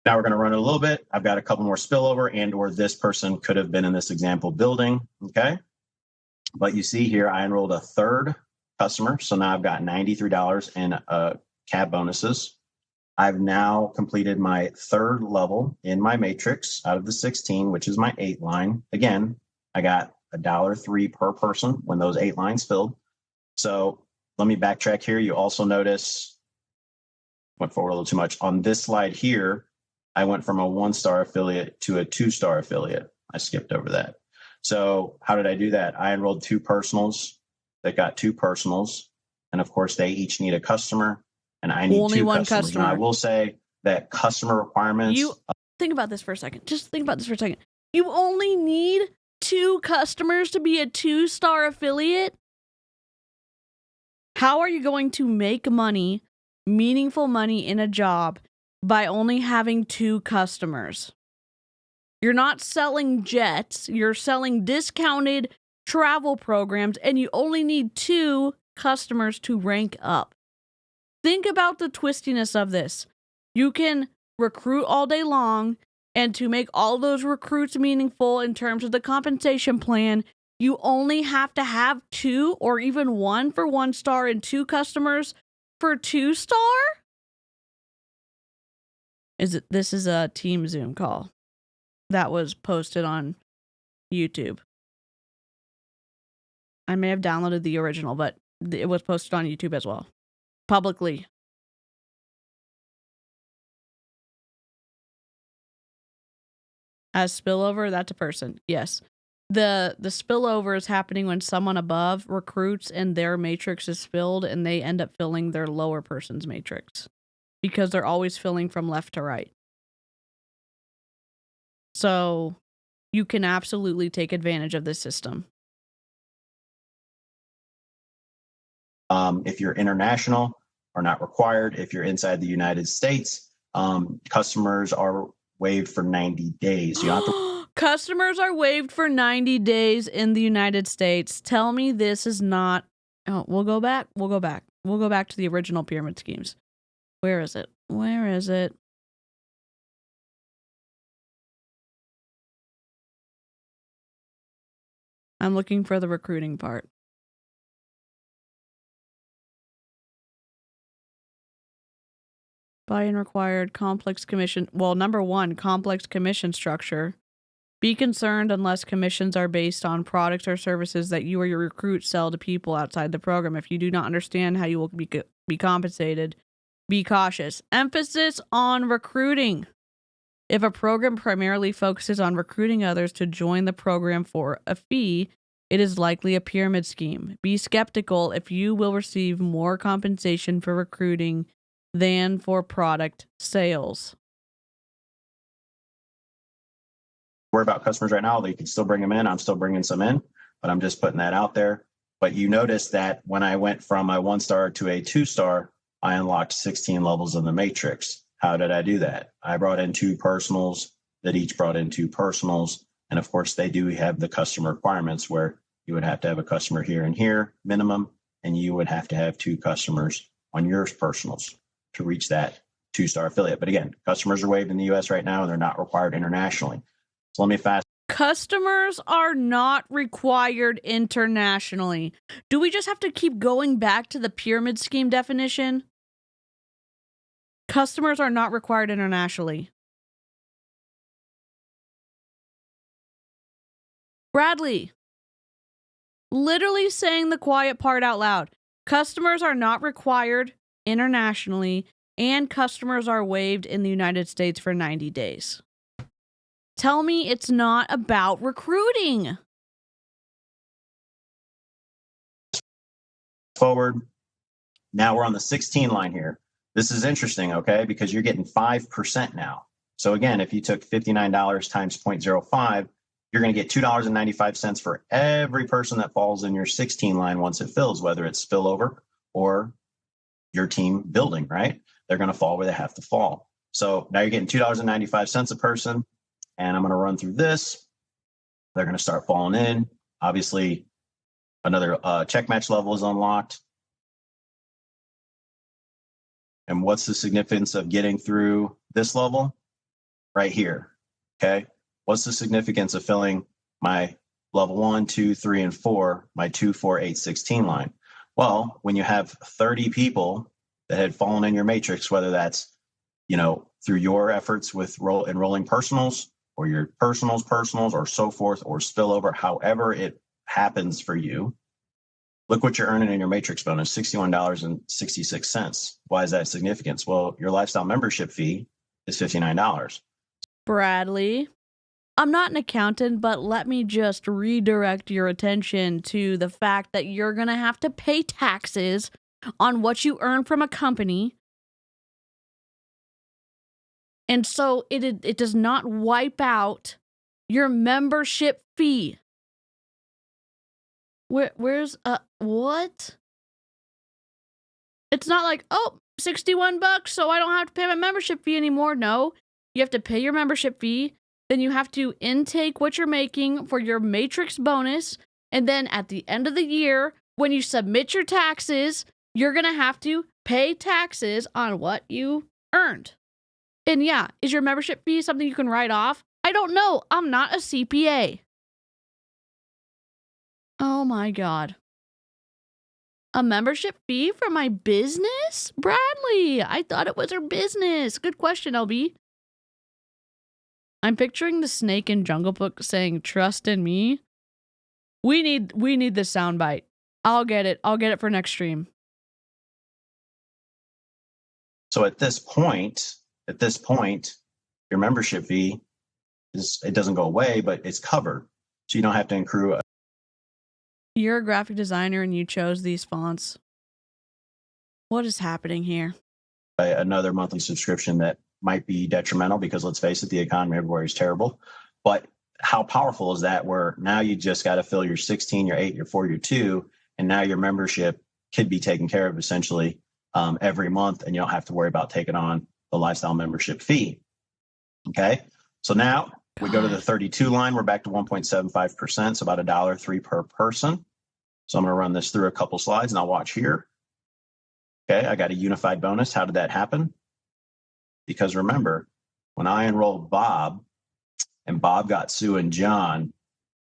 [SPEAKER 8] Now we're going to run it a little bit. I've got a couple more spillover, and or this person could have been in this example building, okay? But you see here, I enrolled a 3rd customer. So now I've got $93 in cab bonuses. I've now completed my 3rd level in my matrix out of the 16, which is my 8 line. Again, I got $1.03 per person when those 8 lines filled. So let me backtrack here. You also notice, went forward a little too much. On this slide here, I went from a 1-star affiliate to a 2-star affiliate. I skipped over that. So how did I do that? I enrolled 2 personals that got 2 personals. And of course, they each need a customer. And I need
[SPEAKER 2] only
[SPEAKER 8] 2
[SPEAKER 2] one
[SPEAKER 8] customers.
[SPEAKER 2] customer.
[SPEAKER 8] And I will say that customer requirements.
[SPEAKER 2] You think about this for a second. Just think about this for a second. You only need 2 customers to be a 2-star affiliate? How are you going to make money, meaningful money in a job by only having 2 customers? You're not selling jets. You're selling discounted travel programs, and you only need 2 customers to rank up. Think about the twistiness of this. You can recruit all day long, and to make all those recruits meaningful in terms of the compensation plan, you only have to have 2 or even 1 for 1-star and 2 customers for 2-star? This is a team Zoom call that was posted on YouTube. I may have downloaded the original, but it was posted on YouTube as well. Publicly. As spillover, that's a person. Yes. The spillover is happening when someone above recruits and their matrix is filled and they end up filling their lower person's matrix because they're always filling from left to right. So you can absolutely take advantage of this system.
[SPEAKER 8] If you're international, are not required. If you're inside the United States, customers are waived for 90 days. You have to
[SPEAKER 2] Customers are waived for 90 days in the United States. Tell me this is not... Oh, we'll go back. We'll go back to the original pyramid schemes. Where is it? Where is it? I'm looking for the recruiting part. Buy-in required, complex commission. Well, number 1, complex commission structure. Be concerned unless commissions are based on products or services that you or your recruit sell to people outside the program. If you do not understand how you will be compensated, be cautious. Emphasis on recruiting. If a program primarily focuses on recruiting others to join the program for a fee, it is likely a pyramid scheme. Be skeptical if you will receive more compensation for recruiting than for product sales.
[SPEAKER 8] worry about customers right now. They can still bring them in. I'm still bringing some in, but I'm just putting that out there. But you notice that when I went from a 1-star to a 2-star, I unlocked 16 levels in the matrix. How did I do that? I brought in 2 personals that each brought in 2 personals. And of course, they do have the customer requirements where you would have to have a customer here and here minimum, and you would have to have 2 customers on your personals to reach that 2-star affiliate. But again, customers are waived in the US right now, and they're not required internationally. So let me fast.
[SPEAKER 2] Customers are not required internationally. Do we just have to keep going back to the pyramid scheme definition? Customers are not required internationally. Bradley, literally saying the quiet part out loud. Customers are not required internationally, and customers are waived in the United States for 90 days. Tell me it's not about recruiting.
[SPEAKER 8] Forward. Now we're on the 16 line here. This is interesting, okay, because you're getting 5% now. So again, if you took $59 times 0.05, you're going to get $2.95 for every person that falls in your 16 line once it fills, whether it's spillover or your team building, right? They're going to fall where they have to fall. So now you're getting $2.95 a person, and I'm going to run through this. They're going to start falling in. Obviously, another check match level is unlocked. And what's the significance of getting through this level? Right here, okay? What's the significance of filling my level 1, 2, 3, and 4, my 2, 4, 8, 16 line? Well, when you have 30 people that had fallen in your matrix, whether that's, through your efforts with enrolling personals or your personals or so forth, or spillover, however it happens for you, look what you're earning in your matrix bonus, $61.66. Why is that significant? Well, your lifestyle membership fee is $59.
[SPEAKER 2] Bradley, I'm not an accountant, but let me just redirect your attention to the fact that you're going to have to pay taxes on what you earn from a company. And so it does not wipe out your membership fee. Where's what? It's not like, oh, $61, so I don't have to pay my membership fee anymore. No, you have to pay your membership fee. Then you have to intake what you're making for your matrix bonus. And then at the end of the year, when you submit your taxes, you're going to have to pay taxes on what you earned. And yeah, is your membership fee something you can write off? I don't know. I'm not a CPA. Oh my God. A membership fee for my business? Bradley, I thought it was her business. Good question, LB. I'm picturing the snake in Jungle Book saying, trust in me. We need the soundbite. I'll get it for next stream.
[SPEAKER 8] So at this point, your membership fee it doesn't go away, but it's covered. So you don't have to accrue.
[SPEAKER 2] You're a graphic designer and you chose these fonts. What is happening here?
[SPEAKER 8] Another monthly subscription that might be detrimental because, let's face it, the economy everywhere is terrible. But how powerful is that, where now you just got to fill your 16, your 8, your 4, your 2, and now your membership could be taken care of essentially every month, and you don't have to worry about taking on the lifestyle membership fee. Okay, so now we go to the 32 line. We're back to 1.75%, so about $1.03 per person. So I'm going to run this through a couple slides, and I'll watch here. Okay, I got a unified bonus. How did that happen? Because remember, when I enrolled Bob, and Bob got Sue and John,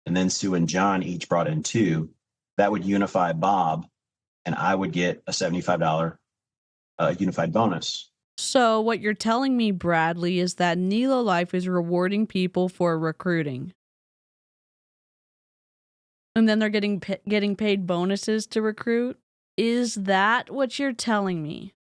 [SPEAKER 8] and then Sue and John each brought in 2, that would unify Bob, and I would get a $75 unified bonus.
[SPEAKER 2] So what you're telling me, Bradley, is that Nélo Life is rewarding people for recruiting. And then they're getting paid bonuses to recruit? Is that what you're telling me?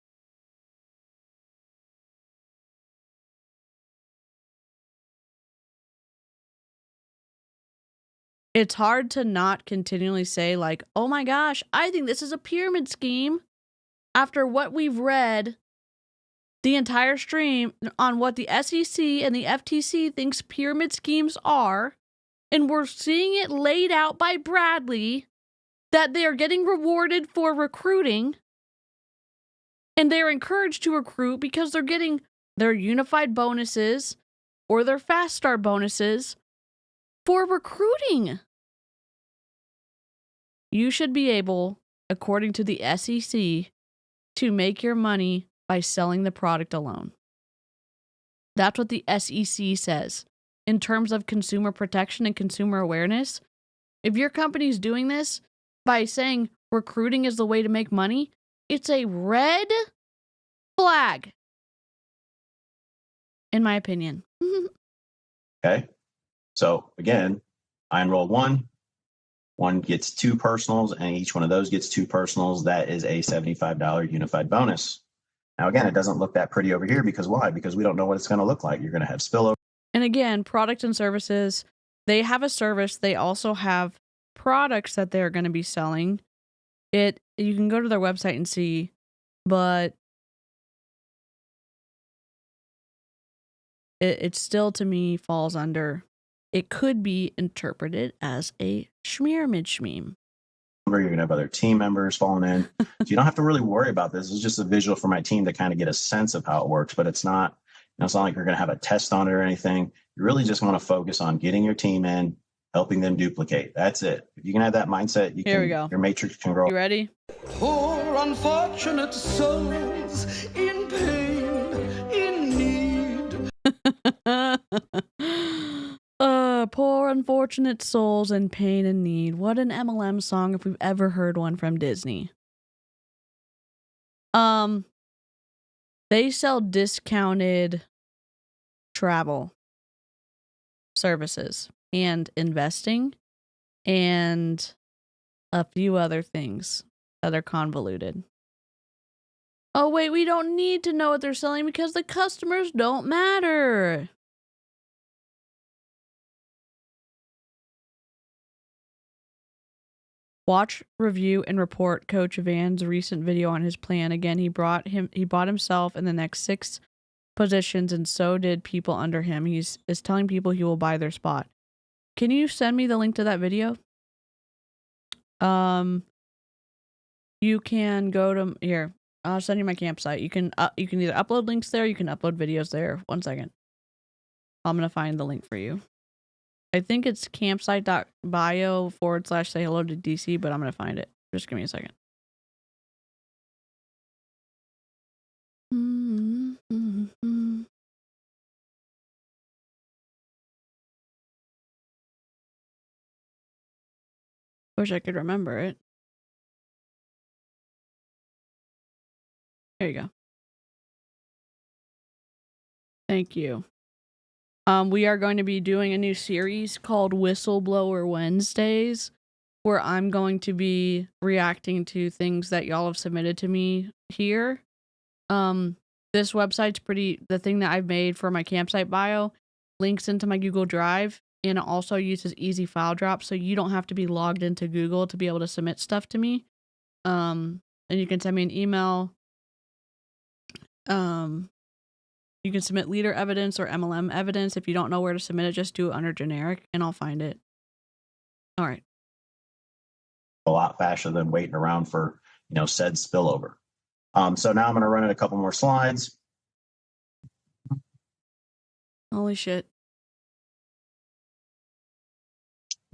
[SPEAKER 2] It's hard to not continually say like, oh my gosh, I think this is a pyramid scheme. After what we've read the entire stream on what the SEC and the FTC thinks pyramid schemes are, and we're seeing it laid out by Bradley that they are getting rewarded for recruiting, and they're encouraged to recruit because they're getting their unified bonuses or their fast start bonuses for recruiting. You should be able, according to the SEC, to make your money by selling the product alone. That's what the SEC says. In terms of consumer protection and consumer awareness, if your company's doing this by saying recruiting is the way to make money, it's a red flag, in my opinion.
[SPEAKER 8] Okay. So again, I enroll one gets 2 personals, and each one of those gets 2 personals. That is a $75 unified bonus. Now, again, it doesn't look that pretty over here because why? Because we don't know what it's going to look like. You're going to have spillover.
[SPEAKER 2] And again, products and services, they have a service. They also have products that they're going to be selling. You can go to their website and see, but it still, to me, falls under, it could be interpreted as a schmear-mid-schmeme.
[SPEAKER 8] You're going to have other team members falling in. So you don't have to really worry about this. It's just a visual for my team to kind of get a sense of how it works, but it's not, it's not like you're going to have a test on it or anything. You really just want to focus on getting your team in, helping them duplicate. That's it. If you can have that mindset,
[SPEAKER 2] Here we go.
[SPEAKER 8] Your matrix can grow.
[SPEAKER 2] You ready?
[SPEAKER 9] Poor unfortunate souls in pain, in need.
[SPEAKER 2] Poor unfortunate souls in pain and need. What an MLM song if we've ever heard one from Disney. They sell discounted travel services and investing and a few other things that are convoluted. Oh wait, we don't need to know what they're selling because the customers don't matter. Watch, review, and report Coach Van's recent video on his plan. Again, he bought himself in the next 6 positions, and so did people under him. Is telling people he will buy their spot. Can you send me the link to that video? You can go to here. I'll send you my campsite. You can either upload links there, you can upload videos there. 1 second. I'm gonna find the link for you. I think it's campsite.bio/say hello to DC, but I'm going to find it. Just give me a second. Wish I could remember it. There you go. Thank you. We are going to be doing a new series called Whistleblower Wednesdays, where I'm going to be reacting to things that y'all have submitted to me here. This website's the thing that I've made for my campsite bio links into my Google Drive, and it also uses easy file drop, so you don't have to be logged into Google to be able to submit stuff to me. And you can send me an email. You can submit leader evidence or MLM evidence. If you don't know where to submit it, just do it under generic and I'll find it. All right.
[SPEAKER 8] A lot faster than waiting around for, said spillover. So now I'm going to run it a couple more slides.
[SPEAKER 2] Holy shit.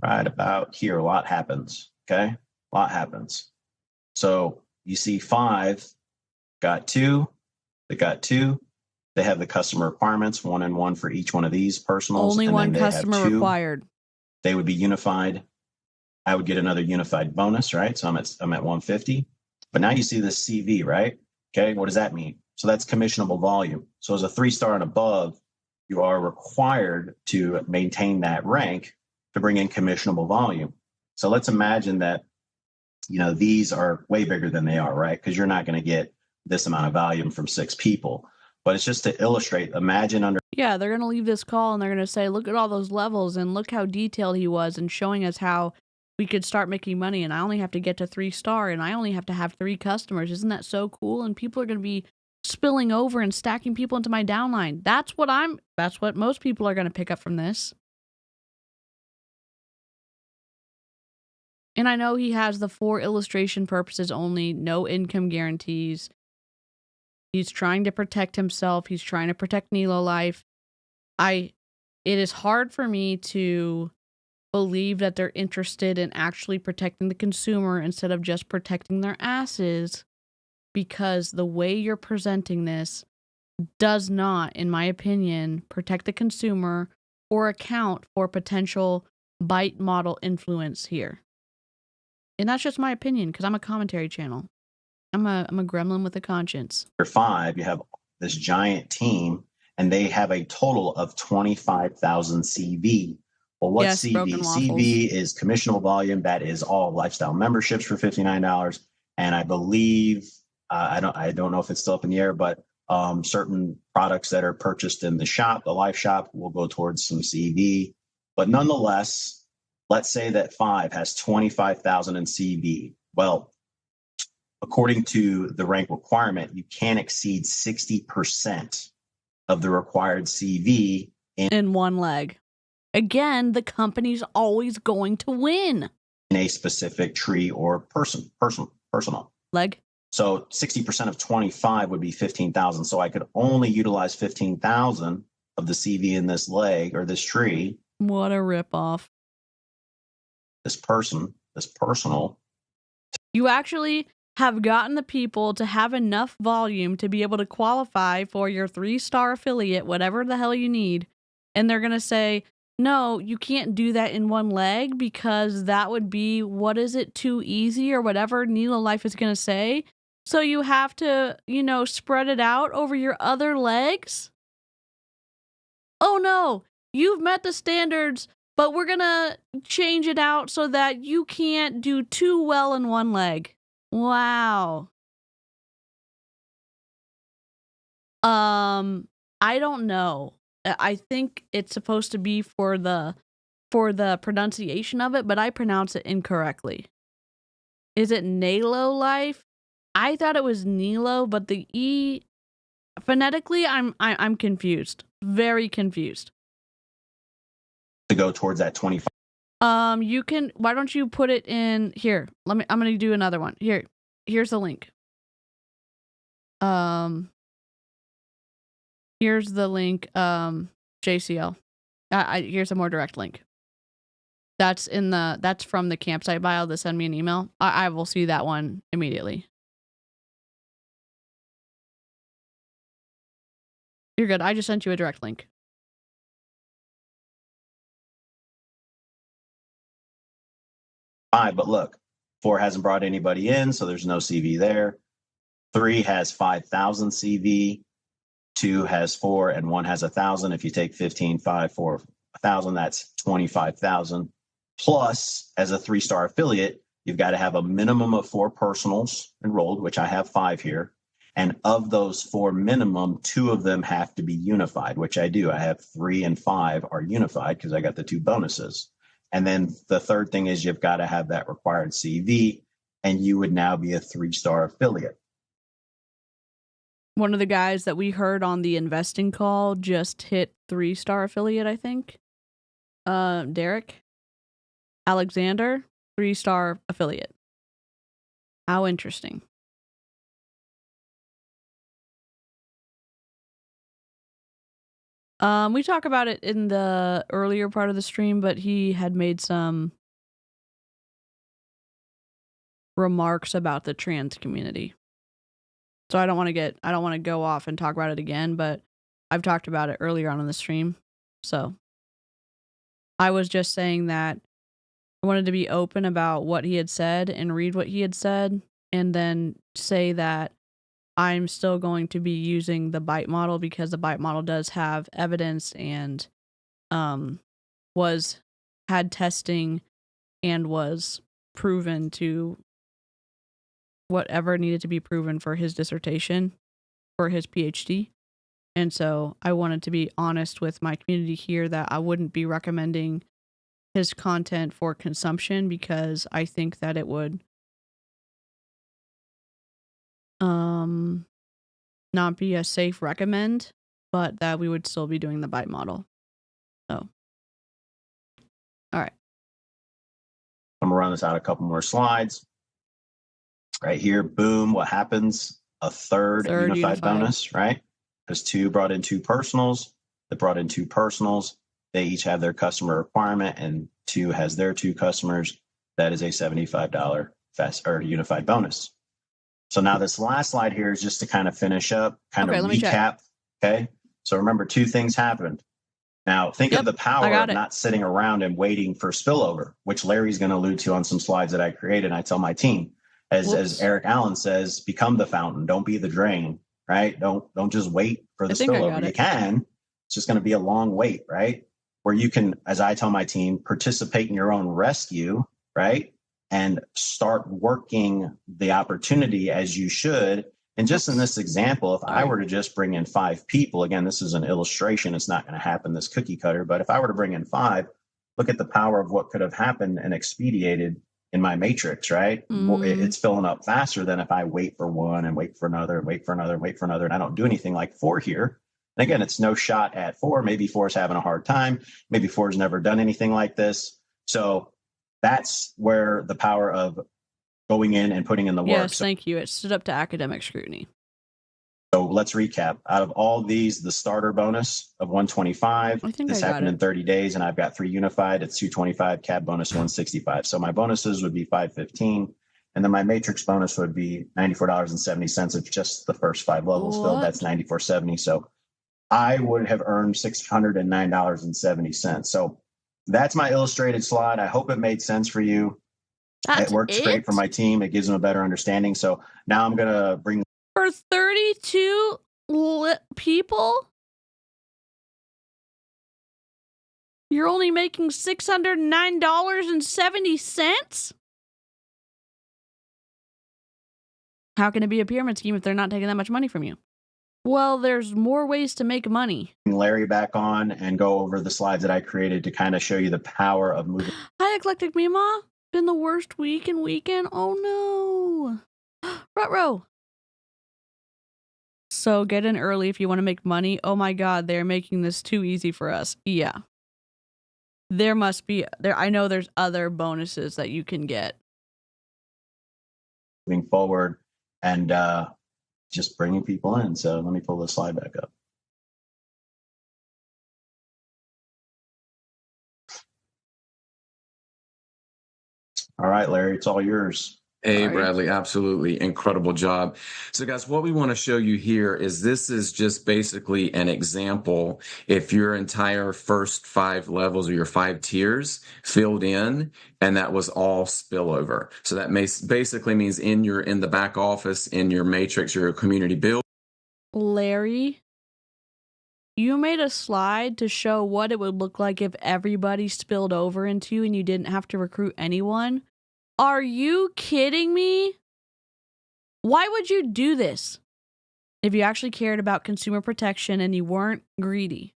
[SPEAKER 8] Right about here, a lot happens. Okay. A lot happens. So you see 5 got 2, they got 2. They have the customer requirements, 1 and 1 for each one of these personals.
[SPEAKER 2] Only one customer required.
[SPEAKER 8] They would be unified. I would get another unified bonus, right? So I'm at 150. But now you see this CV, right? Okay, what does that mean? So that's commissionable volume. So as a 3-star and above, you are required to maintain that rank to bring in commissionable volume. So let's imagine that, these are way bigger than they are, right? Because you're not going to get this amount of volume from 6 people. But it's just to illustrate, imagine under...
[SPEAKER 2] Yeah, they're going to leave this call and they're going to say, look at all those levels and look how detailed he was and showing us how we could start making money. And I only have to get to 3-star and I only have to have 3 customers. Isn't that so cool? And people are going to be spilling over and stacking people into my downline. That's what most people are going to pick up from this. And I know he has the for illustration purposes only, no income guarantees. He's trying to protect himself. He's trying to protect Nélo Life. It is hard for me to believe that they're interested in actually protecting the consumer instead of just protecting their asses, because the way you're presenting this does not, in my opinion, protect the consumer or account for potential bite model influence here. And that's just my opinion because I'm a commentary channel. I'm a gremlin with a conscience.
[SPEAKER 8] For 5, you have this giant team, and they have a total of 25,000 CV. Well, what's CV? CV is commissionable volume. That is all lifestyle memberships for $59. And I believe I don't know if it's still up in the air, but certain products that are purchased in the shop, the Life shop, will go towards some CV. But nonetheless, let's say that 5 has 25,000 in CV. Well, according to the rank requirement, you can't exceed 60% of the required CV
[SPEAKER 2] in one leg. Again, the company's always going to win.
[SPEAKER 8] In a specific tree or personal
[SPEAKER 2] leg.
[SPEAKER 8] So 60% of 25 would be 15,000. So I could only utilize 15,000 of the CV in this leg or this tree.
[SPEAKER 2] What a ripoff.
[SPEAKER 8] This personal.
[SPEAKER 2] You actually have gotten the people to have enough volume to be able to qualify for your 3-star affiliate, whatever the hell you need. And they're going to say, no, you can't do that in one leg because that would be, what is it, too easy or whatever Nélo Life is going to say. So you have to, spread it out over your other legs. Oh no, you've met the standards, but we're going to change it out so that you can't do too well in one leg. Wow. I don't know. I think it's supposed to be for the pronunciation of it, but I pronounce it incorrectly. Is it Nélo Life? I thought it was Nélo, but the E phonetically I'm confused. Very confused.
[SPEAKER 8] To go towards that 25.
[SPEAKER 2] You can, why don't you put it in here? I'm going to do another one. Here's the link. Here's the link, JCL. Here's a more direct link. That's from the campsite bio that send me an email. I will see that one immediately. You're good. I just sent you a direct link.
[SPEAKER 8] But look, 4 hasn't brought anybody in, so there's no CV there. 3 has 5,000 CV. 2 has 4 and 1 has 1,000. If you take 15, 5, 4, 1,000, that's 25,000. Plus, as a 3-star affiliate, you've got to have a minimum of 4 personals enrolled, which I have 5 here. And of those 4 minimum, 2 of them have to be unified, which I do. I have 3 and 5 are unified because I got the 2 bonuses. And then the third thing is you've got to have that required CV, and you would now be a 3-star affiliate.
[SPEAKER 2] One of the guys that we heard on the investing call just hit 3-star affiliate, I think. Derek Alexander, 3-star affiliate. How interesting. We talk about it in the earlier part of the stream, but he had made some remarks about the trans community. So I don't want to go off and talk about it again, but I've talked about it earlier on in the stream. So I was just saying that I wanted to be open about what he had said and read what he had said, and then say that I'm still going to be using the bite model because the bite model does have evidence and had testing and was proven to whatever needed to be proven for his dissertation, for his PhD. And so I wanted to be honest with my community here that I wouldn't be recommending his content for consumption because I think that it would not be a safe recommend, but that we would still be doing the bite model. So, all right.
[SPEAKER 8] I'm gonna run this out a couple more slides. Right here, boom, what happens? A third unified bonus, right? Because 2 brought in 2 personals. They brought in 2 personals. They each have their customer requirement, and 2 has their 2 customers. That is a $75 unified bonus. So now this last slide here is just to kind of finish up, recap. Okay. So remember, 2 things happened. Now think of the power of not sitting around and waiting for spillover, which Larry's going to allude to on some slides that I created. And I tell my team, as Eric Allen says, become the fountain. Don't be the drain, right? Don't just wait for the spillover. You can. It's just going to be a long wait, right? Where you can, as I tell my team, participate in your own rescue, right? And start working the opportunity as you should And just in this example, if I were to just bring in 5 people, again, this is an illustration. It's not going to happen, this cookie cutter. But if I were to bring in 5, look at the power of what could have happened and expedited in my matrix, right? It's filling up faster than if I wait for one and wait for another and wait for another and wait for another. And I don't do anything like 4 here. And again, it's no shot at 4. Maybe 4 is having a hard time. Maybe 4 has never done anything like this. So that's where the power of going in and putting in the work.
[SPEAKER 2] Yes, thank you. It stood up to academic scrutiny.
[SPEAKER 8] So let's recap. Out of all these, the starter bonus of 125, this happened in 30 days, and I've got 3 unified. It's 225, CAB bonus 165. So my bonuses would be 515, and then my matrix bonus would be $94.70 if just the first 5 levels filled. That's $94.70. So I would have earned $609.70. So that's my illustrated slide. I hope it made sense for you. It works great for my team. It gives them a better understanding. So now I'm going to bring...
[SPEAKER 2] For 32 people? You're only making $609.70? How can it be a pyramid scheme if they're not taking that much money from you? Well, there's more ways to make money.
[SPEAKER 8] Larry back on and go over the slides that I created to kind of show you the power of moving.
[SPEAKER 2] Hi, Eclectic Mima. Been the worst week and weekend. Oh no. Ruh-roh. So get in early if you want to make money. Oh my God, they're making this too easy for us. Yeah. There must be, I know there's other bonuses that you can get.
[SPEAKER 8] Moving forward and just bringing people in. So let me pull the slide back up. All right, Larry, it's all yours.
[SPEAKER 7] Hey, Bradley, absolutely incredible job. So guys, what we want to show you here is this is just basically an example. If your entire first 5 levels or your 5 tiers filled in, and that was all spillover. So that basically means in the back office, in your matrix, your community build.
[SPEAKER 2] Larry, you made a slide to show what it would look like if everybody spilled over into you and you didn't have to recruit anyone. Are you kidding me? Why would you do this if you actually cared about consumer protection and you weren't greedy?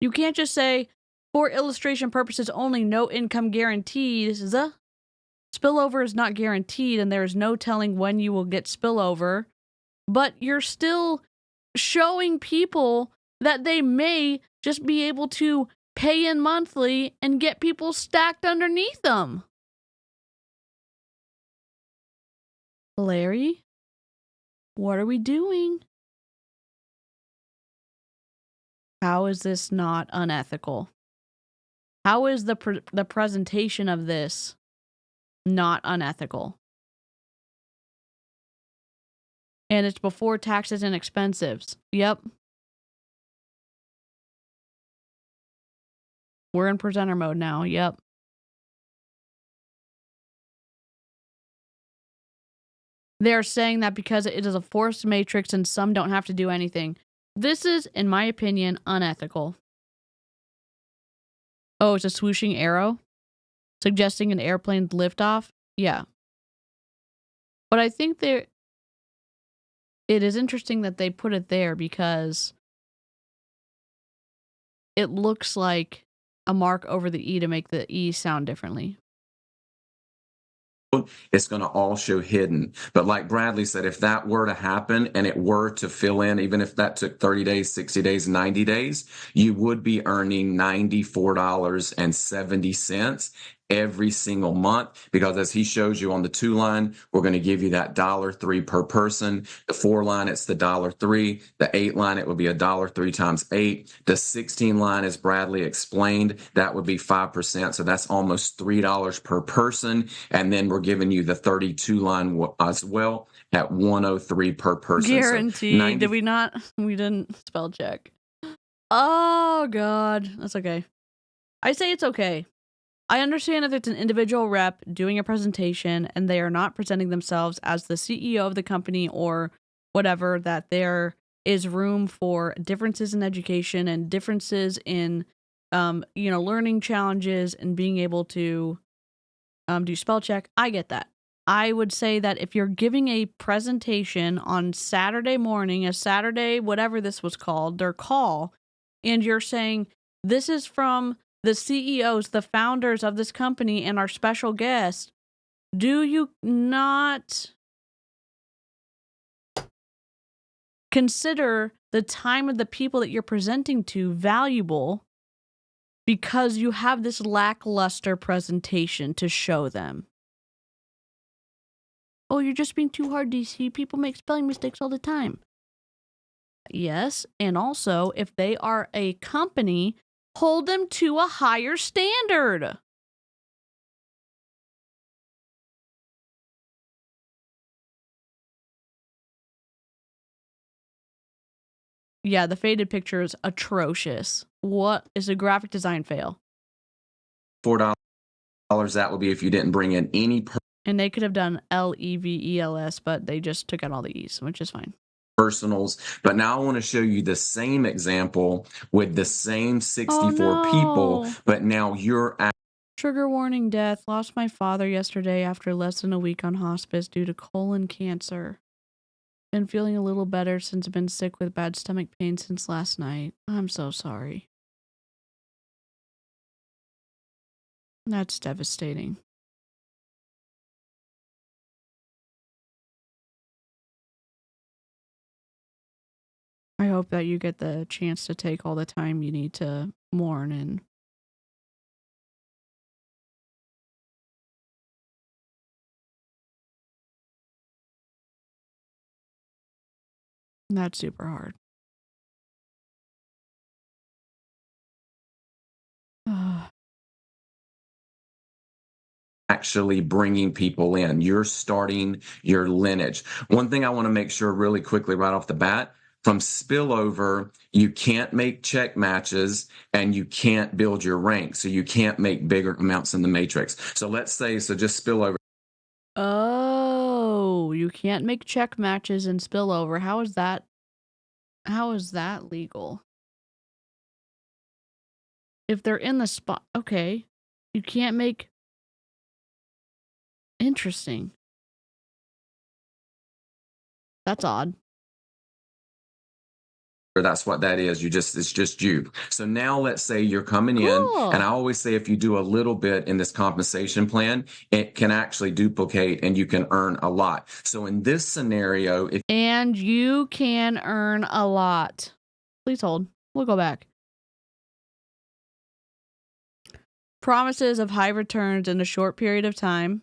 [SPEAKER 2] You can't just say, for illustration purposes only, no income guaranteed. Spillover is not guaranteed and there is no telling when you will get spillover, but you're still showing people that they may just be able to pay in monthly and get people stacked underneath them. Larry, what are we doing? How is this not unethical? How is the presentation of this not unethical? And it's before taxes and expenses. Yep. We're in presenter mode now. Yep. They're saying that because it is a forced matrix and some don't have to do anything. This is, in my opinion, unethical. Oh, it's a swooshing arrow? Suggesting an airplane's liftoff? Yeah. But I think it is interesting that they put it there because it looks like a mark over the E to make the E sound differently.
[SPEAKER 7] It's going to all show hidden. But like Bradley said, if that were to happen and it were to fill in, even if that took 30 days, 60 days, 90 days, you would be earning $94.70 every single month, because as he shows you on the 2 line, we're going to give you that $1.03 per person. The 4 line, it's the $1.03. The 8 line, it would be $1.03 times 8. The 16 line, as Bradley explained, that would be 5%. So that's almost $3 per person. And then we're giving you the 32 line as well at $103 per person.
[SPEAKER 2] Guaranteed. So did we not? We didn't spell check. Oh God, that's okay. I say it's okay. I understand if it's an individual rep doing a presentation and they are not presenting themselves as the CEO of the company or whatever, that there is room for differences in education and differences in, learning challenges and being able to do spell check. I get that. I would say that if you're giving a presentation on Saturday morning, a Saturday, whatever this was called, their call, and you're saying, this is from the CEOs, the founders of this company, and our special guest, do you not consider the time of the people that you're presenting to valuable because you have this lackluster presentation to show them? Oh, you're just being too hard, DC. People make spelling mistakes all the time. Yes, and also, if they are a company, hold them to a higher standard. Yeah, the faded picture is atrocious. What is a graphic design fail?
[SPEAKER 7] $4, that would be if you didn't bring in any
[SPEAKER 2] and they could have done LEVELS, but they just took out all the E's, which is fine.
[SPEAKER 7] Personals. But now I want to show you the same example with the same 64 people, but now you're at
[SPEAKER 2] trigger warning death. Lost my father yesterday after less than a week on hospice due to colon cancer. Been feeling a little better since I've been sick with bad stomach pain since last night. I'm so sorry. That's devastating. I hope that you get the chance to take all the time you need to mourn and that's super hard.
[SPEAKER 7] Actually bringing people in. You're starting your lineage. One thing I want to make sure really quickly right off the bat, from spillover, you can't make check matches and you can't build your rank. So you can't make bigger amounts in the matrix. So let's say, so just spillover.
[SPEAKER 2] Oh, you can't make check matches and spillover. How is that legal? If they're in the spot, okay. You can't make... Interesting. That's odd.
[SPEAKER 7] That's what that is. It's just you. So now let's say you're coming in, and I always say if you do a little bit in this compensation plan, it can actually duplicate and you can earn a lot. So in this scenario,
[SPEAKER 2] and you can earn a lot. Please hold. We'll go back. Promises of high returns in a short period of time.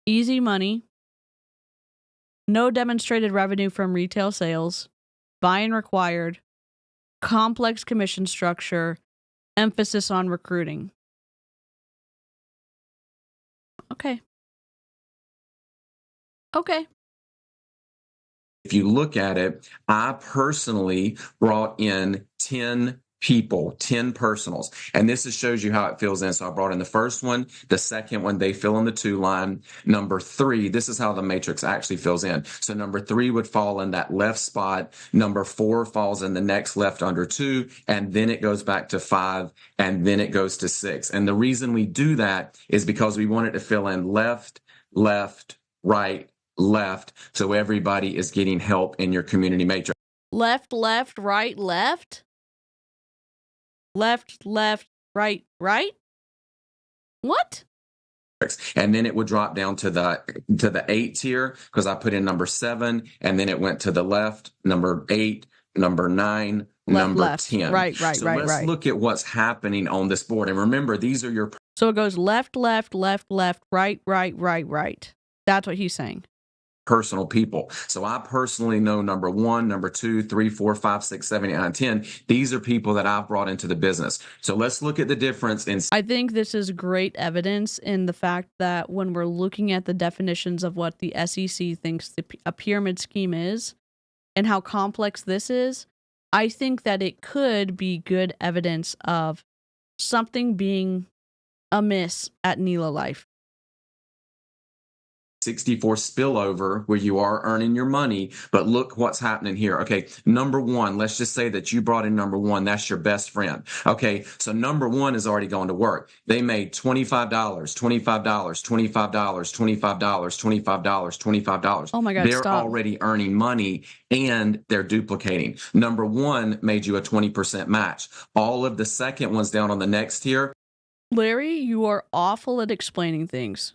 [SPEAKER 2] Easy money. No demonstrated revenue from retail sales. Buy-in required. Complex commission structure. Emphasis on recruiting. Okay. Okay.
[SPEAKER 7] If you look at it, I personally brought in 10 people, 10 personals. And this shows you how it fills in. So I brought in the first one, the second one, they fill in the 2 line. Number 3, this is how the matrix actually fills in. So number 3 would fall in that left spot. Number 4 falls in the next left under 2. And then it goes back to 5. And then it goes to 6. And the reason we do that is because we want it to fill in left, left, right, left. So everybody is getting help in your community matrix.
[SPEAKER 2] Left, left, right, left? Left, left, right, right? What?
[SPEAKER 7] And then it would drop down to the 8 tier because I put in number 7, and then it went to the left, number 8, number 9, number 10.
[SPEAKER 2] Right.
[SPEAKER 7] So let's look at what's happening on this board. And remember, these are your...
[SPEAKER 2] So it goes left, left, left, left, right, right, right, right. That's what he's saying.
[SPEAKER 7] Personal people. So I personally know number 1, number 2, 3, 4, 5, 6, 7, 8, 9, 10. These are people that I've brought into the business. So let's look at the difference in...
[SPEAKER 2] I think this is great evidence in the fact that when we're looking at the definitions of what the SEC thinks a pyramid scheme is and how complex this is, I think that it could be good evidence of something being amiss at Nélo Life.
[SPEAKER 7] 64 spillover where you are earning your money, but look what's happening here. Okay, number one, let's just say that you brought in number one. That's your best friend. Okay, so number one is already going to work. They made $25, $25, $25, $25, $25, $25.
[SPEAKER 2] Oh my God,
[SPEAKER 7] they're
[SPEAKER 2] stop.
[SPEAKER 7] already earning money and they're duplicating. Number one made you a 20% match. All of the second ones down on the next tier.
[SPEAKER 2] Larry, you are awful at explaining things.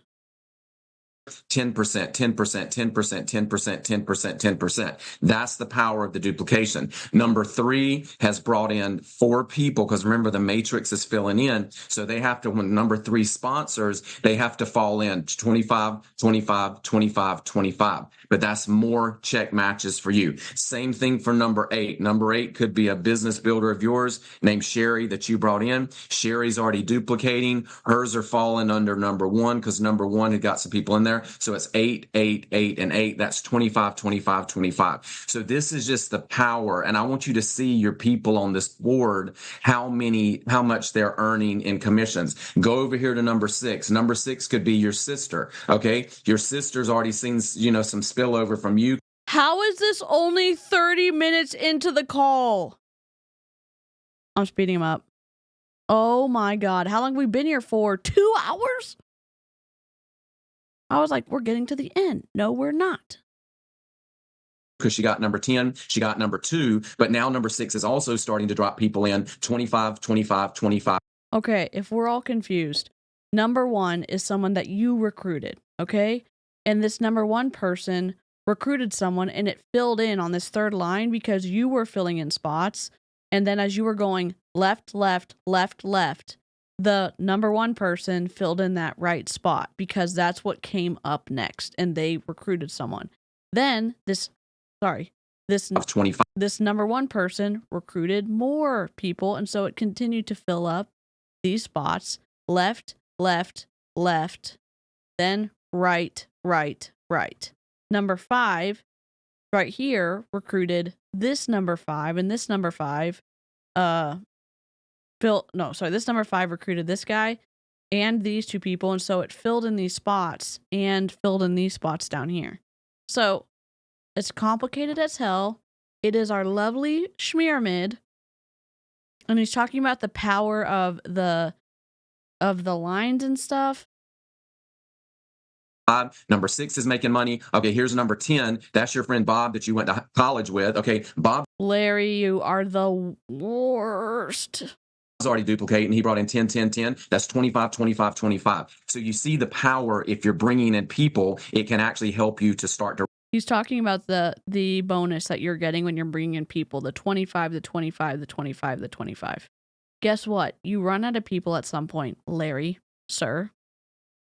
[SPEAKER 7] 10%, 10%, 10%, 10%, 10%, 10%, 10%. That's the power of the duplication. Number three has brought in 4 people because remember the matrix is filling in. So they have to, when number 3 sponsors, they have to fall in 25, 25, 25, 25. But that's more check matches for you. Same thing for number 8. Number 8 could be a business builder of yours named Sherry that you brought in. Sherry's already duplicating. Hers are falling under number 1 because number 1 had got some people in there. So it's 8, 8, 8, and 8. That's 25, 25, 25. So this is just the power. And I want you to see your people on this board, how much they're earning in commissions. Go over here to number 6. Number 6 could be your sister. Okay. Your sister's already seen, some spillover from you.
[SPEAKER 2] How is this only 30 minutes into the call? I'm speeding him up. Oh my God. How long have we been here for? 2 hours? I was like, we're getting to the end. No, we're not.
[SPEAKER 7] Because she got number 10, she got number 2, but now number 6 is also starting to drop people in 25, 25, 25.
[SPEAKER 2] Okay, if we're all confused, number 1 is someone that you recruited, okay? And this number 1 person recruited someone and it filled in on this third line because you were filling in spots. And then as you were going left, left, left, left, the number 1 person filled in that right spot because that's what came up next and they recruited someone. Then this number 1 person recruited more people and so it continued to fill up these spots left, left, left, then right, right, right. Number 5 right here recruited this number 5 and this number 5 this number 5 recruited this guy and these 2 people. And so it filled in these spots and filled in these spots down here. So it's complicated as hell. It is our lovely Schmearmid. And he's talking about the power of the lines and stuff.
[SPEAKER 7] Number 6 is making money. Okay, here's number 10. That's your friend Bob that you went to college with. Okay, Bob.
[SPEAKER 2] Larry, you are the worst.
[SPEAKER 7] Already duplicating. He brought in 10, 10, 10. That's 25, 25, 25. So you see the power. If you're bringing in people, it can actually help you to start to.
[SPEAKER 2] He's talking about the bonus that you're getting when you're bringing in people, the 25, the 25, the 25, the 25. Guess what? You run out of people at some point, Larry, sir.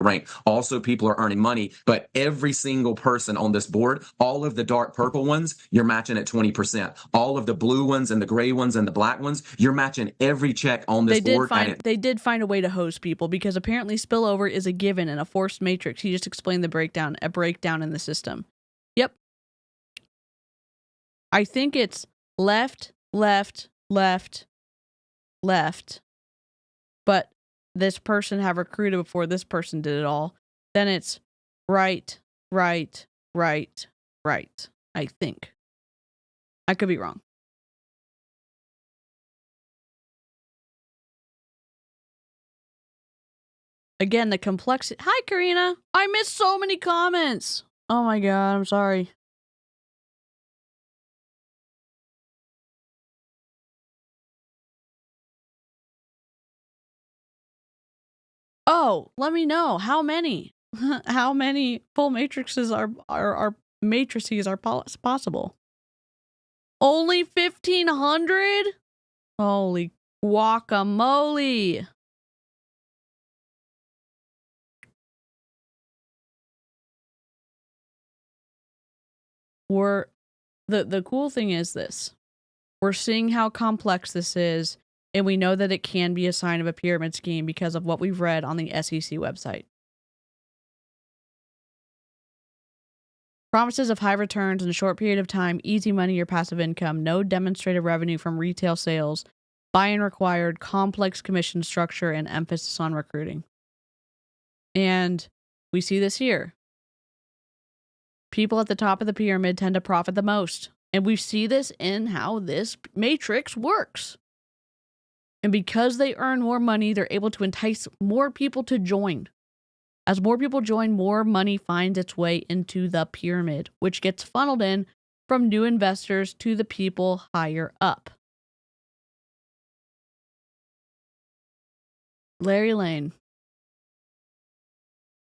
[SPEAKER 7] Rank. Also, people are earning money, but every single person on this board, all of the dark purple ones, you're matching at 20%. All of the blue ones and the gray ones and the black ones, you're matching every check on this board.
[SPEAKER 2] They did find a way to host people because apparently spillover is a given in a forced matrix. He just explained a breakdown in the system. Yep. I think it's left, left, left, left, but this person have recruited before this person did it all. Then it's right, right, right, right. I think. I could be wrong. Again, the complexity. Hi, Karina. I missed so many comments. Oh my God, I'm sorry. Oh, let me know how many full matrices are matrices are possible. Only 1,500? Holy guacamole. The cool thing is this. We're seeing how complex this is. And we know that it can be a sign of a pyramid scheme because of what we've read on the SEC website. Promises of high returns in a short period of time, easy money or passive income, no demonstrated revenue from retail sales, buy-in required, complex commission structure, and emphasis on recruiting. And we see this here. People at the top of the pyramid tend to profit the most. And we see this in how this matrix works. And because they earn more money, they're able to entice more people to join. As more people join, more money finds its way into the pyramid, which gets funneled in from new investors to the people higher up. Larry Lane.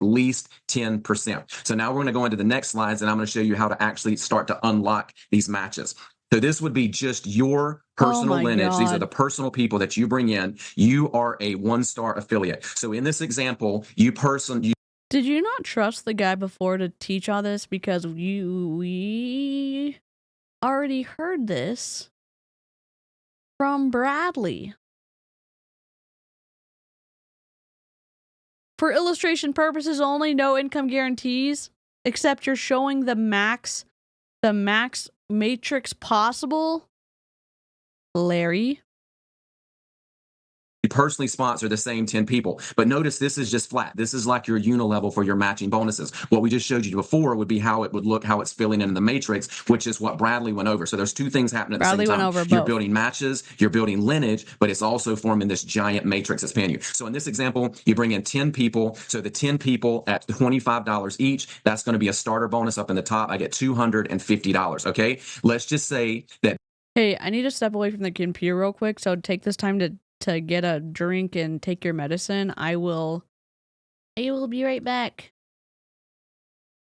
[SPEAKER 7] Least 10%. So now we're going to go into the next slides and I'm going to show you how to actually start to unlock these matches. So this would be just your personal lineage.
[SPEAKER 2] God.
[SPEAKER 7] These are the personal people that you bring in. You are a one-star affiliate. So in this example,
[SPEAKER 2] Did you not trust the guy before to teach all this? Because we already heard this from Bradley. For illustration purposes only, no income guarantees, except you're showing the max matrix possible. Larry.
[SPEAKER 7] You personally sponsor the same 10 people. But notice this is just flat. This is like your unilevel for your matching bonuses. What we just showed you before would be how it would look, how it's filling in the matrix, which is what Bradley went over. So there's two things happening at the same time.
[SPEAKER 2] Went over
[SPEAKER 7] you're
[SPEAKER 2] both.
[SPEAKER 7] building matches, you're building lineage, but it's also forming this giant matrix that's paying you. So in this example, you bring in 10 people. So the 10 people at $25 each, that's going to be a starter bonus up in the top. I get $250. Okay. Let's just say that.
[SPEAKER 2] Hey, I need to step away from the computer real quick. So take this time to get a drink and take your medicine. I will be right back.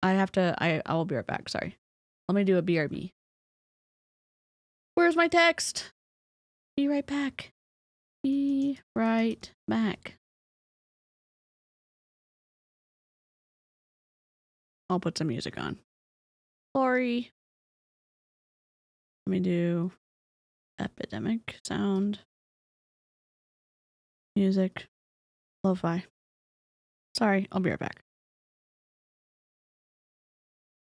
[SPEAKER 2] I will be right back. Sorry. Let me do a BRB. Where's my text? Be right back. Be right back. I'll put some music on. Sorry. Let me do epidemic sound. Music. Lo-fi. Sorry, I'll be right back.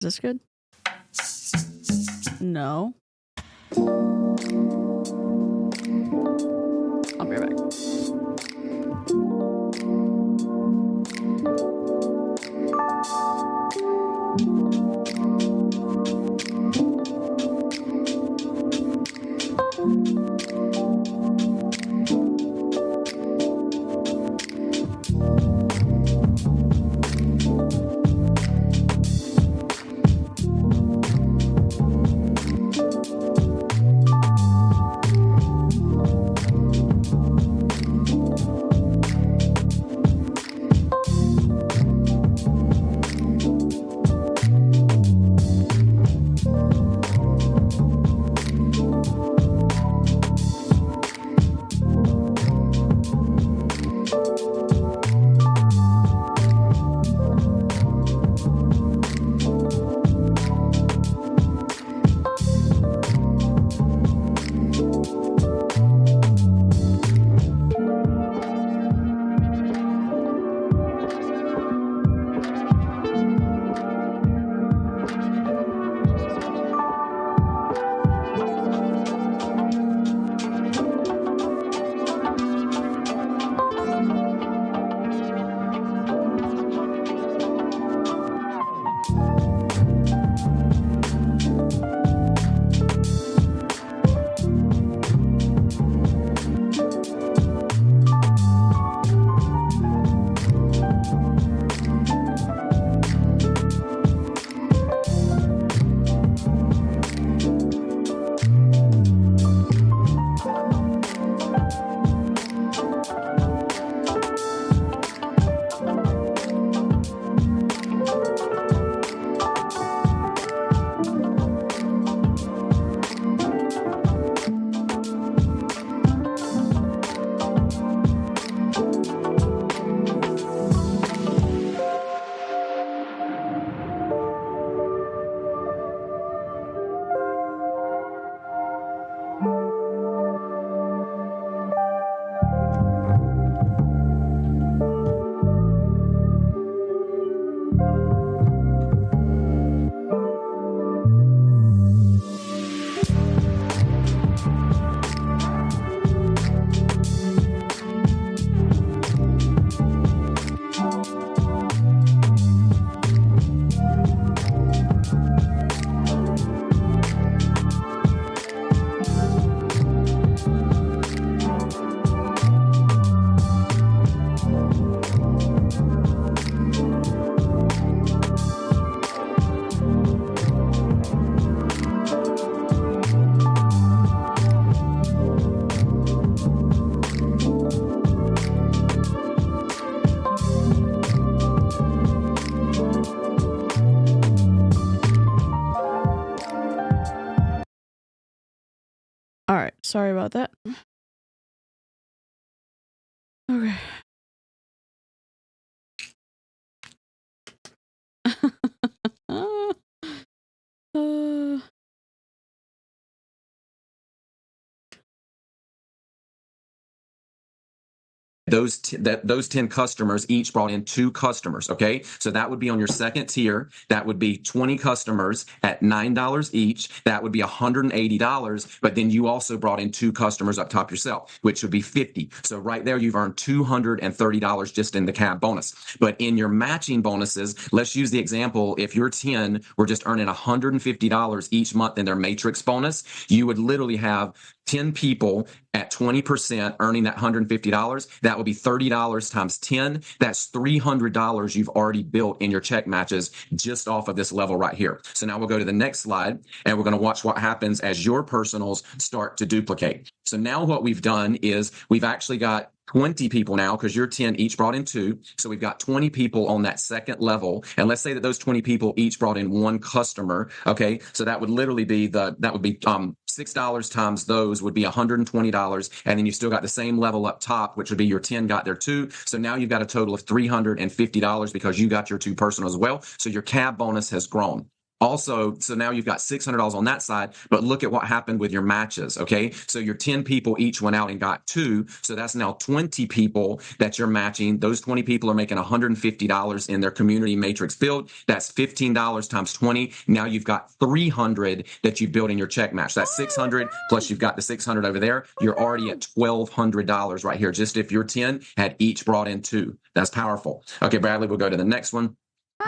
[SPEAKER 2] Is this good? No. I'll be right back. right. Sorry about that. Okay. uh,
[SPEAKER 7] those 10 customers each brought in 2 customers. Okay, so that would be on your second tier. That would be 20 customers at $9 each. That would be $180. But then you also brought in 2 customers up top yourself, which would be 50. So right there, you've earned $230 just in the cab bonus. But in your matching bonuses, let's use the example. If your 10 were just earning $150 each month in their matrix bonus, you would literally have 10 people at 20% earning that $150. That would be $30 times 10. That's $300 you've already built in your check matches just off of this level right here. So now we'll go to the next slide, and we're going to watch what happens as your personals start to duplicate. So now what we've done is we've actually got 20 people now, because your 10 each brought in 2. So we've got 20 people on that second level. And let's say that those 20 people each brought in 1 customer. Okay. So that would literally be $6 times those would be $120. And then you still got the same level up top, which would be your 10 got their 2. So now you've got a total of $350 because you got your 2 personal as well. So your cab bonus has grown. Also, so now you've got $600 on that side, but look at what happened with your matches, okay? So your 10 people each went out and got 2, so that's now 20 people that you're matching. Those 20 people are making $150 in their community matrix field. That's $15 times 20. Now you've got 300 that you built in your check match. That's 600 plus you've got the 600 over there. You're already at $1,200 right here, just if your 10 had each brought in 2. That's powerful. Okay, Bradley, we'll go to the next one.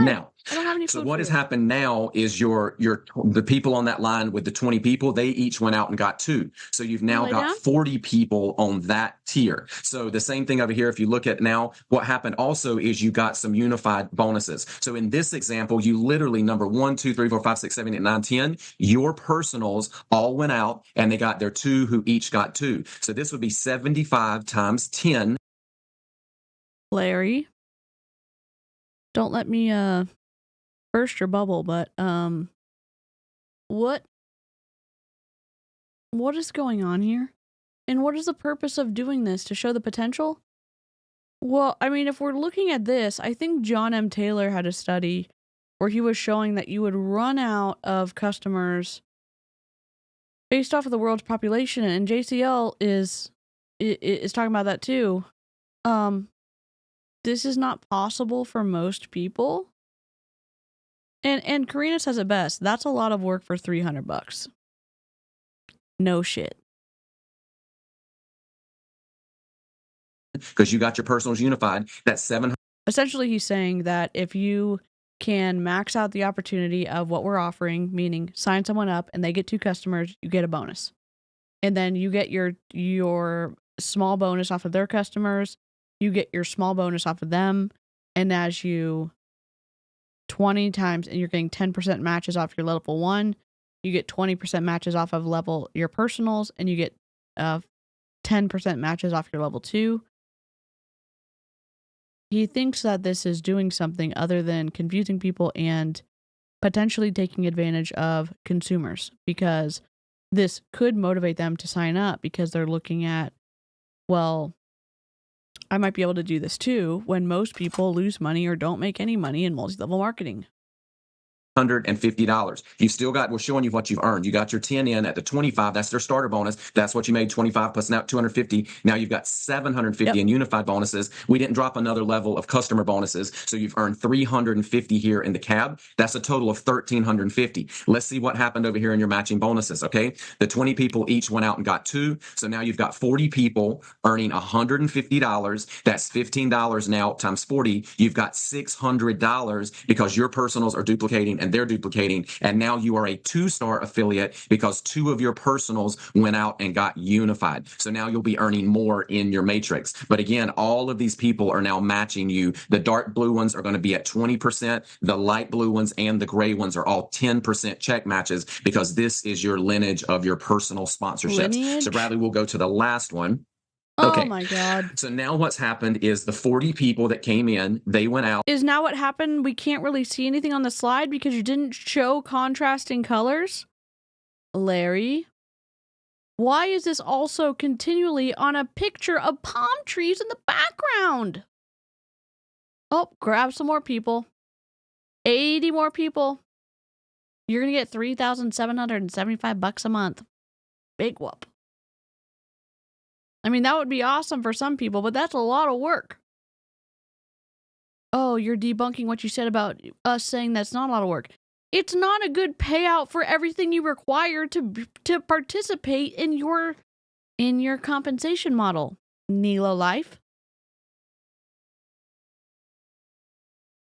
[SPEAKER 7] Now,
[SPEAKER 2] I don't have any
[SPEAKER 7] so what has happened now is the people on that line with the 20 people, they each went out and got 2. So you've now got 40 people on that tier. So the same thing over here, if you look at now, what happened also is you got some unified bonuses. So in this example, you literally number 1, 2, 3, 4, 5, 6, 7, 8, 9, 10, your personals all went out and they got their 2 who each got 2. So this would be 75 times 10.
[SPEAKER 2] Larry, don't let me burst your bubble, but what is going on here? And what is the purpose of doing this? To show the potential? Well, I mean, if we're looking at this, I think John M. Taylor had a study where he was showing that you would run out of customers based off of the world's population, and JCL is talking about that too. This is not possible for most people. And Karina says it best. That's a lot of work for $300. No shit.
[SPEAKER 7] Because you got your personals unified, that's 700.
[SPEAKER 2] Essentially, he's saying that if you can max out the opportunity of what we're offering, meaning sign someone up and they get 2 customers, you get a bonus. And then you get your small bonus off of their customers. You get your small bonus off of them, and as you 20 times, and you're getting 10% matches off your level 1, you get 20% matches off of your personals, and you get 10% matches off your level 2. He thinks that this is doing something other than confusing people and potentially taking advantage of consumers, because this could motivate them to sign up because they're looking at, well, I might be able to do this too, when most people lose money or don't make any money in multi-level marketing.
[SPEAKER 7] $150. We're showing you what you've earned. You got your 10 in at the 25. That's their starter bonus. That's what you made, 25 plus now 250. Now you've got 750 in unified bonuses. We didn't drop another level of customer bonuses. So you've earned 350 here in the cab. That's a total of 1,350. Let's see what happened over here in your matching bonuses. Okay. The 20 people each went out and got 2. So now you've got 40 people earning $150. That's $15 now times 40. You've got $600 because your personals are duplicating and they're duplicating. And now you are a 2-star affiliate because 2 of your personals went out and got unified. So now you'll be earning more in your matrix. But again, all of these people are now matching you. The dark blue ones are going to be at 20%. The light blue ones and the gray ones are all 10% check matches because this is your lineage of your personal sponsorships.
[SPEAKER 2] Lineage?
[SPEAKER 7] So Bradley, we'll go to the last one.
[SPEAKER 2] Okay. Oh my God.
[SPEAKER 7] So now what's happened is the 40 people that came in, they went out.
[SPEAKER 2] Is now what happened? We can't really see anything on the slide because you didn't show contrasting colors? Larry, Why is this also continually on a picture of palm trees in the background? Oh, grab some more people. 80 more people. You're going to get $3,775 a month. Big whoop. I mean, that would be awesome for some people, but that's a lot of work. Oh, you're debunking what you said about us saying that's not a lot of work. It's not a good payout for everything you require to participate in your compensation model. Nélo Life.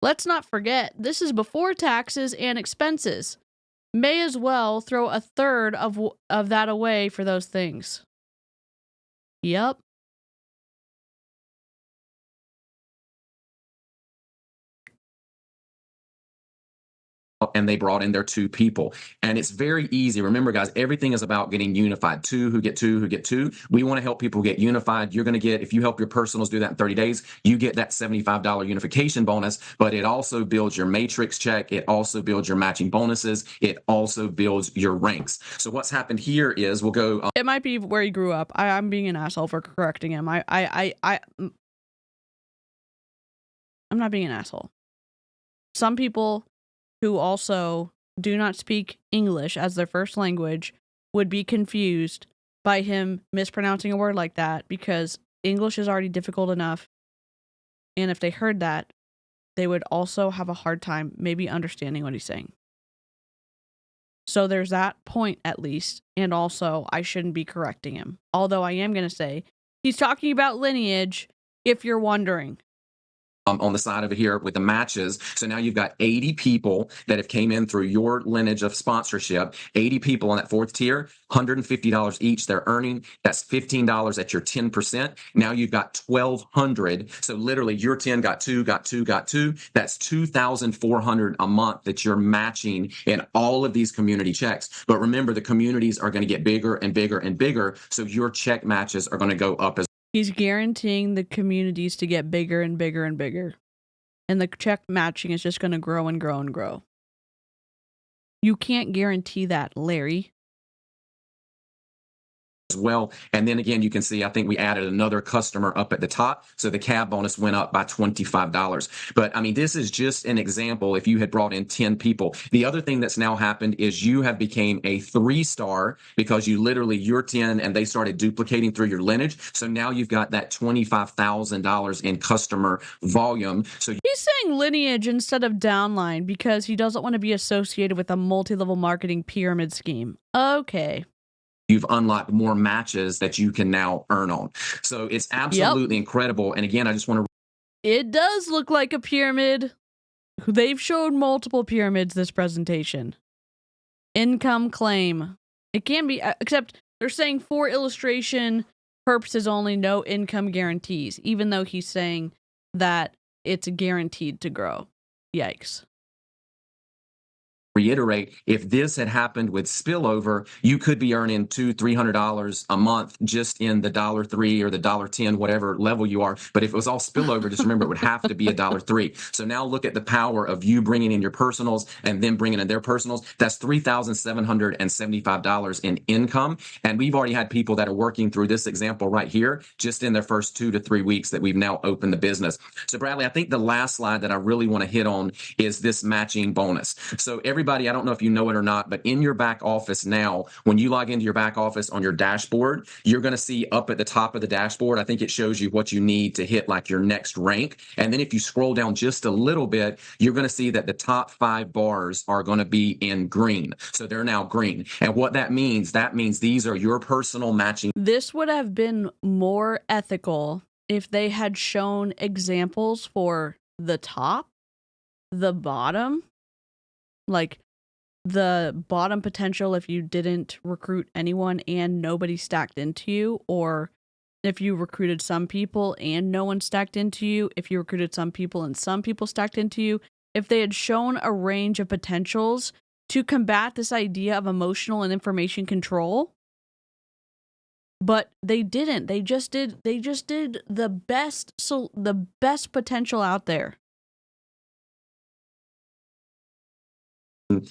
[SPEAKER 2] Let's not forget, this is before taxes and expenses. May as well throw a third of that away for those things. Yep.
[SPEAKER 7] And they brought in their 2 people. And it's very easy. Remember, guys, everything is about getting unified. 2 who get 2 who get 2. We want to help people get unified. You're going to get, if you help your personals do that in 30 days, you get that $75 unification bonus, but it also builds your matrix check. It also builds your matching bonuses. It also builds your ranks. So what's happened here is we'll go.
[SPEAKER 2] It might be where he grew up. I'm being an asshole for correcting him. I'm not being an asshole. Some people who also do not speak English as their first language would be confused by him mispronouncing a word like that, because English is already difficult enough. And if they heard that, they would also have a hard time maybe understanding what he's saying. So there's that point at least. And also, I shouldn't be correcting him. Although I am going to say, he's talking about lineage, if you're wondering.
[SPEAKER 7] On the side over here with the matches. So now you've got 80 people that have came in through your lineage of sponsorship, 80 people on that 4th tier, $150 each they're earning. That's $15 at your 10%. Now you've got 1,200. So literally your 10 got 2, got 2, got 2. That's 2,400 a month that you're matching in all of these community checks. But remember, the communities are going to get bigger and bigger and bigger. So your check matches are going to go up as
[SPEAKER 2] He's guaranteeing the communities to get bigger and bigger and bigger. And the check matching is just going to grow and grow and grow. You can't guarantee that, Larry.
[SPEAKER 7] As well. And then again, you can see, I think we added another customer up at the top. So the cab bonus went up by $25. But I mean, this is just an example. If you had brought in 10 people, the other thing that's now happened is you have became a 3-star because you literally, you're 10 and they started duplicating through your lineage. So now you've got that $25,000 in customer volume. So
[SPEAKER 2] he's saying lineage instead of downline because he doesn't want to be associated with a multi-level marketing pyramid scheme. Okay.
[SPEAKER 7] You've unlocked more matches that you can now earn on. So it's absolutely incredible. And again, I just want to...
[SPEAKER 2] It does look like a pyramid. They've shown multiple pyramids this presentation. Income claim. It can be, except they're saying for illustration purposes only, no income guarantees, even though he's saying that it's guaranteed to grow. Yikes.
[SPEAKER 7] Reiterate, if this had happened with spillover, you could be earning $200-$300 a month just in the $3 or the $10, whatever level you are. But if it was all spillover, just remember it would have to be $3. So now look at the power of you bringing in your personals and then bringing in their personals. That's $3,775 in income. And we've already had people that are working through this example right here, just in their first 2 to 3 weeks that we've now opened the business. So Bradley, I think the last slide that I really want to hit on is this matching bonus. So everybody, I don't know if you know it or not, but in your back office now, when you log into your back office on your dashboard, you're going to see up at the top of the dashboard, I think it shows you what you need to hit like your next rank. And then if you scroll down just a little bit, you're going to see that the top 5 bars are going to be in green. So they're now green. And what that means these are your personal matching.
[SPEAKER 2] This would have been more ethical if they had shown examples for the top, the bottom, like the bottom potential if you didn't recruit anyone and nobody stacked into you, or if you recruited some people and no one stacked into you, if you recruited some people and some people stacked into you, if they had shown a range of potentials to combat this idea of emotional and information control. But they didn't. They just did the best, so the best potential out there.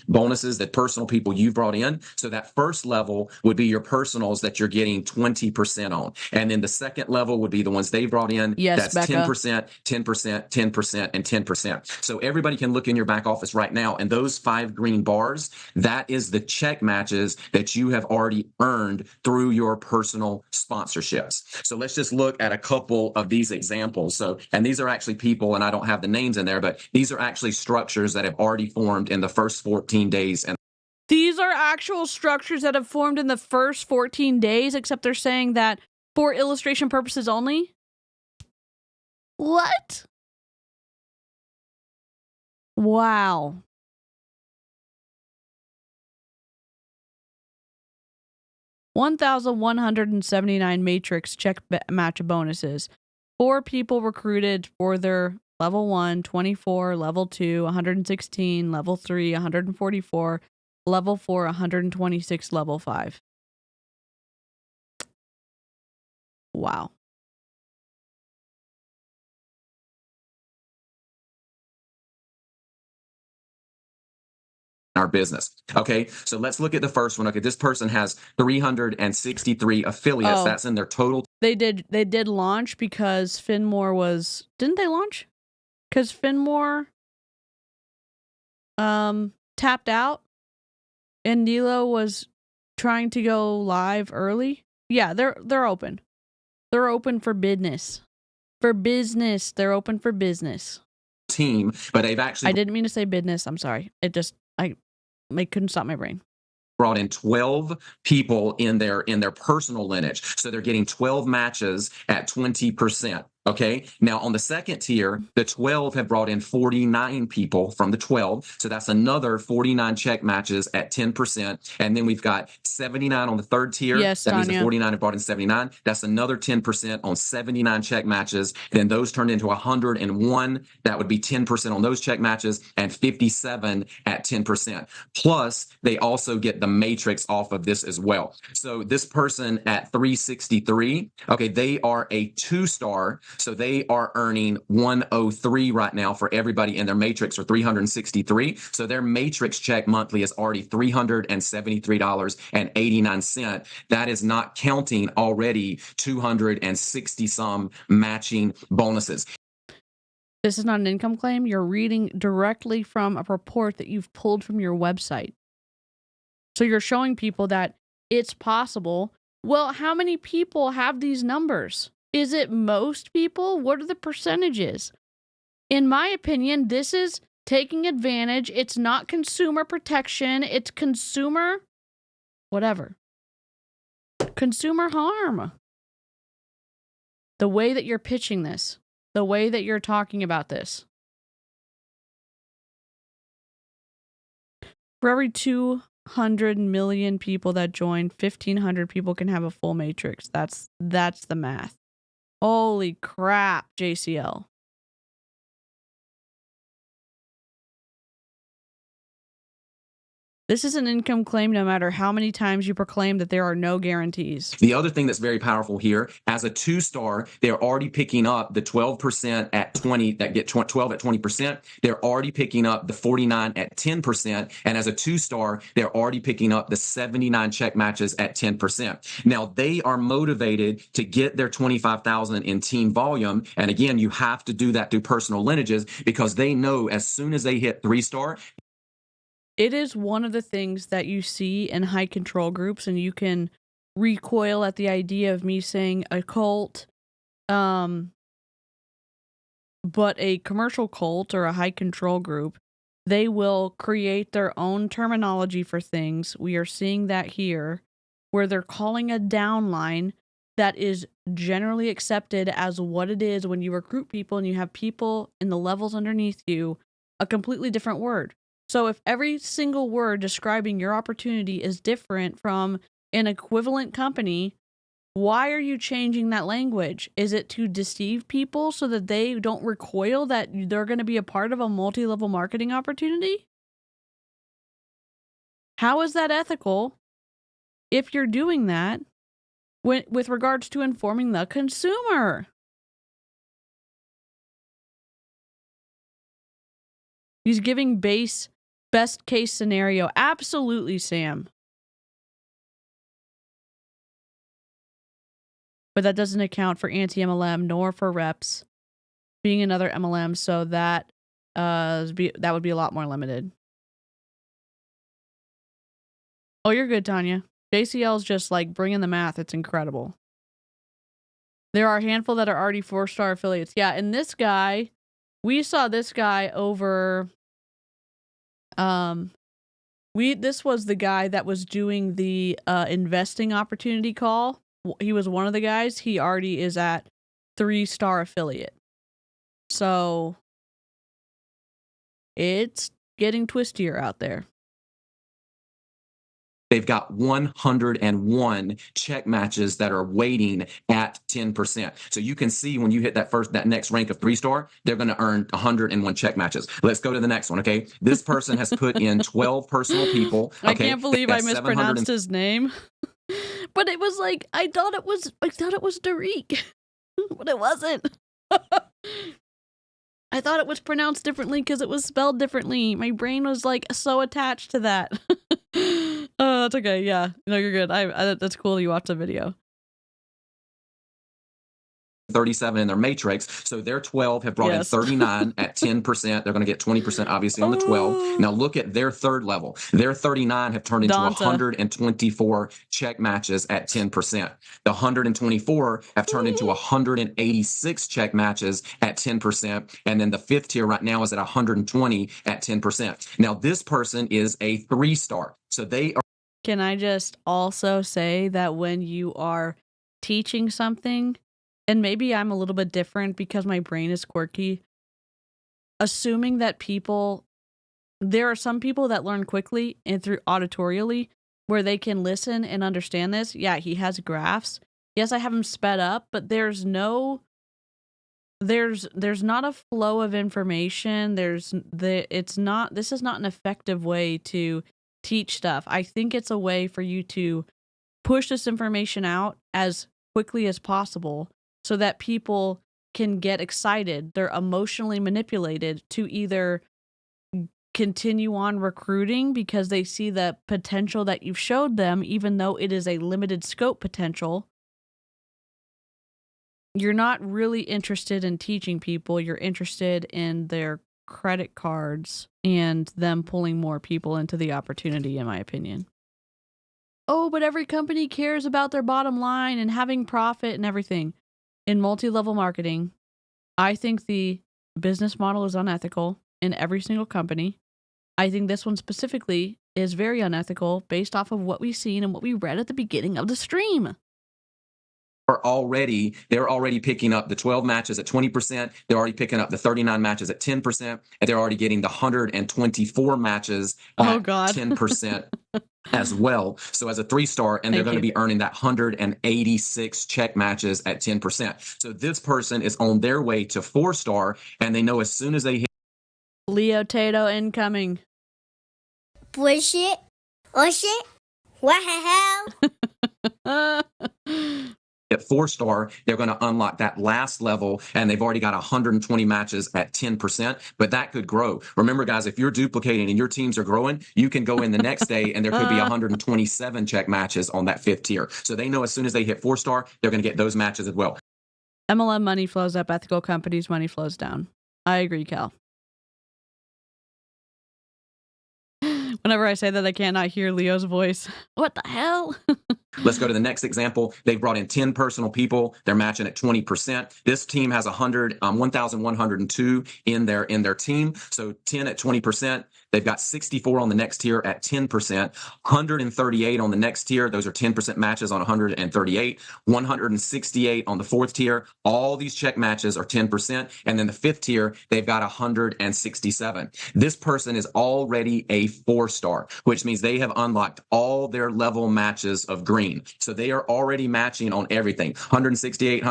[SPEAKER 7] bonuses that personal people you've brought in. So that first level would be your personals that you're getting 20% on. And then the second level would be the ones they brought in.
[SPEAKER 2] Yes,
[SPEAKER 7] that's
[SPEAKER 2] Becca.
[SPEAKER 7] 10%, 10%, 10%, and 10%. So everybody can look in your back office right now. And those 5 green bars, that is the check matches that you have already earned through your personal sponsorships. So let's just look at a couple of these examples. So, and these are actually people, and I don't have the names in there, but these are actually structures that have already formed in the first 14 days. And
[SPEAKER 2] these are actual structures that have formed in the first 14 days, except they're saying that for illustration purposes only? What? Wow. $1,179 matrix check match bonuses. 4 people recruited for their level 1, 24, level 2, 116, level 3, 144, level 4, 126, level 5. Wow.
[SPEAKER 7] our business. Okay, so let's look at the first one. Okay, this person has 363 affiliates. That's in their total.
[SPEAKER 2] They did launch because Finmore was, didn't they launch? Because Finmore tapped out and Nélo was trying to go live early. Yeah, they're open. They're open for business. For business. They're open for business.
[SPEAKER 7] Team, but they've actually,
[SPEAKER 2] I didn't mean to say business. I'm sorry. I couldn't stop my brain.
[SPEAKER 7] Brought in 12 people in their personal lineage. So they're getting 12 matches at 20%. Okay. Now on the second tier, the 12 have brought in 49 people from the 12. So that's another 49 check matches at 10%. And then we've got 79 on the third tier.
[SPEAKER 2] Yes,
[SPEAKER 7] that means the
[SPEAKER 2] Tanya.
[SPEAKER 7] 49 have brought in 79. That's another 10% on 79 check matches. Then those turned into 101. That would be 10% on those check matches and 57 at 10%. Plus they also get the matrix off of this as well. So this person at 363, okay, they are a 2-star. So they are earning 103 right now for everybody in their matrix, or 363. So their matrix check monthly is already $373.89. That is not counting already 260 some matching bonuses.
[SPEAKER 2] This is not an income claim. You're reading directly from a report that you've pulled from your website. So you're showing people that it's possible. Well, how many people have these numbers? Is it most people? What are the percentages? In my opinion, this is taking advantage. It's not consumer protection. It's consumer, whatever. Consumer harm. The way that you're pitching this, the way that you're talking about this. For every 200 million people that join, 1,500 people can have a full matrix. That's the math. Holy crap, JCL. This is an income claim no matter how many times you proclaim that there are no guarantees.
[SPEAKER 7] The other thing that's very powerful here, as a 2-star, they're already picking up the 12% at 20, that get 12 at 20%. They're already picking up the 49 at 10%. And as a 2-star, they're already picking up the 79 check matches at 10%. Now they are motivated to get their 25,000 in team volume. And again, you have to do that through personal lineages, because they know as soon as they hit 3-star,
[SPEAKER 2] it is one of the things that you see in high control groups, and you can recoil at the idea of me saying a cult, but a commercial cult or a high control group, they will create their own terminology for things. We are seeing that here, where they're calling a downline that is generally accepted as what it is when you recruit people and you have people in the levels underneath you, a completely different word. So if every single word describing your opportunity is different from an equivalent company, why are you changing that language? Is it to deceive people so that they don't recoil that they're going to be a part of a multi-level marketing opportunity? How is that ethical if you're doing that with regards to informing the consumer? He's giving base Best case scenario. Absolutely, Sam. But that doesn't account for anti-MLM nor for reps being another MLM, so that that would be a lot more limited. Oh, you're good, Tanya. JCL's just like bringing the math. It's incredible. There are a handful that are already 4-star affiliates. Yeah, and this guy, we saw this guy over. This was the guy that was doing the investing opportunity call. He was one of the guys. He already is at 3-star affiliate. So it's getting twistier out there.
[SPEAKER 7] They've got 101 check matches that are waiting at 10%. So you can see when you hit that next rank of 3-star, they're going to earn 101 check matches. Let's go to the next one. Okay. This person has put in 12 personal people. Okay?
[SPEAKER 2] I can't believe I mispronounced his name, but it was like, I thought it was Derek, but it wasn't. I thought it was pronounced differently because it was spelled differently. My brain was like so attached to that. Oh, that's okay. Yeah, no, you're good. That's cool. You watched the video.
[SPEAKER 7] 37 in their matrix. So their 12 have brought in 39 at 10%. They're going to get 20% obviously on the 12. Now look at their third level. Their 39 have turned into 124 check matches at 10%. The 124 have turned into 186 check matches at 10%. And then the fifth tier right now is at 120 at 10%. Now this person is a 3-star. So they are.
[SPEAKER 2] Can I just also say that when you are teaching something, and maybe I'm a little bit different because my brain is quirky, assuming that there are some people that learn quickly and through auditorially where they can listen and understand this. Yeah, he has graphs. Yes, I have him sped up, but there's not a flow of information. This is not an effective way to teach stuff. I think it's a way for you to push this information out as quickly as possible, so that people can get excited. They're emotionally manipulated to either continue on recruiting because they see the potential that you've showed them, even though it is a limited scope potential. You're not really interested in teaching people. You're interested in their credit cards and them pulling more people into the opportunity, in my opinion. Oh, but every company cares about their bottom line and having profit and everything. In multi-level marketing, I think the business model is unethical in every single company. I think this one specifically is very unethical based off of what we've seen and what we read at the beginning of the stream.
[SPEAKER 7] They're already picking up the 12 matches at 20%. They're already picking up the 39 matches at 10%. And they're already getting the 124 matches at 10% as well. So as a 3-star, and they're going to be earning that 186 check matches at 10%. So this person is on their way to 4-star, and they know as soon as they hit
[SPEAKER 2] Leo Tato incoming.
[SPEAKER 10] Bullshit. Oh shit. What the hell?
[SPEAKER 7] at 4-star, they're going to unlock that last level, and they've already got 120 matches at 10%, but that could grow. Remember, guys, if you're duplicating and your teams are growing, you can go in the next day and there could be 127 check matches on that 5th tier. So they know as soon as they hit 4-star, they're going to get those matches as well.
[SPEAKER 2] MLM money flows up, ethical companies money flows down. I agree, Cal. Whenever I say that, I cannot hear Leo's voice. What the hell?
[SPEAKER 7] Let's go to the next example. They've brought in 10 personal people. They're matching at 20%. This team has 1,102 in their team. So 10 at 20%. They've got 64 on the next tier at 10%, 138 on the next tier. Those are 10% matches on 138, 168 on the 4th tier. All these check matches are 10%. And then the 5th tier, they've got 167. This person is already a 4-star, which means they have unlocked all their level matches of green. So they are already matching on everything. 168,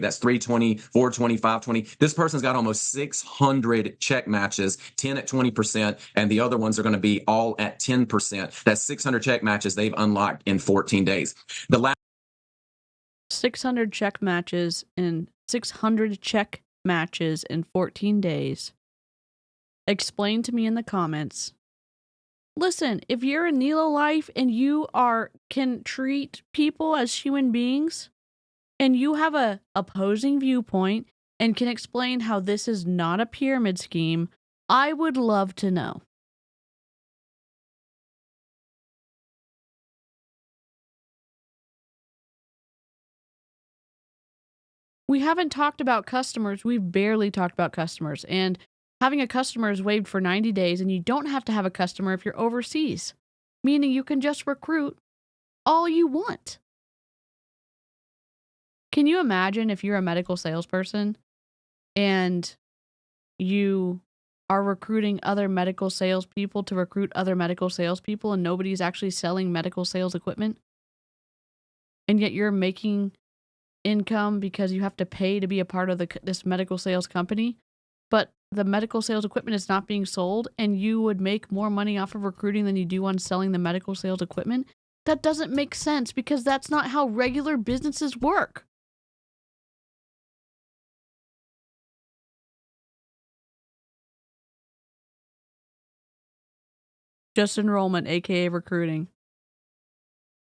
[SPEAKER 7] that's 320, 420, 520. This person's got almost 600 check matches, 10 at 20%. And the other ones are going to be all at 10%. That's 600 check matches they've unlocked in 14 days. The last
[SPEAKER 2] 600 check matches in 14 days. Explain to me in the comments Listen, if you're in Nélo Life and you can treat people as human beings and you have a opposing viewpoint and can explain how this is not a pyramid scheme, I would love to know. We haven't talked about customers. We've barely talked about customers. And having a customer is waived for 90 days, and you don't have to have a customer if you're overseas, meaning you can just recruit all you want. Can you imagine if you're a medical salesperson and you are recruiting other medical salespeople to recruit other medical salespeople and nobody's actually selling medical sales equipment? And yet you're making income because you have to pay to be a part of this medical sales company, but the medical sales equipment is not being sold, and you would make more money off of recruiting than you do on selling the medical sales equipment? That doesn't make sense because that's not how regular businesses work. Just enrollment, aka recruiting.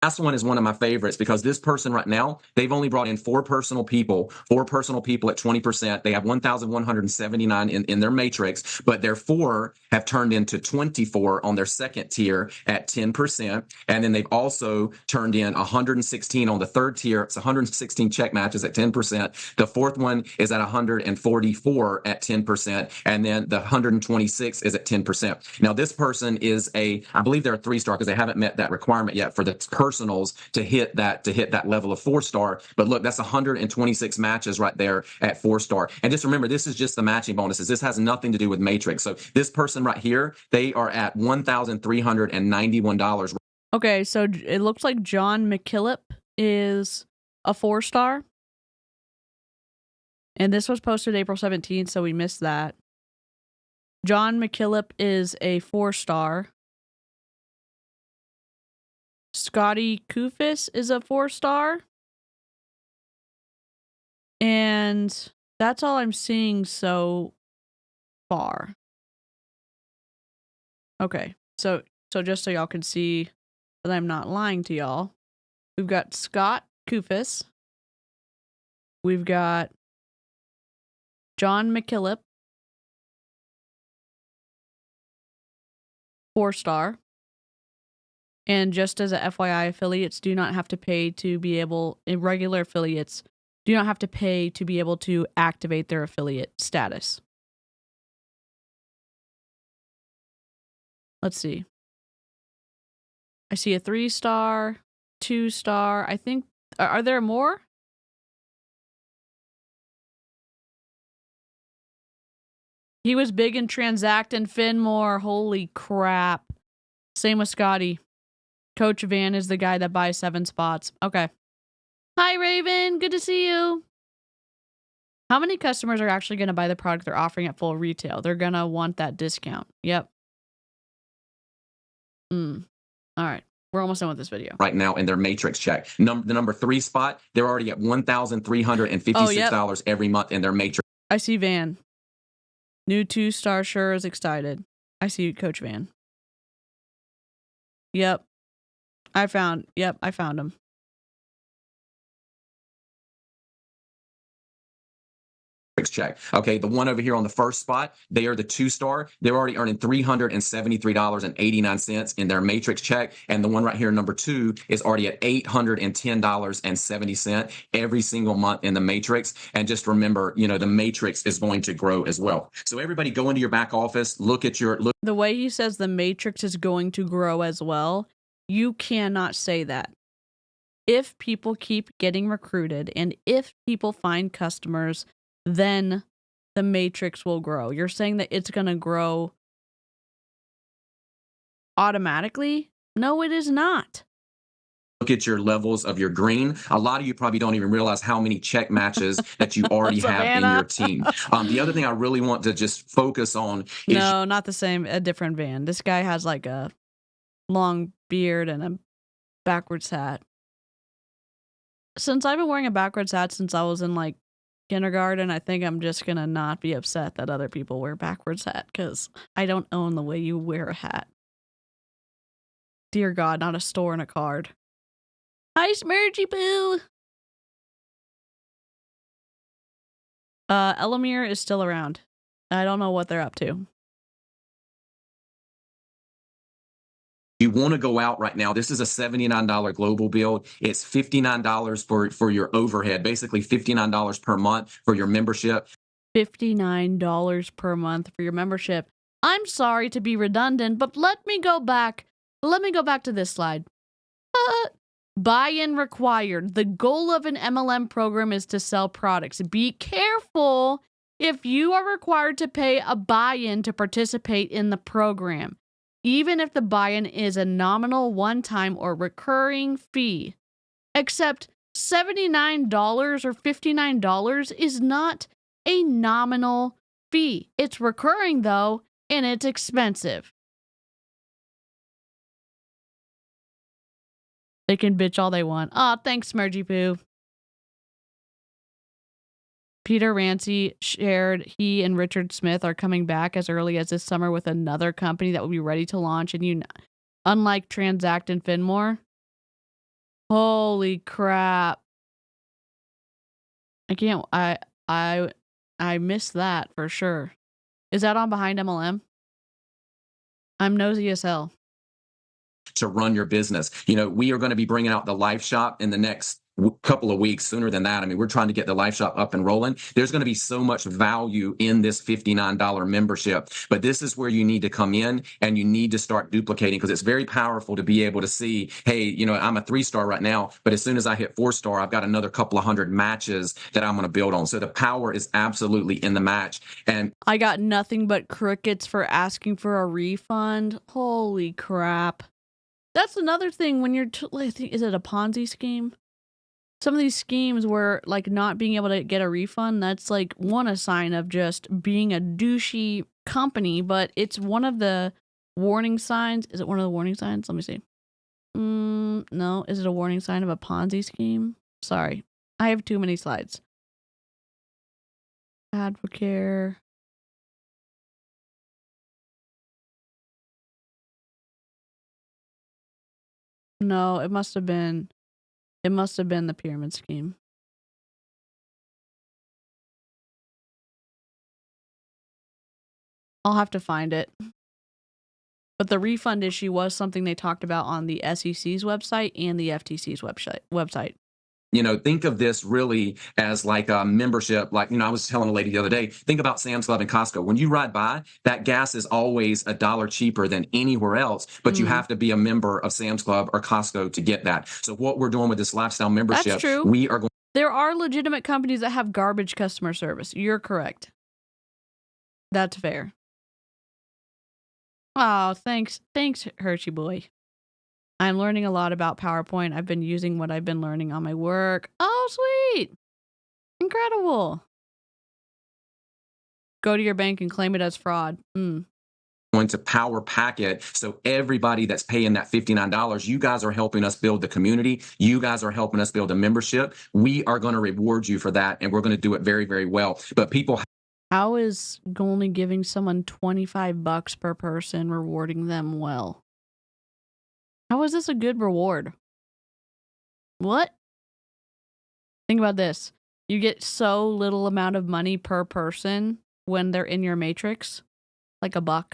[SPEAKER 7] Last one is one of my favorites because this person right now, they've only brought in four personal people at 20%. They have 1,179 in their matrix, but their four have turned into 24 on their second tier at 10%. And then they've also turned in 116 on the third tier. It's 116 check matches at 10%. The fourth one is at 144 at 10%. And then the 126 is at 10%. Now, this person is I believe they're a 3-star because they haven't met that requirement yet for the personals to hit that level of 4-star. But look, that's 126 matches right there at 4-star. And just remember, this is just the matching bonuses. This has nothing to do with matrix. So this person right here, they are at $1,391.
[SPEAKER 2] Okay, so it looks like John McKillop is a 4-star. And this was posted April 17th, so we missed that. John McKillop is a 4-star. Scotty Kufis is a 4-star. And that's all I'm seeing so far. Okay, so just so y'all can see that I'm not lying to y'all, we've got Scott Kufis. We've got John McKillop, 4-star. And just as a FYI, affiliates do not have to pay to be able, regular affiliates do not have to pay to be able to activate their affiliate status. Let's see. I see a 3-star, 2-star. I think, are there more? He was big in Transact and Finmore. Holy crap. Same with Scotty. Coach Van is the guy that buys 7 spots. Okay. Hi, Raven. Good to see you. How many customers are actually going to buy the product they're offering at full retail? They're going to want that discount. Yep. All right. We're almost done with this video.
[SPEAKER 7] Right now in their matrix check. The number 3 spot, they're already at $1,356 every month in their matrix.
[SPEAKER 2] I see Van. New 2-star sure is excited. I see Coach Van. Yep. I found him.
[SPEAKER 7] Check. Okay, the one over here on the first spot, they are the 2-star. They're already earning $373.89 in their matrix check. And the one right here, number 2, is already at $810.70 every single month in the matrix. And just remember, the matrix is going to grow as well. So everybody go into your back office, look.
[SPEAKER 2] The way he says the matrix is going to grow as well, you cannot say that. If people keep getting recruited and if people find customers, then the matrix will grow. You're saying that it's going to grow automatically? No, it is not.
[SPEAKER 7] Look at your levels of your green. A lot of you probably don't even realize how many check matches that you already have in your team. The other thing I really want to just focus on is...
[SPEAKER 2] No, not the same, a different Van. This guy has like a long beard and a backwards hat. Since I've been wearing a backwards hat since I was in like kindergarten, I think I'm just gonna not be upset that other people wear backwards hat because I don't own the way you wear a hat. Dear God, not a store and a card. Hi, Smergy Boo. Elamir is still around. I don't know what they're up to.
[SPEAKER 7] You want to go out right now. This is a $79 global build. It's $59 for your overhead, basically $59 per month for your membership.
[SPEAKER 2] $59 per month for your membership. I'm sorry to be redundant, but let me go back. Let me go back to this slide. Buy-in required. The goal of an MLM program is to sell products. Be careful if you are required to pay a buy-in to participate in the program, even if the buy-in is a nominal one-time or recurring fee. Except $79 or $59 is not a nominal fee. It's recurring, though, and it's expensive. They can bitch all they want. Aw, thanks, Smergy Poo. Peter Rancy shared he and Richard Smith are coming back as early as this summer with another company that will be ready to launch. And unlike Transact and Finmore. Holy crap. I missed that for sure. Is that on Behind MLM? I'm nosy as hell.
[SPEAKER 7] To run your business. We are going to be bringing out the Life Shop in the next couple of weeks, sooner than that. I mean, we're trying to get the Life Shop up and rolling. There's going to be so much value in this $59 membership, but this is where you need to come in and you need to start duplicating, because it's very powerful to be able to see, hey, I'm a 3-star right now, but as soon as I hit 4-star, I've got another couple of hundred matches that I'm going to build on. So the power is absolutely in the match. And
[SPEAKER 2] I got nothing but crickets for asking for a refund. Holy crap. That's another thing when you're, is it a Ponzi scheme? Some of these schemes where not being able to get a refund, that's a sign of just being a douchey company, but it's one of the warning signs. Is it one of the warning signs? Let me see. No, is it a warning sign of a Ponzi scheme? Sorry, I have too many slides. AdvoCare. No, it must have been the pyramid scheme. I'll have to find it. But the refund issue was something they talked about on the SEC's website and the FTC's website.
[SPEAKER 7] Think of this really as like a membership. I was telling a lady the other day, think about Sam's Club and Costco. When you ride by, that gas is always $1 cheaper than anywhere else, but you have to be a member of Sam's Club or Costco to get that. So what we're doing with this lifestyle membership,
[SPEAKER 2] that's true.
[SPEAKER 7] we are going.
[SPEAKER 2] There are legitimate companies that have garbage customer service. You're correct. That's fair. Oh, thanks, Hershey boy. I'm learning a lot about PowerPoint. I've been using what I've been learning on my work. Oh, sweet. Incredible. Go to your bank and claim it as fraud.
[SPEAKER 7] Going to power pack it. So everybody that's paying that $59, you guys are helping us build the community. You guys are helping us build a membership. We are going to reward you for that. And we're going to do it very, very well. But people.
[SPEAKER 2] How is only giving someone $25 per person rewarding them well? How is this a good reward? What? Think about this. You get so little amount of money per person when they're in your matrix, like $1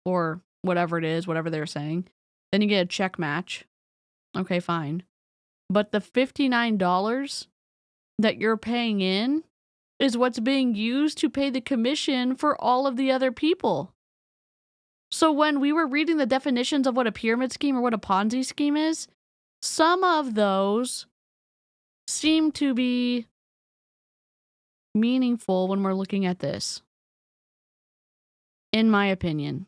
[SPEAKER 2] or whatever it is, whatever they're saying. Then you get a check match. Okay, fine. But the $59 that you're paying in is what's being used to pay the commission for all of the other people. So when we were reading the definitions of what a pyramid scheme or what a Ponzi scheme is, some of those seem to be meaningful when we're looking at this, in my opinion.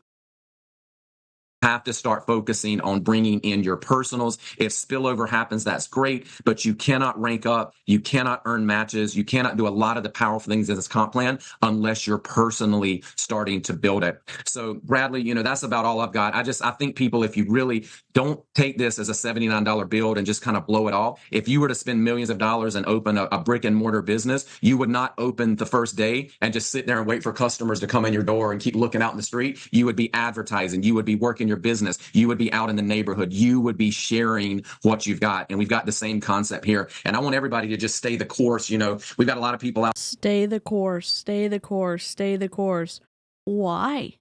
[SPEAKER 7] Have to start focusing on bringing in your personals. If spillover happens, that's great, but you cannot rank up. You cannot earn matches. You cannot do a lot of the powerful things in this comp plan unless you're personally starting to build it. So Bradley, that's about all I've got. I think people, if you really don't take this as a $79 build and just kind of blow it all, if you were to spend millions of dollars and open a brick and mortar business, you would not open the first day and just sit there and wait for customers to come in your door and keep looking out in the street. You would be advertising. You would be working your business. You would be out in the neighborhood. You would be sharing what you've got. And we've got the same concept here. And I want everybody to just stay the course. You know, we've got a lot of people out.
[SPEAKER 2] Stay the course, stay the course, stay the course. Why?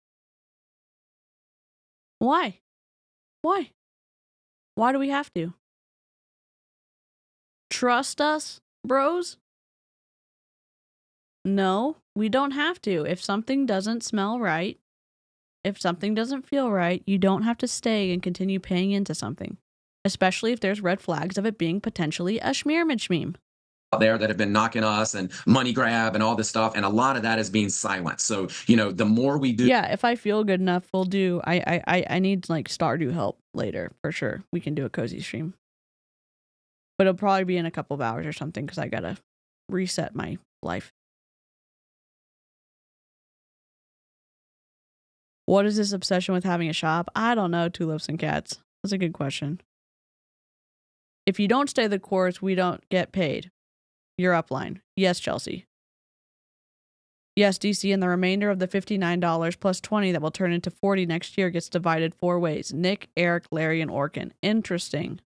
[SPEAKER 2] Why? Why? Why do we have to? Trust us, bros? No, we don't have to. If something doesn't smell right, if something doesn't feel right, you don't have to stay and continue paying into something, especially if there's red flags of it being potentially a schmear-mid-schmeme.
[SPEAKER 7] Out there that have been knocking us and money grab and all this stuff, and a lot of that is being silenced. So, you know, the more we do.
[SPEAKER 2] Yeah, if I feel good enough, we'll do. I need like Stardew help later for sure. We can do a cozy stream, but it'll probably be in a couple of hours or something because I gotta reset my life. What is this obsession with having a shop? I don't know. Tulips and cats. That's a good question. If you don't stay the course, we don't get paid. Your upline. Yes, Chelsea. Yes, DC, and the remainder of the $59 plus $20 that will turn into $40 next year gets divided 4 ways. Nick, Eric, Larry, and Orkin. Interesting.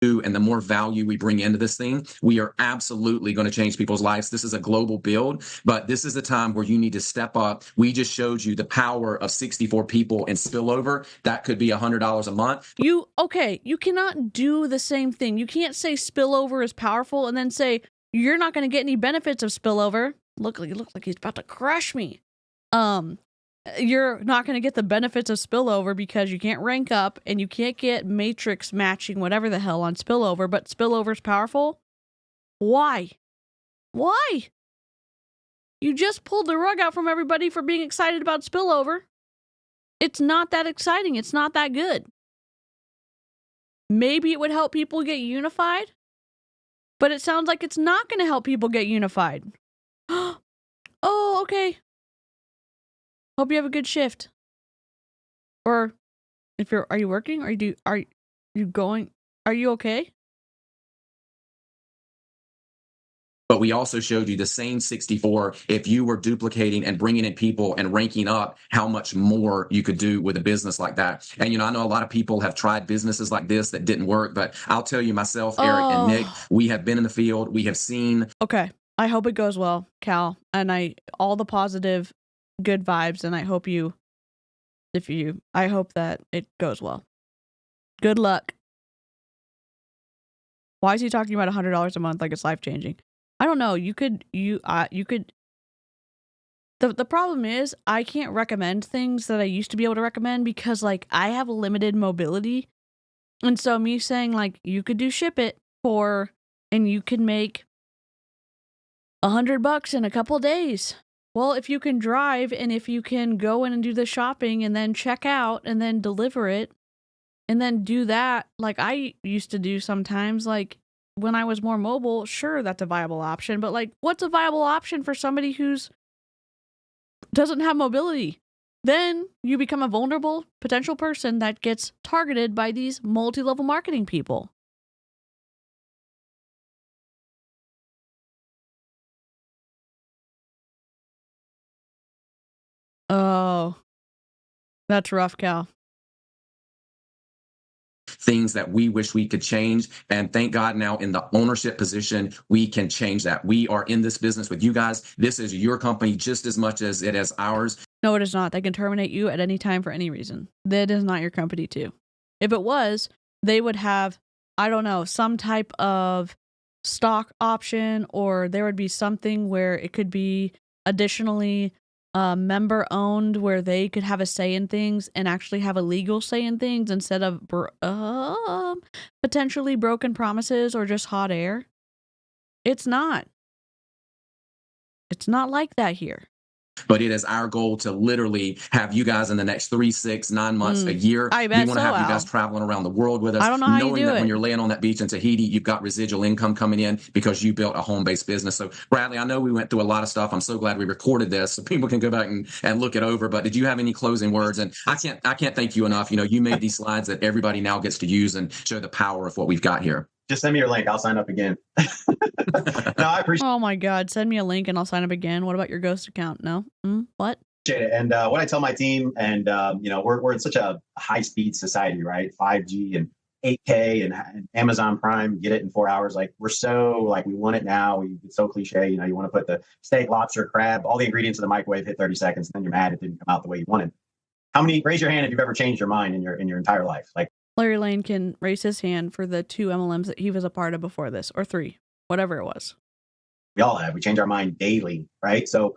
[SPEAKER 7] And the more value we bring into this thing, we are absolutely going to change people's lives. This is a global build, but this is a time where you need to step up. We just showed you the power of 64 people and spillover. That could be $100 a month.
[SPEAKER 2] You cannot do the same thing. You can't say spillover is powerful and then say you're not going to get any benefits of spillover. Look like he's about to crush me. You're not going to get the benefits of spillover because you can't rank up and you can't get matrix matching whatever the hell on spillover, but spillover's powerful. Why? Why? You just pulled the rug out from everybody for being excited about spillover. It's not that exciting. It's not that good. Maybe it would help people get unified, but it sounds like it's not going to help people get unified. Oh, okay. Hope you have a good shift. Or if are you working? Are you going? Are you okay?
[SPEAKER 7] But we also showed you the same 64. If you were duplicating and bringing in people and ranking up, how much more you could do with a business like that. And, you know, I know a lot of people have tried businesses like this that didn't work, but I'll tell you myself, Eric and Nick, we have been in the field. We have seen.
[SPEAKER 2] Okay. I hope it goes well, Cal. And all the positive, good vibes. And I hope I hope that it goes well. Good luck. Why is he talking about $100 a month like it's life changing? I don't know. You could. The problem is I can't recommend things that I used to be able to recommend because like I have limited mobility, and so me saying like you could do ship it and you can make $100 in a couple days. Well, if you can drive and if you can go in and do the shopping and then check out and then deliver it and then do that like I used to do sometimes, like when I was more mobile, sure, that's a viable option. But like, what's a viable option for somebody who's doesn't have mobility? Then you become a vulnerable potential person that gets targeted by these multi-level marketing people. Oh, that's rough, Cal.
[SPEAKER 7] Things that we wish we could change. And thank God now in the ownership position, we can change that. We are in this business with you guys. This is your company just as much as it is ours.
[SPEAKER 2] No, it is not. They can terminate you at any time for any reason. That is not your company too. If it was, they would have, I don't know, some type of stock option, or there would be something where it could be additionally member owned where they could have a say in things and actually have a legal say in things instead of potentially broken promises or just hot air. It's not like that here.
[SPEAKER 7] But it is our goal to literally have you guys in the next 3, 6, 9 months, a year.
[SPEAKER 2] I bet
[SPEAKER 7] we want to have you guys traveling around the world with us.
[SPEAKER 2] I don't know how
[SPEAKER 7] knowing
[SPEAKER 2] you do
[SPEAKER 7] that
[SPEAKER 2] it.
[SPEAKER 7] When you're laying on that beach in Tahiti, you've got residual income coming in because you built a home-based business. So Bradley, I know we went through a lot of stuff. I'm so glad we recorded this so people can go back and look it over. But did you have any closing words? And I can't thank you enough. You know, you made these slides that everybody now gets to use and show the power of what we've got here.
[SPEAKER 8] Just send me your link. I'll sign up again. No, I appreciate
[SPEAKER 2] Oh my God. Send me a link and I'll sign up again. What about your ghost account? No? What?
[SPEAKER 8] it. And what I tell my team, and we're in such a high speed society, right? 5G and 8K and Amazon Prime, get it in 4 hours. Like we're so like we want it now. It's so cliche. You want to put the steak, lobster, crab, all the ingredients in the microwave, hit 30 seconds, and then you're mad it didn't come out the way you wanted. How many? Raise your hand if you've ever changed your mind in your entire life. Like
[SPEAKER 2] Larry Lane can raise his hand for the 2 MLMs that he was a part of before this, or 3, whatever it was.
[SPEAKER 8] We all have. We change our mind daily, right? So.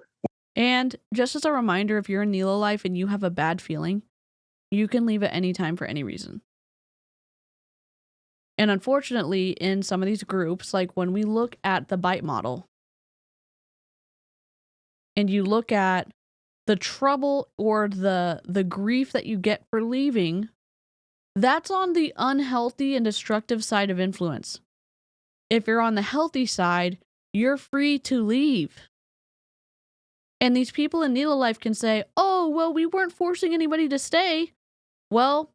[SPEAKER 2] And just as a reminder, if you're in Nélo Life and you have a bad feeling, you can leave at any time for any reason. And unfortunately, in some of these groups, like when we look at the bite model, and you look at the trouble or the grief that you get for leaving, that's on the unhealthy and destructive side of influence. If you're on the healthy side, you're free to leave. And these people in Nélo Life can say, oh, well, we weren't forcing anybody to stay. Well,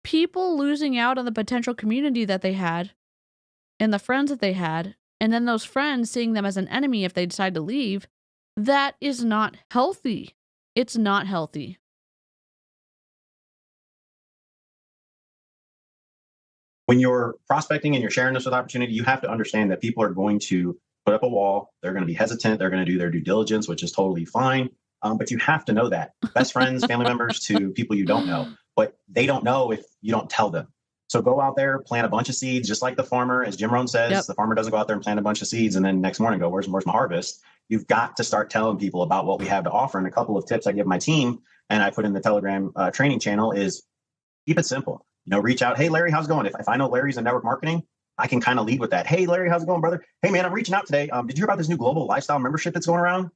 [SPEAKER 2] people losing out on the potential community that they had and the friends that they had, and then those friends seeing them as an enemy if they decide to leave, that is not healthy. It's not healthy.
[SPEAKER 8] When you're prospecting and you're sharing this with opportunity, you have to understand that people are going to put up a wall. They're going to be hesitant. They're going to do their due diligence, which is totally fine. But you have to know that. Best friends, family members to people you don't know. But they don't know if you don't tell them. So go out there, plant a bunch of seeds, just like the farmer, as Jim Rohn says, The farmer doesn't go out there and plant a bunch of seeds and then next morning go, where's my harvest? You've got to start telling people about what we have to offer. And a couple of tips I give my team and I put in the Telegram training channel is keep it simple. Reach out. Hey, Larry, how's it going? If I know Larry's in network marketing, I can kind of lead with that. Hey, Larry, how's it going, brother? Hey, man, I'm reaching out today. Did you hear about this new global lifestyle membership that's going around?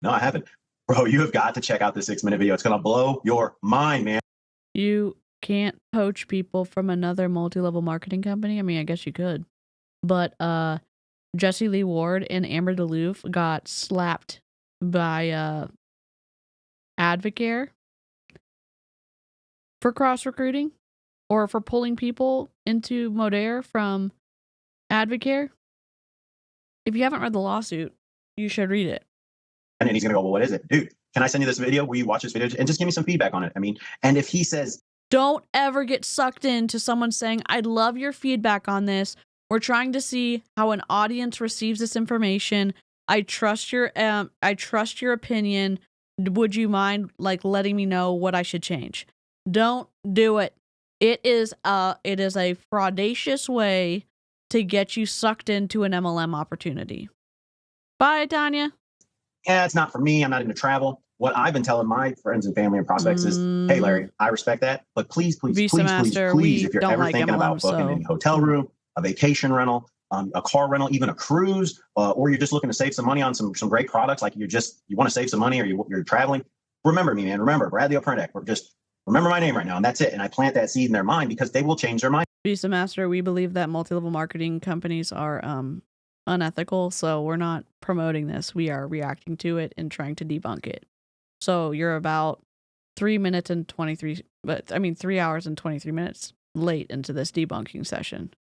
[SPEAKER 8] No, I haven't. Bro, you have got to check out this 6-minute video. It's going to blow your mind, man.
[SPEAKER 2] You can't poach people from another multi-level marketing company. I mean, I guess you could. But Jesse Lee Ward and Amber DeLuve got slapped by AdvoCare for cross-recruiting or for pulling people into Modere from AdvoCare. If you haven't read the lawsuit, you should read it.
[SPEAKER 8] And then he's going to go, well, what is it? Dude, can I send you this video? Will you watch this video? And just give me some feedback on it. I mean, and if he says,
[SPEAKER 2] don't ever get sucked into someone saying, I'd love your feedback on this. We're trying to see how an audience receives this information. I trust your opinion. Would you mind letting me know what I should change? Don't do it. It is a fraudacious way to get you sucked into an MLM opportunity. Bye, Tanya.
[SPEAKER 8] Yeah, it's not for me. I'm not into travel. What I've been telling my friends and family and prospects is, hey, Larry, I respect that, but please, if you're ever thinking about booking a hotel room, a vacation rental, a car rental, even a cruise, or you're just looking to save some money on some great products, like you want to save some money or you're traveling, remember me, man. Remember Bradley O'Pernick. Remember my name right now, and that's it. And I plant that seed in their mind because they will change their mind.
[SPEAKER 2] Visa Master, we believe that multi-level marketing companies are unethical, so we're not promoting this. We are reacting to it and trying to debunk it. So you're about 3 hours and 23 minutes late into this debunking session.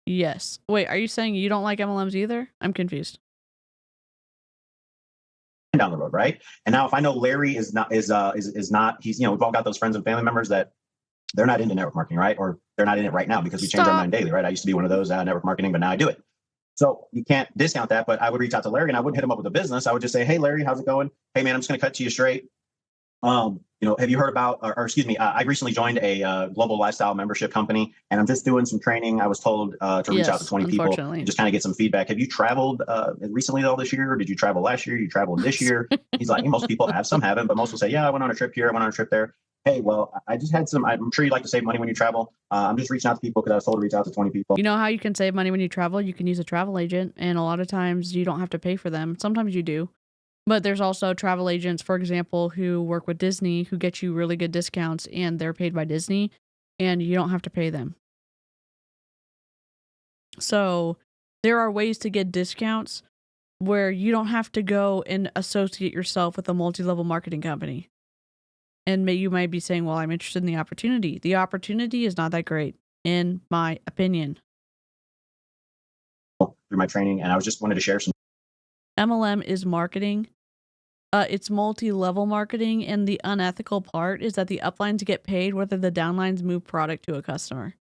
[SPEAKER 2] Yes. Wait, are you saying you don't like MLMs either? I'm confused.
[SPEAKER 8] Down the road, right? And now if I know Larry is not, he's we've all got those friends and family members that they're not into network marketing, right? Or they're not in it right now because we change our mind daily, right? I used to be one of those network marketing, but now I do it. So you can't discount that, but I would reach out to Larry and I wouldn't hit him up with a business. I would just say, hey, Larry, how's it going? Hey, man, I'm just going to cut to you straight. Have you heard about, I recently joined a global lifestyle membership company and I'm just doing some training. I was told to reach out to 20 people and just kind of get some feedback. Have you traveled recently all this year? Or did you travel last year? You traveled this year? He's like, most people have, some haven't, but most will say, yeah, I went on a trip here. I went on a trip there. Hey, well, I just had I'm sure you like to save money when you travel. I'm just reaching out to people because I was told to reach out to 20 people.
[SPEAKER 2] You know how you can save money when you travel? You can use a travel agent, and a lot of times you don't have to pay for them. Sometimes you do. But there's also travel agents, for example, who work with Disney, who get you really good discounts, and they're paid by Disney, and you don't have to pay them. So there are ways to get discounts where you don't have to go and associate yourself with a multi-level marketing company. And you might be saying, well, I'm interested in the opportunity. The opportunity is not that great, in my opinion.
[SPEAKER 8] Through my training, and I was just wanted to share some.
[SPEAKER 2] MLM is marketing. It's multi-level marketing, and the unethical part is that the uplines get paid whether the downlines move product to a customer.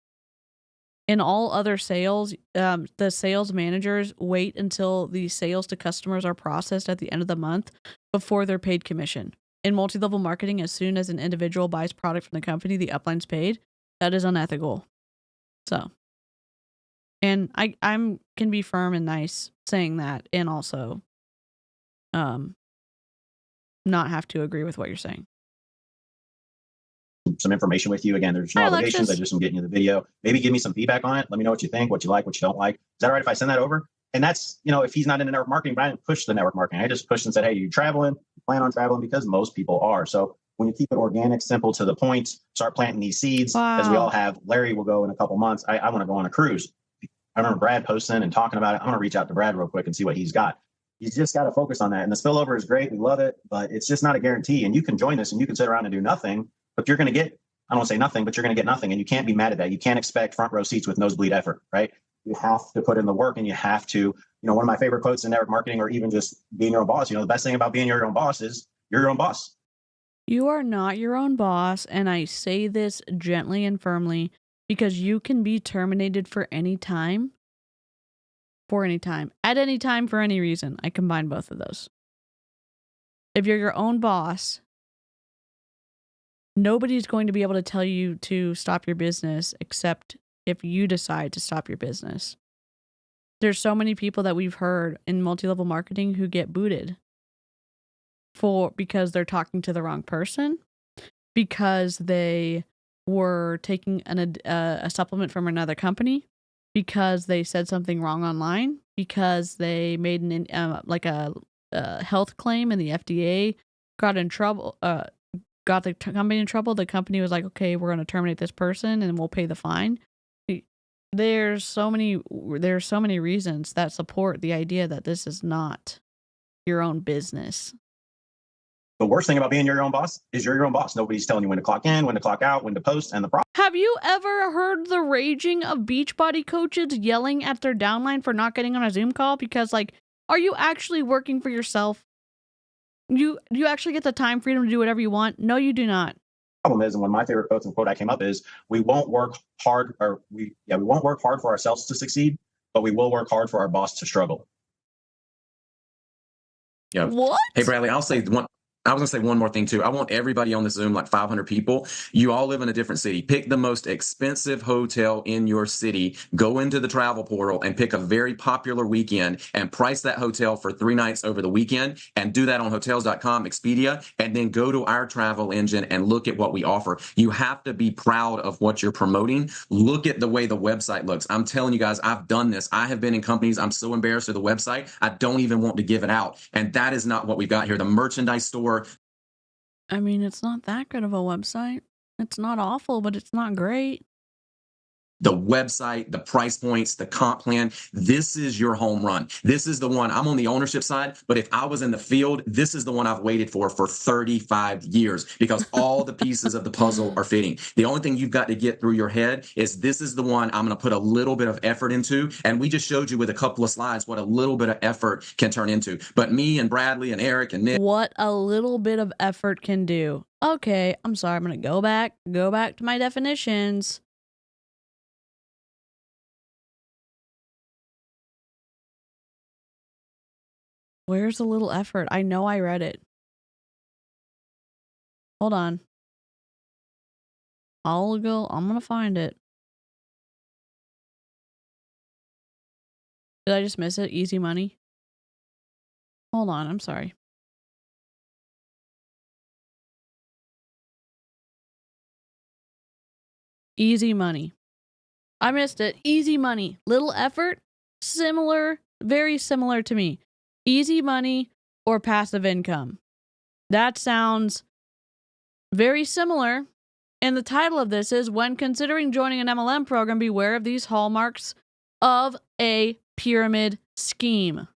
[SPEAKER 2] In all other sales, the sales managers wait until the sales to customers are processed at the end of the month before they're paid commission. In multi-level marketing, as soon as an individual buys product from the company, the upline's paid. That is unethical. So, and I can be firm and nice saying that, and also, not have to agree with what you're saying.
[SPEAKER 8] Some information with you. Again, there's no obligations. I just am getting you the video. Maybe give me some feedback on it. Let me know what you think, what you like, what you don't like. Is that all right if I send that over? And that's, if he's not into network marketing, but I didn't push the network marketing. I just pushed and said, hey, you traveling? You plan on traveling? Because most people are. So when you keep it organic, simple, to the point, start planting these seeds, as we all have. Larry will go in a couple months. I want to go on a cruise. I remember Brad posting and talking about it. I'm going to reach out to Brad real quick and see what he's got. He's just got to focus on that. And the spillover is great. We love it, but it's just not a guarantee. And you can join this and you can sit around and do nothing, but you're going to get, I don't want to say nothing, but you're going to get nothing. And you can't be mad at that. You can't expect front row seats with nosebleed effort, right? You have to put in the work, and you have to, one of my favorite quotes in network marketing, or even just being your own boss, the best thing about being your own boss is you're your own boss.
[SPEAKER 2] You are not your own boss. And I say this gently and firmly because you can be terminated for any time. For any time, at any time, for any reason. I combine both of those. If you're your own boss, nobody's going to be able to tell you to stop your business except if you decide to stop your business. There's so many people that we've heard in multi-level marketing who get booted because they're talking to the wrong person, because they were taking a supplement from another company, because they said something wrong online, because they made a health claim and the FDA got in trouble, got the company in trouble. The company was like, okay, we're going to terminate this person and we'll pay the fine. There's so many reasons that support the idea that this is not your own business.
[SPEAKER 8] The worst thing about being your own boss is you're your own boss. Nobody's telling you when to clock in, when to clock out, when to post, and the problem.
[SPEAKER 2] Have you ever heard the raging of Beachbody coaches yelling at their downline for not getting on a Zoom call? Because, are you actually working for yourself? Do you actually get the time freedom to do whatever you want? No, you do not.
[SPEAKER 8] Problem is, and one of my favorite quotes and quote I came up is, we won't work hard, we won't work hard for ourselves to succeed, but we will work hard for our boss to struggle.
[SPEAKER 7] Yeah.
[SPEAKER 2] What?
[SPEAKER 7] Hey, Bradley, I was going to say one more thing, too. I want everybody on the Zoom, like 500 people. You all live in a different city. Pick the most expensive hotel in your city. Go into the travel portal and pick a very popular weekend and price that hotel for 3 nights over the weekend, and do that on hotels.com, Expedia, and then go to our travel engine and look at what we offer. You have to be proud of what you're promoting. Look at the way the website looks. I'm telling you guys, I've done this. I have been in companies. I'm so embarrassed of the website. I don't even want to give it out. And that is not what we've got here. The merchandise store.
[SPEAKER 2] I mean, it's not that good of a website. It's not awful, but it's not great.
[SPEAKER 7] The website, the price points, the comp plan, this is your home run. This is the one. I'm on the ownership side, but if I was in the field, this is the one I've waited for 35 years, because all the pieces of the puzzle are fitting. The only thing you've got to get through your head is, this is the one I'm going to put a little bit of effort into. And we just showed you with a couple of slides what a little bit of effort can turn into. But me and Bradley and Eric and Nick.
[SPEAKER 2] What a little bit of effort can do. Okay, I'm sorry. I'm going to go back to my definitions. Where's the little effort? I know I read it. Hold on. I'm gonna find it. Did I just miss it? Easy money? Hold on, I'm sorry. Easy money. I missed it. Easy money. Little effort? Similar, very similar to me. Easy money or passive income. That sounds very similar. And the title of this is, when considering joining an MLM program, beware of these hallmarks of a pyramid scheme.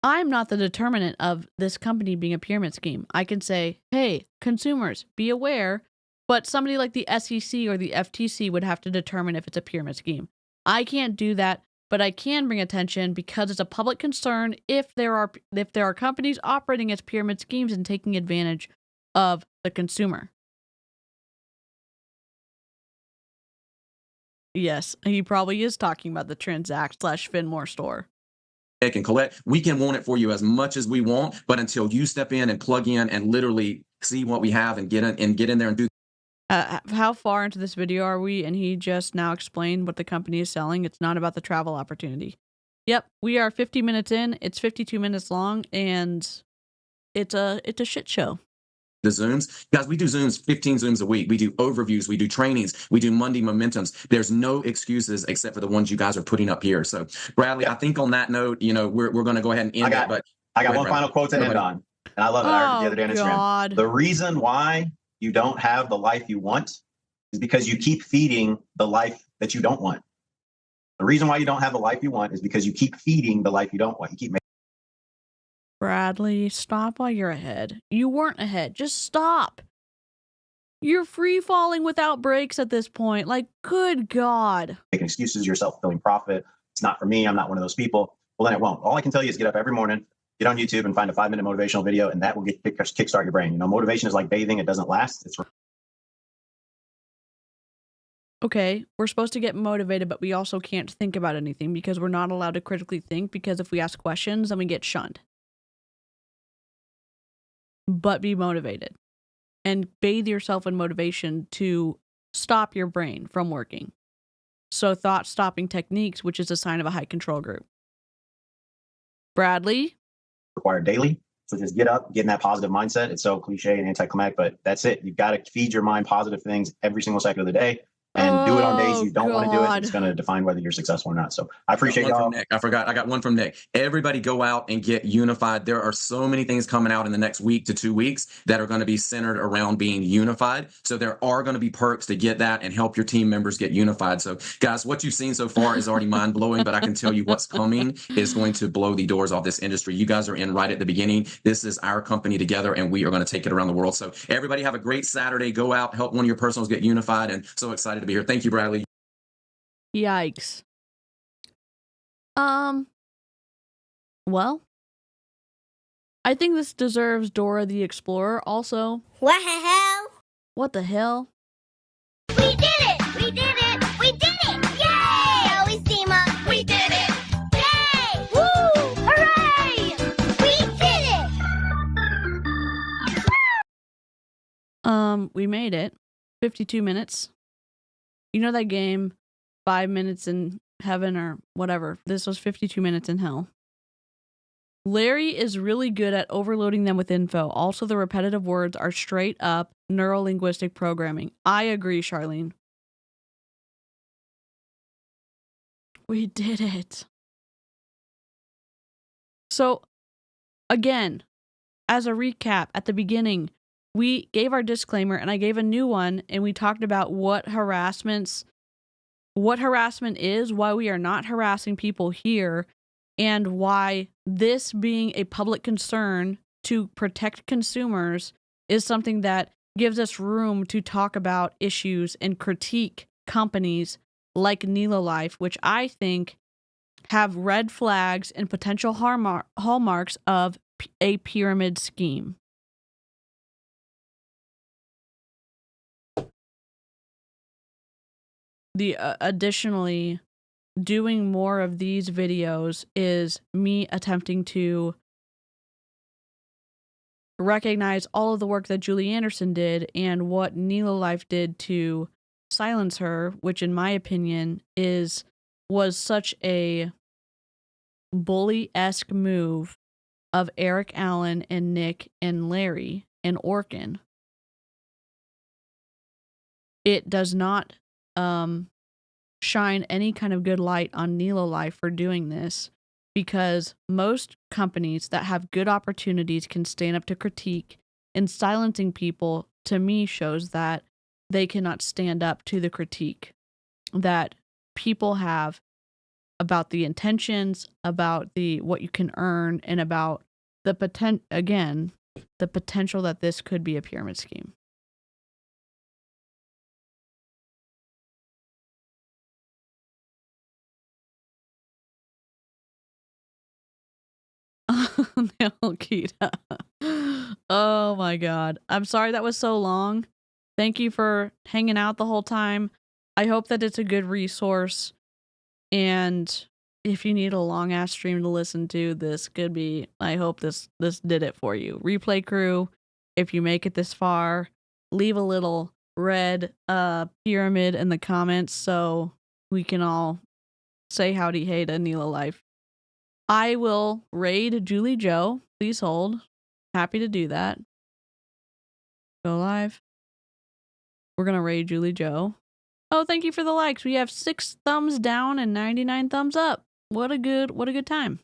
[SPEAKER 2] I'm not the determinant of this company being a pyramid scheme. I can say, hey, consumers, be aware, but somebody like the SEC or the FTC would have to determine if it's a pyramid scheme. I can't do that, but I can bring attention because it's a public concern if there are companies operating as pyramid schemes and taking advantage of the consumer. Yes, he probably is talking about the Transact/Finmore store.
[SPEAKER 7] And collect, we can want it for you as much as we want, but until you step in and plug in and literally see what we have and get in there and do.
[SPEAKER 2] How far into this video are we? And he just now explained what the company is selling. It's not about the travel opportunity. Yep, we are 50 minutes in. It's 52 minutes long, and it's a shit show.
[SPEAKER 7] The Zooms. Guys, we do Zooms, 15 Zooms a week. We do overviews. We do trainings. We do Monday Momentums. There's no excuses except for the ones you guys are putting up here. So, Bradley, I think on that note, we're going to go ahead and end it. But
[SPEAKER 8] I got one final quote to end on, and I love it. I heard it the other day on Instagram. The reason why you don't have the life you want is because you keep feeding the life that you don't want. The reason why you don't have the life you want is because you keep feeding the life you don't want. You keep making.
[SPEAKER 2] Bradley, stop while you're ahead. You weren't ahead. Just stop. You're free falling without brakes at this point. Like, good God.
[SPEAKER 8] Making excuses, you're self-fulfilling prophet. It's not for me. I'm not one of those people. Well, then it won't. All I can tell you is get up every morning, get on YouTube and find a 5-minute motivational video, and that will kickstart your brain. Motivation is like bathing. It doesn't last. It's
[SPEAKER 2] okay, we're supposed to get motivated, but we also can't think about anything because we're not allowed to critically think, because if we ask questions, then we get shunned. But be motivated and bathe yourself in motivation to stop your brain from working. So thought stopping techniques, which is a sign of a high control group. Bradley?
[SPEAKER 8] Required daily. So just get up, get in that positive mindset. It's so cliche and anticlimactic, but that's it. You've got to feed your mind positive things every single second of the day. And do it on days you don't want to do it. It's going to define whether you're successful or not. So I appreciate y'all.
[SPEAKER 7] I forgot. I got one from Nick. Everybody go out and get unified. There are so many things coming out in the next week to 2 weeks that are going to be centered around being unified. So there are going to be perks to get that and help your team members get unified. So guys, what you've seen so far is already mind blowing, but I can tell you what's coming is going to blow the doors off this industry. You guys are in right at the beginning. This is our company together, and we are going to take it around the world. So everybody have a great Saturday. Go out, help one of your personals get unified, and so excited to be here. Thank you, Bradley.
[SPEAKER 2] Yikes. Well, I think this deserves Dora the Explorer also.
[SPEAKER 10] What the hell?
[SPEAKER 2] What the hell?
[SPEAKER 10] We did it! We did it! We did it! Yay! Always team up. We did it! Yay! Woo! Hooray! We did it!
[SPEAKER 2] We made it. 52 minutes. You know that game, 5 minutes in heaven or whatever? This was 52 minutes in hell. Larry is really good at overloading them with info. Also, the repetitive words are straight up neuro-linguistic programming. I agree, Charlene. We did it. So, again, as a recap, at the beginning, we gave our disclaimer and I gave a new one, and we talked about what harassment is, why we are not harassing people here, and why this being a public concern to protect consumers is something that gives us room to talk about issues and critique companies like Nélo Life, which I think have red flags and potential hallmarks of a pyramid scheme. Additionally, doing more of these videos is me attempting to recognize all of the work that Julie Anderson did and what Nélo Life did to silence her, which in my opinion was such a bully-esque move of Eric Allen and Nick and Larry and Orkin. It does not shine any kind of good light on Nélo Life for doing this, because most companies that have good opportunities can stand up to critique, and silencing people, to me, shows that they cannot stand up to the critique that people have about the intentions, about what you can earn, and about the the potential that this could be a pyramid scheme. No, Kita. Oh my God. I'm sorry that was so long. Thank you for hanging out the whole time. I hope that it's a good resource. And if you need a long ass stream to listen to, this could be, I hope this did it for you. Replay crew, if you make it this far, leave a little red pyramid in the comments so we can all say howdy hey to Nélo Life. I will raid Julie Joe. Please hold. Happy to do that. Go live. We're gonna raid Julie Joe. Oh, thank you for the likes. We have 6 thumbs down and 99 thumbs up. What a good time.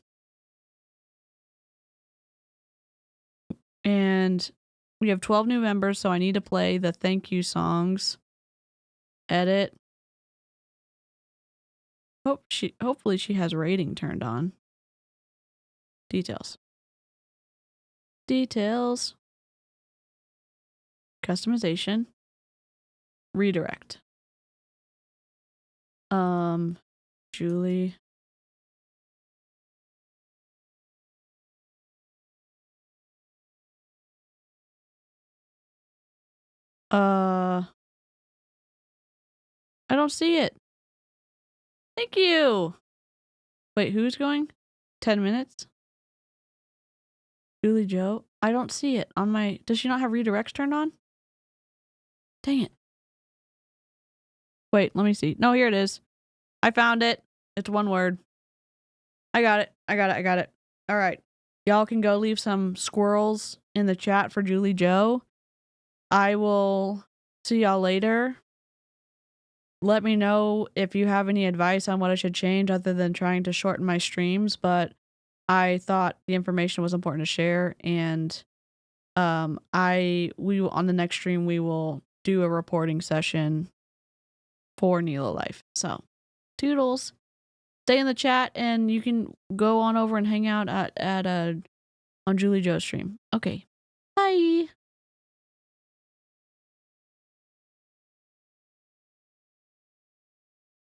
[SPEAKER 2] And we have 12 new members, so I need to play the thank you songs. Edit. Hopefully she has rating turned on. Details. Customization. Redirect. Julie. I don't see it. Thank you. Wait, who's going? 10 minutes? Julie Joe? I don't see it on my... Does she not have redirects turned on? Dang it. Wait, let me see. No, here it is. I found it. It's one word. I got it. All right. Y'all can go leave some squirrels in the chat for Julie Joe. I will see y'all later. Let me know if you have any advice on what I should change other than trying to shorten my streams, but I thought the information was important to share, and on the next stream we will do a reporting session for Nélo Life. So, toodles. Stay in the chat and you can go on over and hang out on Julie Joe's stream. Okay. Bye.